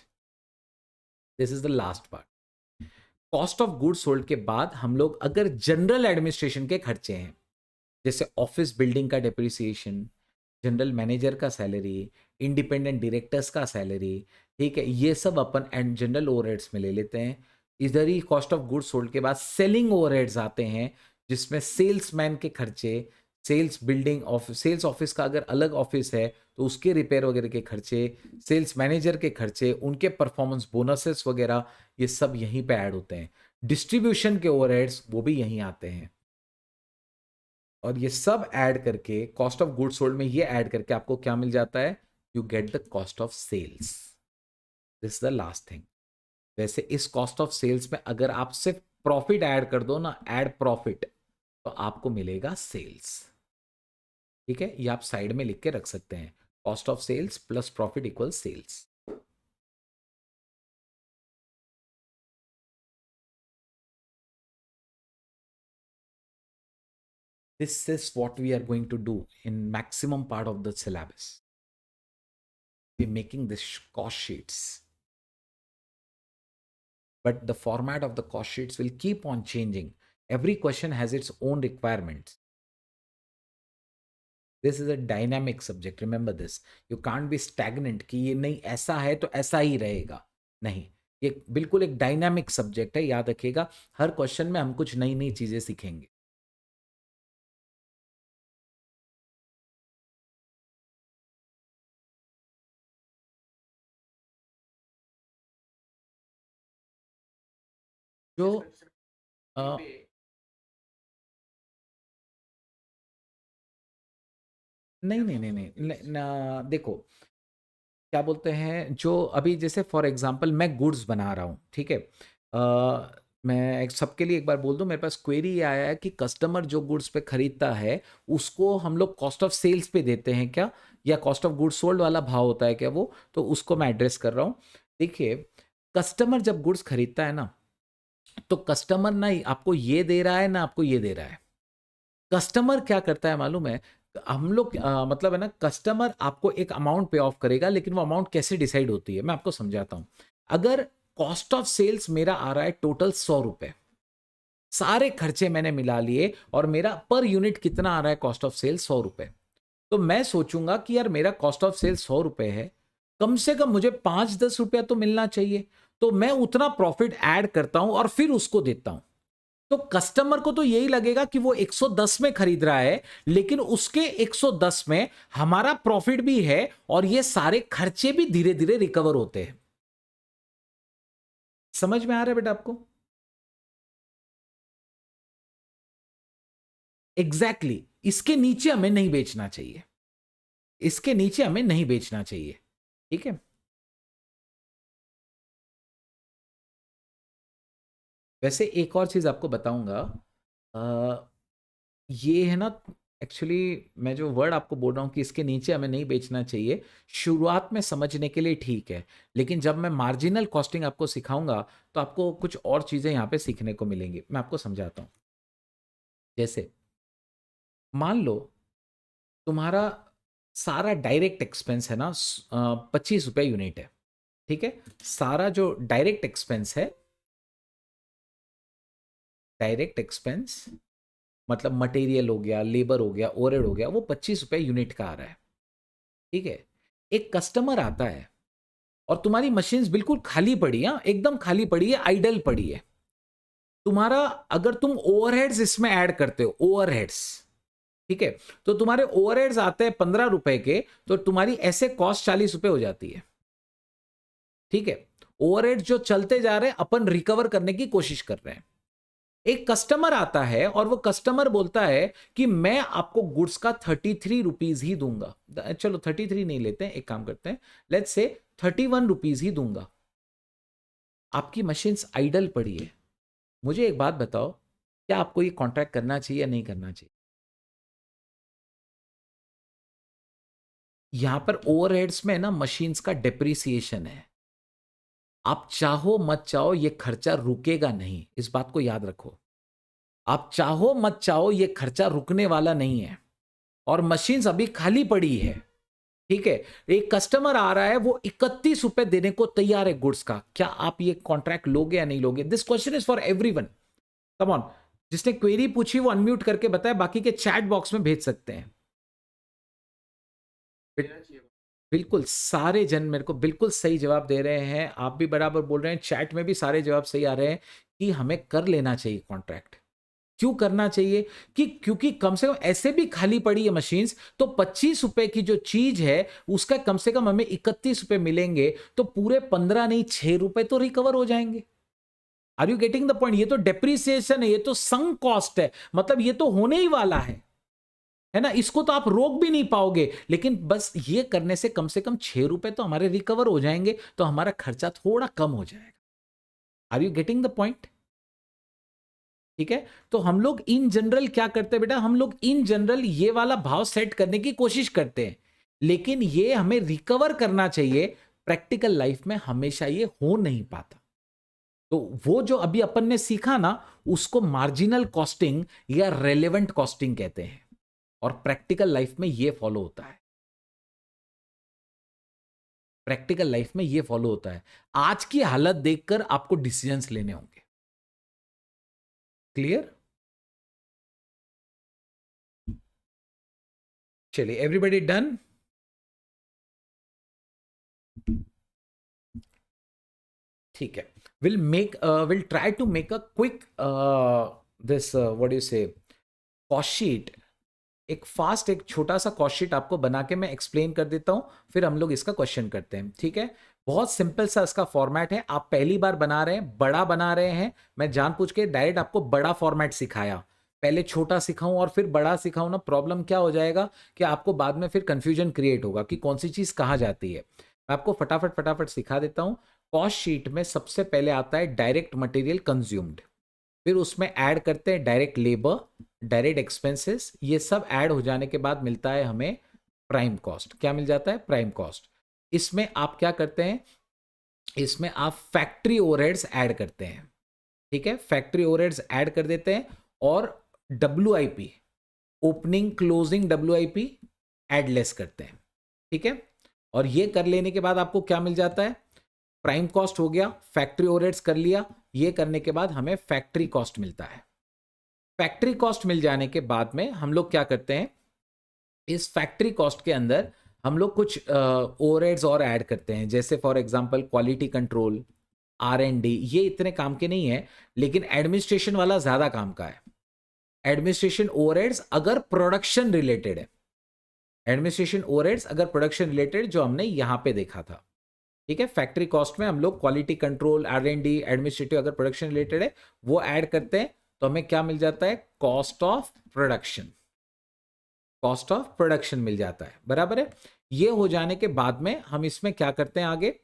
this is the last part. Cost of goods sold के बाद हम लोग अगर जनरल एडमिनिस्ट्रेशन के खर्चे हैं, जैसे ऑफिस बिल्डिंग का डेप्रिसिएशन, जनरल मैनेजर का सैलरी, इंडिपेंडेंट डायरेक्टर्स का सैलरी, ठीक है, ये सब अपन एंड जनरल ओवरहेड्स में ले लेते हैं। इधर ही कॉस्ट ऑफ गुड्स सोल्ड के बाद सेलिंग ओवरहेड्स आते हैं, जिसमें सेल्समैन के खर्चे, sales building office, sales office का अगर अलग ऑफिस है तो उसके रिपेयर वगैरह के खर्चे, सेल्स मैनेजर के खर्चे, उनके परफॉर्मेंस बोनसेस वगैरह, ये सब यहीं पे ऐड होते हैं। डिस्ट्रीब्यूशन के ओवरहेड्स वो भी यहीं आते हैं। और ये सब ऐड करके कॉस्ट ऑफ गुड्स सोल्ड में ये ऐड करके आपको क्या मिल जाता है, you get the cost of sales. This is the last thing. वैसे इस कॉस्ट ऑफ सेल्स में अगर आप सिर्फ प्रॉफिट ऐड कर दो ना, ऐड प्रॉफिट, तो आपको मिलेगा सेल्स। ठीक है, ये आप साइड में लिख के रख सकते हैं, cost of sales plus profit equal sales. This is what we are going to do in maximum part of the syllabus. We're making this cost sheets, but the format of the cost sheets will keep on changing. Every question has its own requirements. This is a dynamic subject, remember this. You can't be stagnant कि ये नहीं ऐसा है तो ऐसा ही रहेगा, नहीं, ये बिल्कुल एक डायनामिक सब्जेक्ट है, याद रखिएगा। हर क्वेश्चन में हम कुछ नई नई चीजें सीखेंगे। जो अ, नहीं नहीं नहीं नहीं देखो, क्या बोलते हैं, जो अभी जैसे फॉर एग्जांपल मैं गुड्स बना रहा हूँ, ठीक है, मैं सबके लिए एक बार बोल दूं, मेरे पास क्वेरी ये आया है कि कस्टमर जो गुड्स पे खरीदता है उसको हम लोग कॉस्ट ऑफ सेल्स पे देते हैं क्या, या कॉस्ट ऑफ गुड्स सोल्ड वाला भाव होता है क्या वो, तो उसको मैं एड्रेस कर रहा हूँ। देखिए, कस्टमर जब गुड्स खरीदता है ना, तो कस्टमर ना आपको ये दे रहा है ना आपको ये दे रहा है। कस्टमर क्या करता है मालूम है, हम लोग मतलब है ना, कस्टमर आपको एक अमाउंट पे ऑफ करेगा, लेकिन वो अमाउंट कैसे डिसाइड होती है मैं आपको समझाता हूं। अगर कॉस्ट ऑफ सेल्स मेरा आ रहा है टोटल 100 रुपए, सारे खर्चे मैंने मिला लिए और मेरा पर यूनिट कितना आ रहा है कॉस्ट ऑफ सेल्स 100 रुपए, तो मैं सोचूंगा कि यार मेरा कॉस्ट ऑफ सेल्स 100 रुपए है, कम से कम मुझे 5-10 रुपया तो मिलना चाहिए, तो मैं उतना प्रॉफिट ऐड करता हूं और फिर उसको देता हूं। तो कस्टमर को तो यही लगेगा कि वो 110 में खरीद रहा है, लेकिन उसके 110 में हमारा प्रॉफिट भी है और ये सारे खर्चे भी धीरे धीरे रिकवर होते हैं। समझ में आ रहा है बेटा आपको? एग्जैक्टली exactly, इसके नीचे हमें नहीं बेचना चाहिए, इसके नीचे हमें नहीं बेचना चाहिए। ठीक है, वैसे एक और चीज आपको बताऊंगा, ये है ना, एक्चुअली मैं जो वर्ड आपको बोल रहा हूँ कि इसके नीचे हमें नहीं बेचना चाहिए, शुरुआत में समझने के लिए ठीक है, लेकिन जब मैं मार्जिनल कॉस्टिंग आपको सिखाऊंगा तो आपको कुछ और चीज़ें यहाँ पे सीखने को मिलेंगी। मैं आपको समझाता हूँ। जैसे मान लो तुम्हारा सारा डायरेक्ट एक्सपेंस है ना 25 रुपये यूनिट है, ठीक है। सारा जो डायरेक्ट एक्सपेंस है, डायरेक्ट एक्सपेंस मतलब मटेरियल हो गया, लेबर हो गया, ओवरहेड हो गया, वो 25 रुपये यूनिट का आ रहा है, ठीक है। एक कस्टमर आता है और तुम्हारी मशीन्स बिल्कुल खाली पड़ी है, एकदम खाली पड़ी है, आइडल पड़ी है। तुम्हारा अगर तुम ओवरहेड्स इसमें ऐड करते हो, ओवरहेड्स, ठीक है, तो तुम्हारे ओवरहेड्स आते हैं 15 रुपए के, तो तुम्हारी ऐसे कॉस्ट 40 रुपए हो जाती है, ठीक है। ओवरहेड जो चलते जा रहे हैं अपन रिकवर करने की कोशिश कर रहे हैं। एक कस्टमर आता है और वो कस्टमर बोलता है कि मैं आपको गुड्स का 33 रुपीज ही दूंगा, चलो 33 नहीं लेते हैं, एक काम करते हैं, लेट्स से 31 रुपीज ही दूंगा। आपकी मशीन्स आइडल पड़ी है। मुझे एक बात बताओ, क्या आपको ये कॉन्ट्रैक्ट करना चाहिए या नहीं करना चाहिए? यहां पर ओवरहेड्स में ना मशीन्स का डेप्रिसिएशन है। आप चाहो मत चाहो ये खर्चा रुकेगा नहीं, इस बात को याद रखो। आप चाहो मत चाहो ये खर्चा रुकने वाला नहीं है, और मशीन्स अभी खाली पड़ी है, ठीक है। एक कस्टमर आ रहा है, वो 31 रुपए देने को तैयार है गुड्स का। क्या आप ये कॉन्ट्रैक्ट लोगे या नहीं लोगे? This question is for everyone, come on. जिसने क्वेरी पूछी वो अनम्यूट करके बताए, बाकी के चैट बॉक्स में भेज सकते हैं। बिल्कुल सारे जन मेरे को बिल्कुल सही जवाब दे रहे हैं, आप भी बराबर बोल रहे हैं, चैट में भी सारे जवाब सही आ रहे हैं कि हमें कर लेना चाहिए कॉन्ट्रैक्ट। क्यों करना चाहिए? कि क्योंकि कम से कम ऐसे भी खाली पड़ी है मशीन्स, तो 25 रुपए की जो चीज है उसका कम से कम हमें 31 रुपए मिलेंगे, तो पूरे 15 नहीं 6 रुपए तो रिकवर हो जाएंगे। Are you getting the point? ये तो डेप्रिसिएशन है, ये तो संक कॉस्ट है, मतलब ये तो होने ही वाला है ना। इसको तो आप रोक भी नहीं पाओगे, लेकिन बस ये करने से कम 6 रुपए तो हमारे रिकवर हो जाएंगे, तो हमारा खर्चा थोड़ा कम हो जाएगा। Are you getting the point? ठीक है। तो हम लोग इन जनरल क्या करते हैं बेटा, हम लोग इन जनरल ये वाला भाव सेट करने की कोशिश करते हैं, लेकिन ये हमें रिकवर करना चाहिए। प्रैक्टिकल लाइफ में हमेशा ये हो नहीं पाता। तो वो जो अभी अपन ने सीखा ना, उसको मार्जिनल कॉस्टिंग या रेलेवेंट कॉस्टिंग कहते हैं, और प्रैक्टिकल लाइफ में ये फॉलो होता है। प्रैक्टिकल लाइफ में ये फॉलो होता है। आज की हालत देखकर आपको डिसीजंस लेने होंगे। क्लियर? चलिए, एवरीबॉडी डन? ठीक है। Will try to make a quick this what you say cost sheet. एक फास्ट एक छोटा सा कॉस्ट शीट आपको बना के मैं एक्सप्लेन कर देता हूं, फिर हम लोग इसका क्वेश्चन करते हैं, ठीक है। बहुत सिंपल सा इसका फॉर्मेट है। आप पहली बार बना रहे हैं, बड़ा बना रहे हैं, मैं जानबूझ के डायरेक्ट आपको बड़ा फॉर्मेट सिखाया। पहले छोटा सिखाऊं और फिर बड़ा सिखाऊं ना, प्रॉब्लम क्या हो जाएगा कि आपको बाद में फिर कंफ्यूजन क्रिएट होगा कि कौन सी चीज कहाँ जाती है। मैं आपको फटाफट फटाफट सिखा देता हूं। कॉस्ट शीट में सबसे पहले आता है डायरेक्ट मटेरियल कंज्यूम्ड, फिर उसमें ऐड करते हैं डायरेक्ट लेबर, डायरेक्ट एक्सपेंसेस, ये सब ऐड हो जाने के बाद मिलता है हमें प्राइम कॉस्ट। क्या मिल जाता है? Prime cost. इसमें आप क्या करते हैं, इसमें आप फैक्ट्री ओवरहेड्स ऐड करते हैं, ठीक है। फैक्ट्री ओवरहेड्स ऐड कर देते हैं, और WIP, opening closing WIP add less करते हैं, ठीक है। और ये कर लेने के बाद आपको क्या मिल जाता है? प्राइम कॉस्ट हो गया, फैक्ट्री ओवरहेड्स कर लिया, ये करने के बाद हमें फैक्ट्री कॉस्ट मिलता है। फैक्ट्री कॉस्ट मिल जाने के बाद में हम लोग क्या करते हैं, इस फैक्ट्री कॉस्ट के अंदर हम लोग कुछ ओवरहेड्स और ऐड करते हैं, जैसे for example quality control, R&D। ये इतने काम के नहीं है, लेकिन एडमिनिस्ट्रेशन वाला ज्यादा काम का है। एडमिनिस्ट्रेशन ओवरहेड्स अगर प्रोडक्शन रिलेटेड है, एडमिनिस्ट्रेशन ओवरहेड्स अगर प्रोडक्शन रिलेटेड, जो हमने यहां पे देखा था, ठीक है। फैक्ट्री कॉस्ट में हम लोग क्वालिटी कंट्रोल, R&D, एडमिनिस्ट्रेटिव अगर प्रोडक्शन रिलेटेड है वो ऐड करते हैं, तो हमें क्या मिल जाता है? Cost of production. Cost of production मिल जाता है, बराबर है। ये हो जाने के बाद में हम इसमें क्या करते हैं आगे,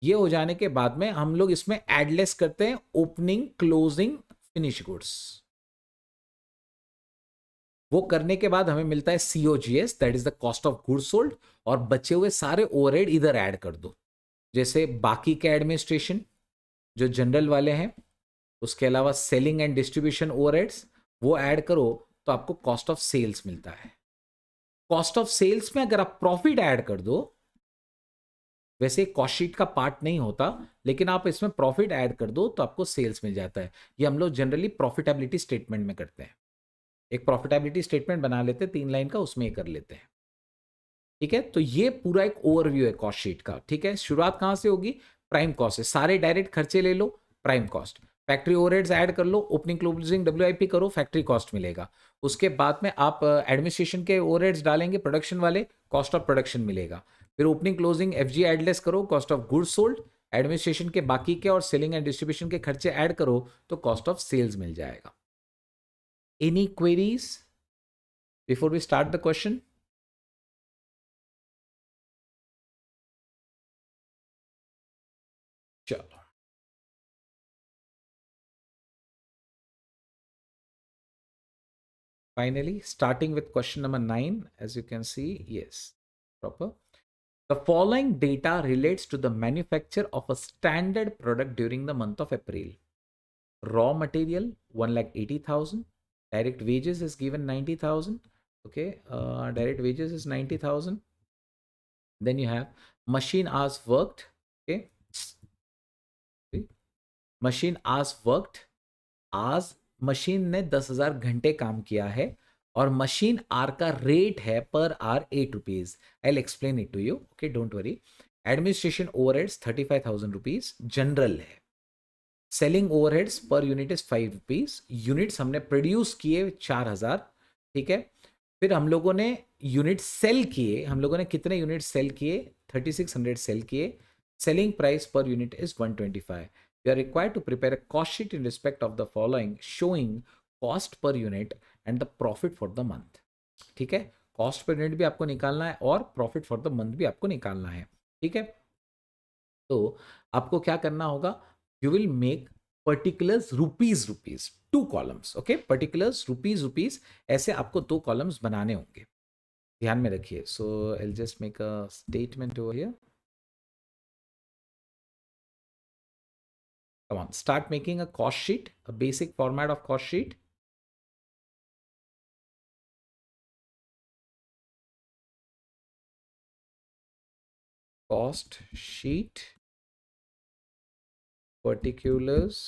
ये हो जाने के बाद में हम लोग इसमें एडलेस करते हैं ओपनिंग क्लोजिंग फिनिश गुड्स। वो करने के बाद हमें मिलता है COGS, that is the cost of goods sold, और बचे हुए सारे ओवरहेड इधर ऐड कर दो, जैसे बाकी के एडमिनिस्ट्रेशन जो जनरल वाले हैं, उसके अलावा सेलिंग एंड डिस्ट्रीब्यूशन ओवरहेड्स वो ऐड करो, तो आपको कॉस्ट ऑफ सेल्स मिलता है। कॉस्ट ऑफ सेल्स में अगर आप प्रॉफिट ऐड कर दो, वैसे कॉस्ट शीट का पार्ट नहीं होता, लेकिन आप इसमें प्रॉफिट ऐड कर दो तो आपको सेल्स मिल जाता है। ये हम लोग जनरली प्रॉफिटेबिलिटी स्टेटमेंट में करते हैं। एक प्रॉफिटेबिलिटी स्टेटमेंट बना लेते हैं 3 लाइन का, उसमें ये कर लेते हैं। ठीक है, तो ये पूरा एक ओवरव्यू है कॉस्ट शीट का। ठीक है, शुरुआत कहां से होगी? प्राइम कॉस्ट से। सारे डायरेक्ट खर्चे ले लो, prime cost. Factory overheads add कर लो, ओपनिंग क्लोजिंग डब्ल्यूआईपी करो, फैक्ट्री कॉस्ट मिलेगा। उसके बाद में आप एडमिनिस्ट्रेशन के ओवरहेड्स डालेंगे, प्रोडक्शन वाले, कॉस्ट ऑफ प्रोडक्शन मिलेगा। फिर ओपनिंग क्लोजिंग एफजी एडलेस करो, cost of goods sold. Administration के बाकी के और सेलिंग एंड डिस्ट्रीब्यूशन के खर्चे ऐड करो तो कॉस्ट ऑफ सेल्स मिल जाएगा। Any queries before we start the question? चलो, finally, starting with question number 9, as you can see, yes, proper. The following data relates to the manufacture of a standard product during the month of April. Raw material 1,80,000. Direct wages is given 90,000. Okay, direct wages is 90,000. Then you have machine hours worked. Okay, machine hours worked. आज machine ने 10,000 घंटे काम किया है और machine are का rate है पर आर ₹8। I will explain it to you, okay, don't worry. Administration overheads 35,000 rupees general है। Selling overheads per unit is ₹5। Units हमने प्रोड्यूस किए 4,000। ठीक है, फिर हम लोगों ने यूनिट सेल किए। हम लोगों ने कितने यूनिट सेल किए? 3600 सेल किए। सेलिंग प्राइस पर unit is 125। You are required to prepare a cost sheet in respect of the following, showing cost per unit and the profit for the month. ठीक है, कॉस्ट पर यूनिट भी आपको निकालना है और profit for the month भी आपको निकालना है। ठीक है, तो आपको क्या करना होगा? You will make particulars rupees rupees, 2 columns. Okay, particulars rupees rupees, ऐसे आपको 2 कॉलम्स बनाने होंगे। ध्यान में रखिए। So I just make a statement over here. Come on, start making a cost sheet, a basic format of cost sheet. Cost sheet, particulars,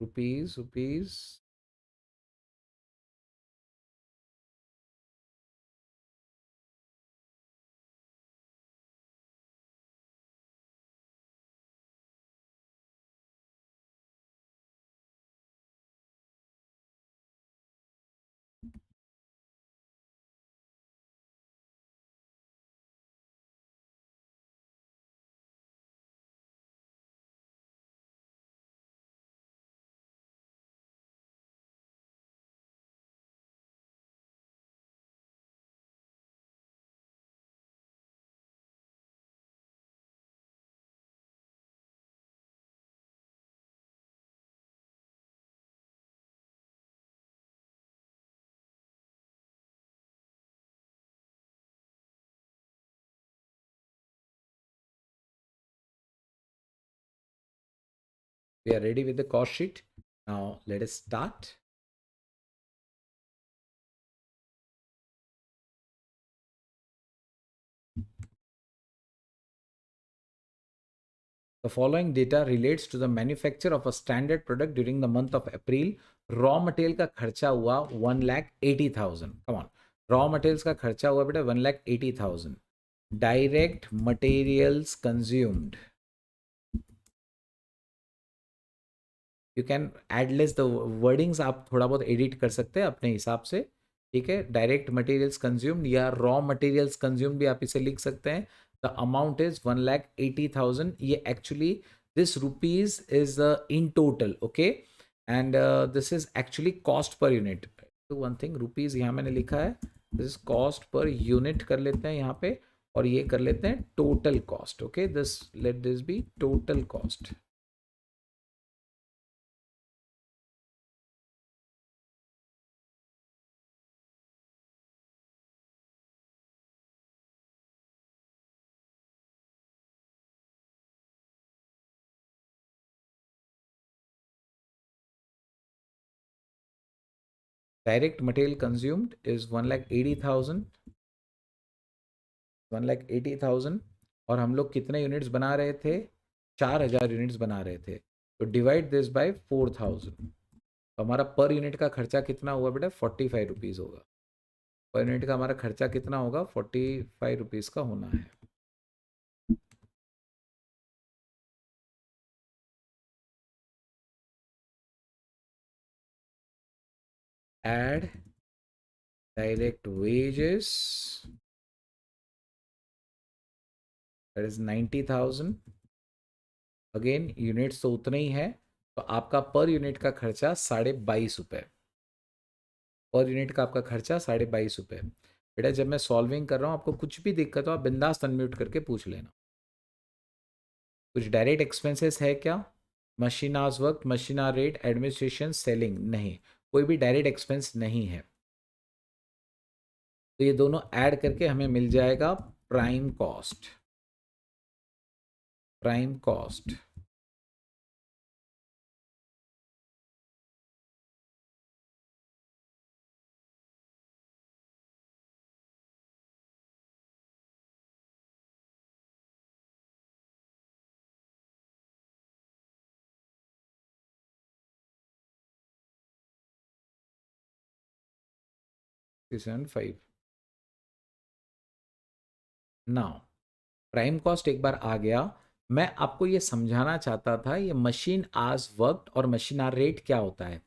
rupees. We are ready with the cost sheet. Now let us start. The following data relates to the manufacture of a standard product during the month of April. Raw material का खर्चा हुआ 1,80,000. Come on, raw materials का खर्चा हुआ बेटा 1,80,000. Direct materials consumed. You can add less the wordings, आप थोड़ा बहुत एडिट कर सकते हैं अपने हिसाब से। ठीक है, डायरेक्ट मटेरियल्स कंज्यूम्ड या रॉ मटेरियल्स कंज्यूम्ड भी आप इसे लिख सकते हैं। The amount is 1,80,000। ये actually this rupees is in total, okay, and this is actually cost per unit. तो वन थिंग, रुपीज यहाँ मैंने लिखा है, this is cost per unit कर लेते हैं यहाँ पे, और ये कर लेते हैं total cost. Okay, this let this be total cost. Direct material consumed is 1,80,000, 1,80,000, और हम लोग कितने यूनिट्स बना रहे थे? 4,000 यूनिट्स बना रहे थे। तो डिवाइड दिस बाय 4,000, तो हमारा पर यूनिट का खर्चा कितना हुआ बेटा? 45 रुपीज़ होगा। पर यूनिट का हमारा खर्चा कितना होगा? 45 रुपीज़ का होना है। Add direct wages, that is 90,000, again units तो उतने ही है, तो आपका पर यूनिट का खर्चा 22.5 रुपये। पर यूनिट का आपका खर्चा 22.5 रुपये। बेटा जब मैं सॉल्विंग कर रहा हूँ, आपको कुछ भी दिक्कत हो आप बिंदास अनम्यूट करके पूछ लेना। कुछ डायरेक्ट एक्सपेंसेस है क्या? Machine hours work, machine hour rate, administration, selling, नहीं, कोई भी डायरेक्ट एक्सपेंस नहीं है। तो ये दोनों ऐड करके हमें मिल जाएगा prime cost. Prime cost $375। Now prime cost एक बार आ गया, मैं आपको ये समझाना चाहता था ये मशीन आवर्स वर्कड और मशीन आवर रेट क्या होता है।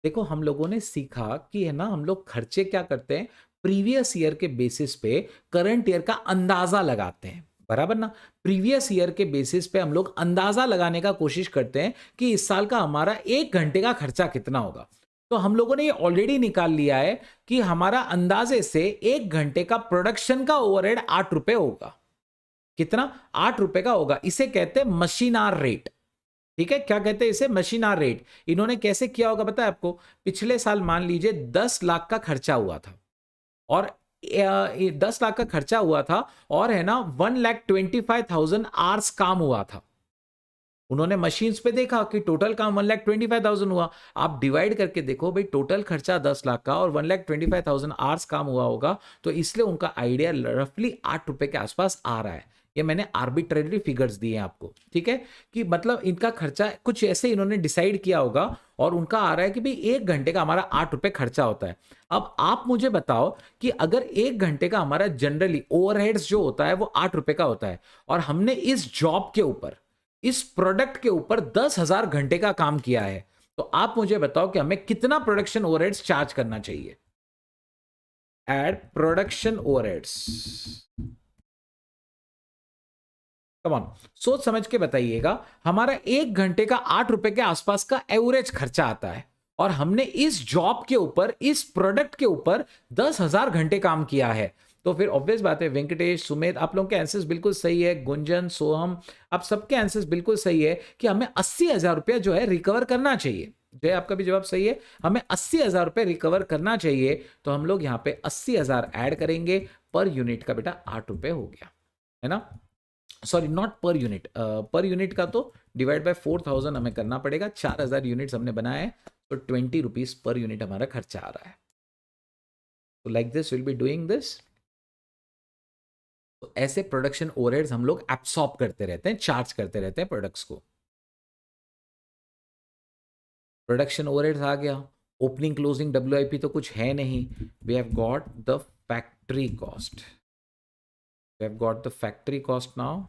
देखो हम लोगों ने सीखा कि है ना, हम लोग खर्चे क्या करते हैं, प्रीवियस ईयर के बेसिस पे करंट ईयर का अंदाजा लगाते हैं, बराबर ना। प्रीवियस ईयर के बेसिस पे हम लोग अंदाजा लगाने का कोशिश करते हैं कि इस साल का हमारा 1 घंटे का खर्चा कितना होगा। तो हम लोगों ने ये ऑलरेडी निकाल लिया है कि हमारा अंदाजे से 1 घंटे का प्रोडक्शन का ओवरहेड 8 रुपए होगा। कितना? 8 रुपए का होगा। इसे कहते हैं मशीन आवर रेट। ठीक है, क्या कहते हैं इसे? Machine hour rate. इन्होंने कैसे किया होगा पता है आपको? पिछले साल मान लीजिए 10 लाख का खर्चा हुआ था, और 10 लाख का खर्चा हुआ था, और है ना 1,25,000 आवर्स काम हुआ था। उन्होंने मशीन्स पे देखा कि टोटल काम 1,25,000 हुआ। आप डिवाइड करके देखो भाई, टोटल खर्चा 10 लाख का और 1,25,000 आवर्स काम हुआ होगा, तो इसलिए उनका आइडिया रफली 8 रुपए के आसपास आ रहा है। ये मैंने आर्बिट्रेरी फिगर्स दिए हैं आपको, ठीक है, कि मतलब इनका खर्चा कुछ ऐसे इन्होंने डिसाइड किया होगा, और उनका आ रहा है कि भाई 1 घंटे का हमारा 8 रुपए खर्चा होता है। अब आप मुझे बताओ कि अगर 1 घंटे का हमारा जनरली ओवरहेड्स जो होता है वो 8 रुपए का होता है, और हमने इस जॉब के ऊपर, इस प्रोडक्ट के ऊपर 10,000 घंटे का काम किया है, तो आप मुझे बताओ कि हमें कितना प्रोडक्शन ओवरहेड्स चार्ज करना चाहिए? Add production overheads. Come on, सोच समझ के बताइएगा। हमारा 1 घंटे का 8 रुपए के आसपास का एवरेज खर्चा आता है, और हमने इस जॉब के ऊपर, इस प्रोडक्ट के ऊपर 10,000 घंटे काम किया है। तो फिर ऑब्वियस बात है, वेंकटेश, सुमेध, आप लोगों के आंसर्स बिल्कुल सही है, गुंजन, सोहम, आप सबके आंसर्स बिल्कुल सही है कि हमें 80,000 रुपया जो है रिकवर करना चाहिए। जय, आपका भी जवाब सही है, हमें 80,000 रुपये रिकवर करना चाहिए। तो हम लोग यहाँ पे 80,000 ऐड करेंगे, पर यूनिट का बेटा 8 रुपये हो गया, है ना। Sorry, not per unit, per unit का तो डिवाइड बाय 4,000 हमें करना पड़ेगा। 4,000 यूनिट्स हमने बनाए हैं, तो 20 रुपीज पर यूनिट हमारा खर्चा आ रहा है। तो like this will be doing this. तो ऐसे प्रोडक्शन ओवरहेड्स हम लोग एब्सॉर्ब करते रहते हैं, चार्ज करते रहते हैं प्रोडक्ट्स को। प्रोडक्शन ओवरहेड्स आ गया। ओपनिंग क्लोजिंग WIP तो कुछ है नहीं। We have got the factory cost, we have got the factory cost now.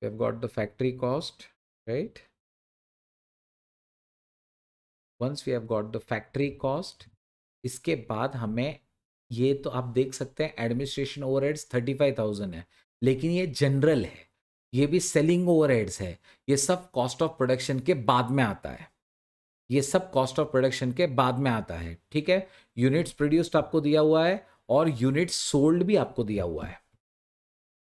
We have got the factory cost, right? Once we have got the factory cost, इसके बाद हमें, ये तो आप देख सकते हैं एडमिनिस्ट्रेशन ओवरहेड्स 35,000 है, लेकिन ये जनरल है, ये भी सेलिंग ओवरहेड्स है, ये सब कॉस्ट ऑफ प्रोडक्शन के बाद में आता है, ये सब कॉस्ट ऑफ प्रोडक्शन के बाद में आता है, ठीक है। यूनिट्स प्रोड्यूस्ड आपको दिया हुआ है, और यूनिट्स सोल्ड भी आपको दिया हुआ है।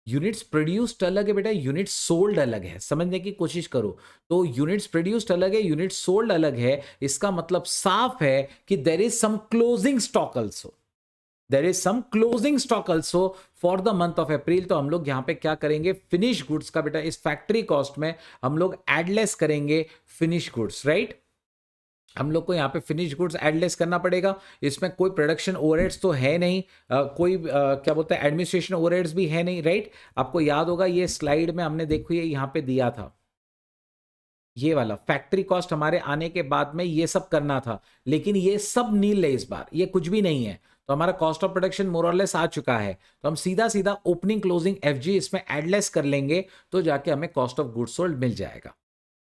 यूनिट्स प्रोड्यूस्ड अलग है बेटा, यूनिट्स सोल्ड अलग है, समझने की कोशिश करो। तो यूनिट्स प्रोड्यूस्ड अलग है, यूनिट्स सोल्ड अलग है, इसका मतलब साफ है कि there is some closing stock also, there is some closing stock also for the month of April. तो हम लोग यहां पे क्या करेंगे, फिनिश गुड्स का बेटा इस फैक्ट्री कॉस्ट में हम लोग एडलेस करेंगे फिनिश गुड्स, राइट। हम लोग को यहाँ पे फिनिश गुड्स एडलेस करना पड़ेगा। इसमें कोई प्रोडक्शन ओवरहेड्स तो है नहीं, कोई क्या बोलते हैं एडमिनिस्ट्रेशन ओवरहेड्स भी है नहीं, राइट। आपको याद होगा ये स्लाइड में हमने देखो ये यहाँ पे दिया था, ये वाला फैक्ट्री कॉस्ट हमारे आने के बाद में ये सब करना था, लेकिन ये सब नील है इस बार, ये कुछ भी नहीं है। तो हमारा कॉस्ट ऑफ प्रोडक्शन मोर और लेस आ चुका है, तो हम सीधा सीधा ओपनिंग क्लोजिंग एफजी इसमें एडलेस कर लेंगे, तो जाके हमें कॉस्ट ऑफ गुड्स सोल्ड मिल जाएगा।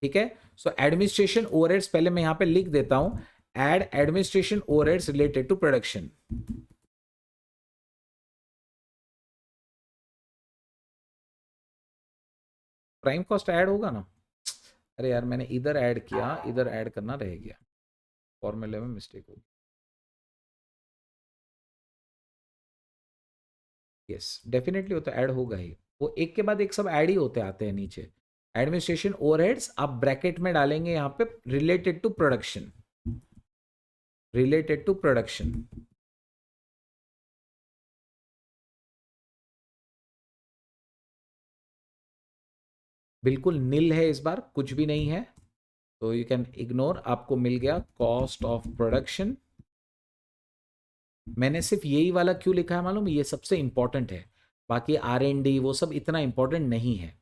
ठीक है, सो एडमिनिस्ट्रेशन ओवरहेड्स पहले मैं यहां पे लिख देता हूं, add administration overheads related to production. Prime cost add होगा ना, अरे यार मैंने इधर ऐड किया, इधर ऐड करना रह गया, फॉर्मूले में मिस्टेक होगी। यस डेफिनेटली वो तो ऐड होगा ही, वो एक के बाद एक सब ऐड ही होते आते हैं नीचे। एडमिनिस्ट्रेशन ओवरहेड्स आप ब्रैकेट में डालेंगे यहाँ पे related to production, related to production. बिल्कुल नील है इस बार, कुछ भी नहीं है, तो यू कैन इग्नोर, आपको मिल गया कॉस्ट ऑफ प्रोडक्शन। मैंने सिर्फ यही वाला क्यों लिखा है मालूम, ये सबसे इंपॉर्टेंट है, बाकी R&D वो सब इतना इंपॉर्टेंट नहीं है।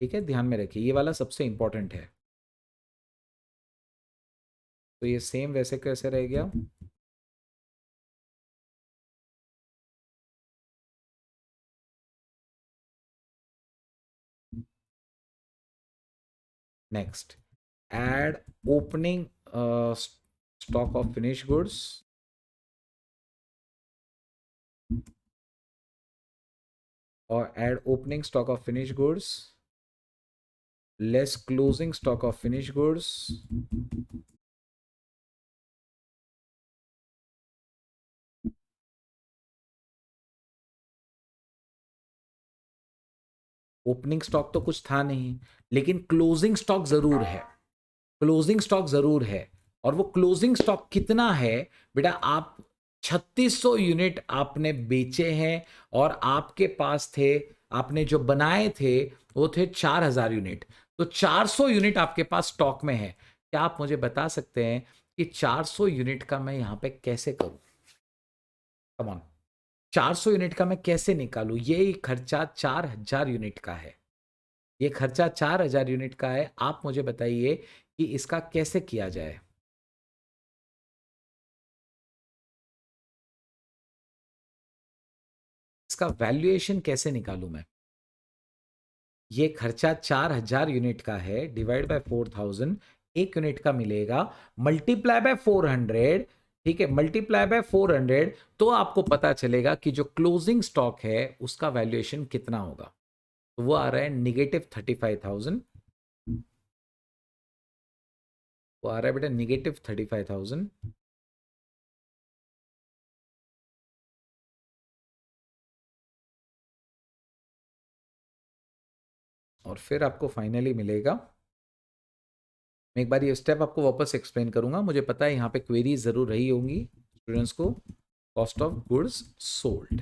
ठीक है, ध्यान में रखिए, ये वाला सबसे इंपॉर्टेंट है। तो ये सेम वैसे कैसे रह गया, next add opening stock of finish goods और add opening stock of finish goods less closing stock of finish goods opening stock तो कुछ था नहीं, लेकिन क्लोजिंग स्टॉक जरूर है, क्लोजिंग स्टॉक जरूर है। और वो क्लोजिंग स्टॉक कितना है बेटा, आप 3600 यूनिट आपने बेचे हैं, और आपके पास थे, आपने जो बनाए थे वो थे 4000 यूनिट, तो 400 यूनिट आपके पास स्टॉक में है। क्या आप मुझे बता सकते हैं कि 400 यूनिट का मैं यहां पे कैसे करूं, कम ऑन, 400 यूनिट का मैं कैसे निकालूं, ये खर्चा 4000 यूनिट का है, ये खर्चा 4000 यूनिट का है। आप मुझे बताइए कि इसका कैसे किया जाए, इसका वैल्यूएशन कैसे निकालूं मैं। ये खर्चा 4000 यूनिट का है, डिवाइड बाय 4000, एक यूनिट का मिलेगा, मल्टीप्लाई बाय 400, ठीक है, मल्टीप्लाई बाय 400, तो आपको पता चलेगा कि जो क्लोजिंग स्टॉक है उसका वैल्यूएशन कितना होगा। तो वो आ रहा है -35,000, वो आ रहा है बेटा -35,000। और फिर आपको फाइनली मिलेगा, मैं एक बार ये स्टेप आपको वापस एक्सप्लेन करूंगा, मुझे पता है यहाँ पे क्वेरी जरूर रही होंगी स्टूडेंट्स को, कॉस्ट ऑफ गुड्स सोल्ड।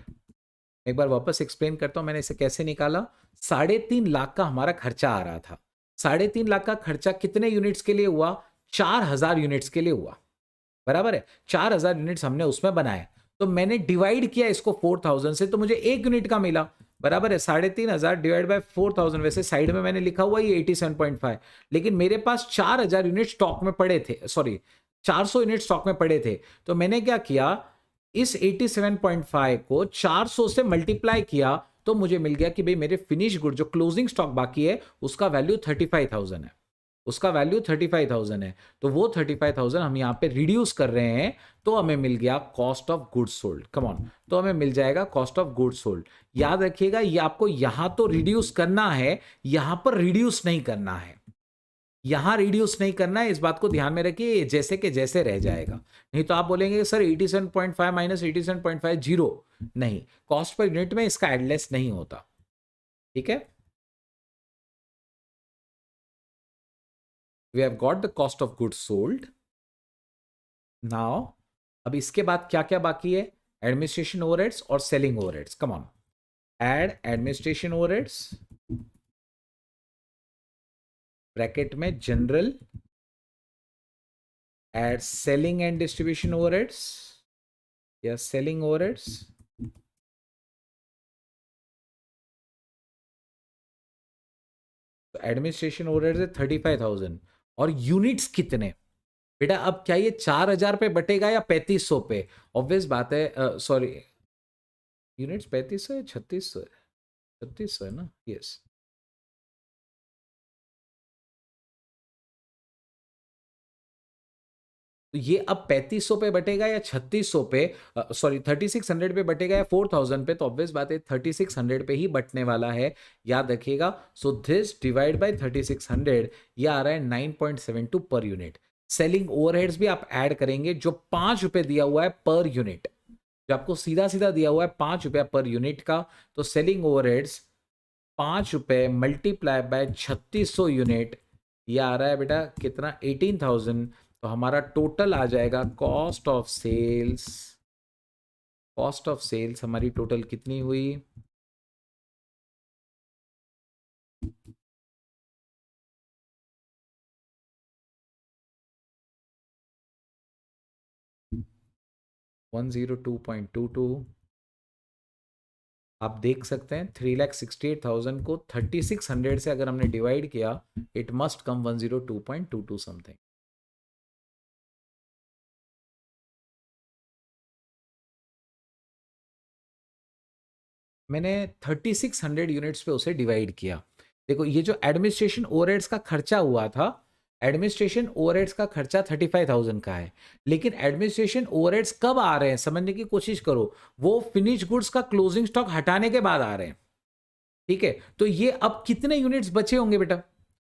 एक बार वापस एक्सप्लेन करता हूँ मैंने इसे कैसे निकाला। 3.5 लाख का हमारा खर्चा आ रहा था, 3.5 लाख का खर्चा कितने यूनिट्स के लिए हुआ, 4000 यूनिट्स के लिए हुआ, बराबर है, 4000 यूनिट्स हमने उसमें बनाए, तो मैंने डिवाइड किया इसको 4000 से, तो मुझे एक यूनिट का मिला, बराबर है, 3500 डिवाइड बाय 4000, वैसे साइड में मैंने लिखा हुआ ये 87.5, लेकिन मेरे पास 4000 यूनिट स्टॉक में पड़े थे, सॉरी 400 यूनिट स्टॉक में पड़े थे, तो मैंने क्या किया, इस 87.5 को 400 से मल्टीप्लाई किया, तो मुझे मिल गया कि भाई मेरे फिनिश गुड जो क्लोजिंग स्टॉक बाकी है उसका वैल्यू 35,000 है, उसका वैल्यू 35,000 है, तो वो 35,000 हम यहाँ पे रिड्यूस कर रहे हैं, तो हमें मिल गया cost of goods sold, come on, तो हमें मिल जाएगा कॉस्ट ऑफ गुड्स सोल्ड। याद रखिएगा ये आपको यहां तो रिड्यूस करना है, यहां पर रिड्यूस नहीं करना है, यहां रिड्यूस नहीं करना है, इस बात को ध्यान में रखिए, जैसे के जैसे रह जाएगा, नहीं तो आप बोलेंगे सर 87.5 माइनस 87.5 जीरो, नहीं, कॉस्ट पर यूनिट में इसका एडलेस नहीं होता, ठीक है, we have got the cost of goods sold. Now अब इसके बाद क्या क्या बाकी है? एडमिनिस्ट्रेशन ओवरहेड्स और selling overheads. Come on, add administration overheads bracket में general, add selling and distribution overheads या सेलिंग ओवरहेड्स, तो एडमिनिस्ट्रेशन ओवरहेड्स है 35,000। और यूनिट्स कितने बेटा? अब क्या ये 4,000 पे बटेगा या 3500 पे? ऑब्वियस बात है, सॉरी, यूनिट्स 3500 है, 3600 है, 3600 है ना? यस। तो ये अब 3500 पे बटेगा या 3600 पे, सॉरी 3600 पे बटेगा या 4000 पे? तो ऑब्वियस बात है 3600 पे ही बटने वाला है, याद रखिएगा। सो दिस डिवाइड बाय 3600, ये आ रहा है 9.72 पर यूनिट। सेलिंग ओवरहेड्स भी आप ऐड करेंगे, जो 5 रुपए दिया हुआ है पर यूनिट, जो आपको सीधा सीधा दिया हुआ है 5 रुपया पर यूनिट का। तो सेलिंग ओवरहेड्स 5 रुपए मल्टीप्लाई बाय 3600 यूनिट, ये आ रहा है बेटा कितना? 18,000। तो हमारा टोटल आ जाएगा cost of sales, cost of sales हमारी टोटल कितनी हुई? वन 102.22। आप देख सकते हैं 3,68,000 को 3600 से अगर हमने डिवाइड किया, इट मस्ट कम 102.22 समथिंग। मैंने 3600 यूनिट्स पे उसे डिवाइड किया। देखो ये जो एडमिनिस्ट्रेशन ओवरहेड्स का खर्चा हुआ था, एडमिनिस्ट्रेशन ओवरहेड्स का खर्चा 35,000 का है, लेकिन एडमिनिस्ट्रेशन ओवरहेड्स कब आ रहे हैं समझने की कोशिश करो, वो फिनिश गुड्स का क्लोजिंग स्टॉक हटाने के बाद आ रहे हैं। ठीक है, तो ये अब कितने यूनिट्स बचे होंगे बेटा?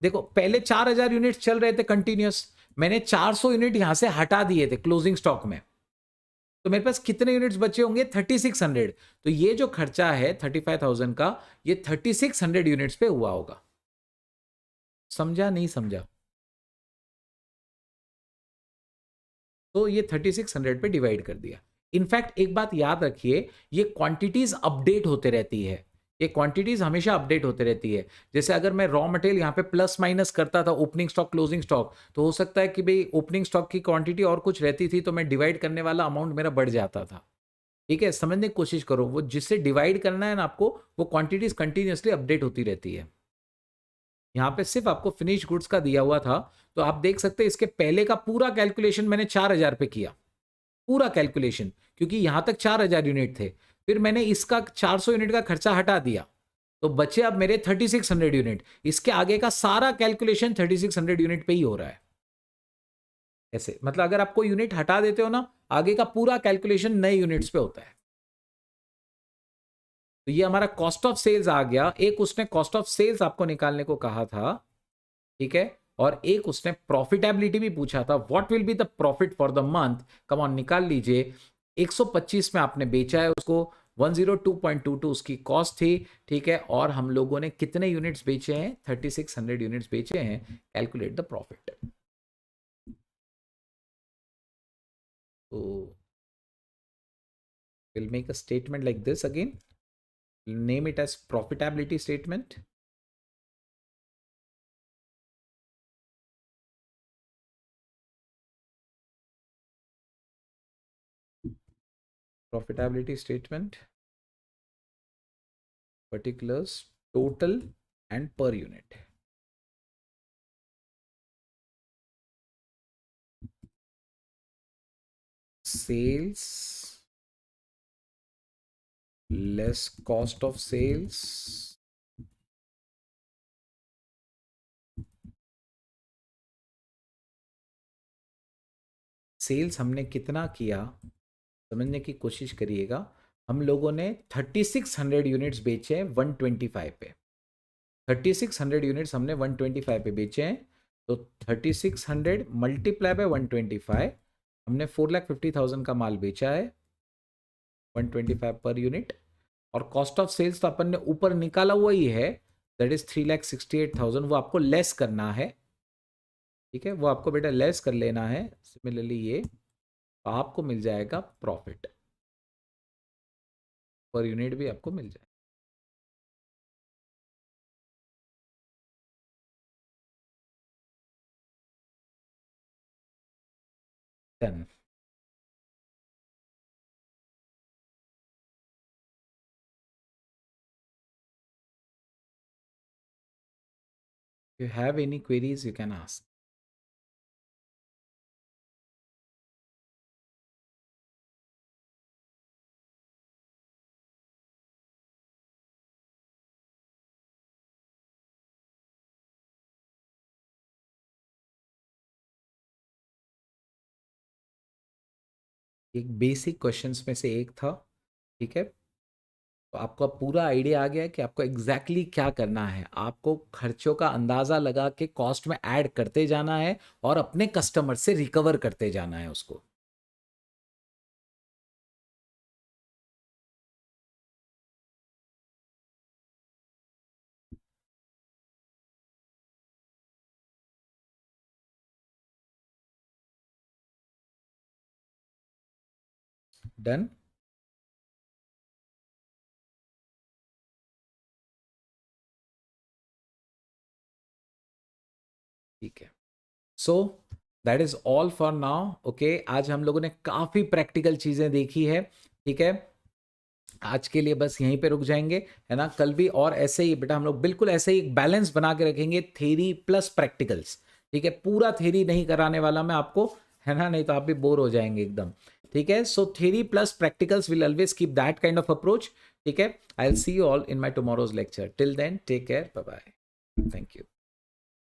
देखो पहले 4,000 यूनिट्स चल रहे थे कंटिन्यूअस, मैंने 400 यूनिट यहां से हटा दिए थे क्लोजिंग स्टॉक में, तो मेरे पास कितने यूनिट्स बचे होंगे? 3600। तो ये जो खर्चा है 35,000 का, ये 3600 यूनिट्स पे हुआ होगा। समझा नहीं समझा? तो ये 3600 पे डिवाइड कर दिया। इनफैक्ट एक बात याद रखिए, ये क्वांटिटीज अपडेट होते रहती है, ये क्वांटिटीज हमेशा अपडेट होते रहती है। जैसे अगर मैं रॉ मटेरियल यहाँ पे प्लस माइनस करता था, ओपनिंग स्टॉक क्लोजिंग स्टॉक, तो हो सकता है कि भाई ओपनिंग स्टॉक की क्वांटिटी और कुछ रहती थी, तो मैं डिवाइड करने वाला अमाउंट मेरा बढ़ जाता था। ठीक है, समझने की कोशिश करो, वो जिससे डिवाइड करना है ना आपको, वो क्वांटिटीज कंटिन्यूअसली अपडेट होती रहती है। यहाँ पे सिर्फ आपको फिनिश गुड्स का दिया हुआ था, तो आप देख सकते हैं इसके पहले का पूरा कैलकुलेशन मैंने 4,000 पे किया, पूरा कैलकुलेशन, क्योंकि यहां तक 4,000 यूनिट थे। फिर मैंने इसका 400 यूनिट का खर्चा हटा दिया, तो बचे अब मेरे 3600 यूनिट। इसके आगे का सारा कैलकुलेशन 3600 यूनिट पे ही हो रहा है। ऐसे मतलब अगर आपको यूनिट हटा देते हो ना, आगे का पूरा कैलकुलेशन नए यूनिट्स पे होता है। तो ये हमारा कॉस्ट ऑफ सेल्स आ गया। एक उसने कॉस्ट ऑफ सेल्स आपको निकालने को कहा था, ठीक है, और एक उसने प्रॉफिटेबिलिटी भी पूछा था, what will be the profit for the month. Come on निकाल लीजिए। 125 में आपने बेचा है उसको, 102.22 उसकी कॉस्ट थी, ठीक है, और हम लोगों ने कितने यूनिट्स बेचे हैं? 3600 यूनिट्स बेचे हैं। Calculate the profit. तो will make a statement like this again, name it as profitability statement. Profitability statement, particulars, total and per unit. Sales less cost of sales sales हमने कितना किया समझने की कोशिश करिएगा। हम लोगों ने 3600 यूनिट्स बेचे हैं 125 पे, 3600 यूनिट्स हमने 125 पे बेचे हैं। तो 3600 मल्टीप्लाई बाय 125, हमने 4,50,000 का माल बेचा है, 125 पर यूनिट। और कॉस्ट ऑफ सेल्स तो अपन ने ऊपर निकाला हुआ ही है, दैट इज 3,68,000, वो आपको लेस करना है, ठीक है, वो आपको बेटा लेस कर लेना है। सिमिलरली ये तो आपको मिल जाएगा प्रॉफिट पर यूनिट भी आपको मिल जाएगा। Done. You have any queries you can ask. एक बेसिक क्वेश्चंस में से एक था, ठीक है, तो आपको अब पूरा आइडिया आ गया है कि आपको एग्जैक्टली exactly क्या करना है। आपको खर्चों का अंदाजा लगा के कॉस्ट में ऐड करते जाना है और अपने कस्टमर से रिकवर करते जाना है उसको। डन। ठीक है, so that is all for now. Okay, आज हम लोगों ने काफी प्रैक्टिकल चीजें देखी है, ठीक है, आज के लिए बस यहीं पे रुक जाएंगे, है ना। कल भी और ऐसे ही बेटा हम लोग बिल्कुल ऐसे ही एक बैलेंस बना के रखेंगे, थ्योरी प्लस प्रैक्टिकल्स, ठीक है, पूरा थ्योरी नहीं कराने वाला मैं आपको, है ना, नहीं तो आप भी बोर हो जाएंगे एकदम, ठीक है। So theory plus practicals will always keep that kind of approach, ठीक है। I will see you all in my tomorrow's lecture, till then take care, bye bye, thank you.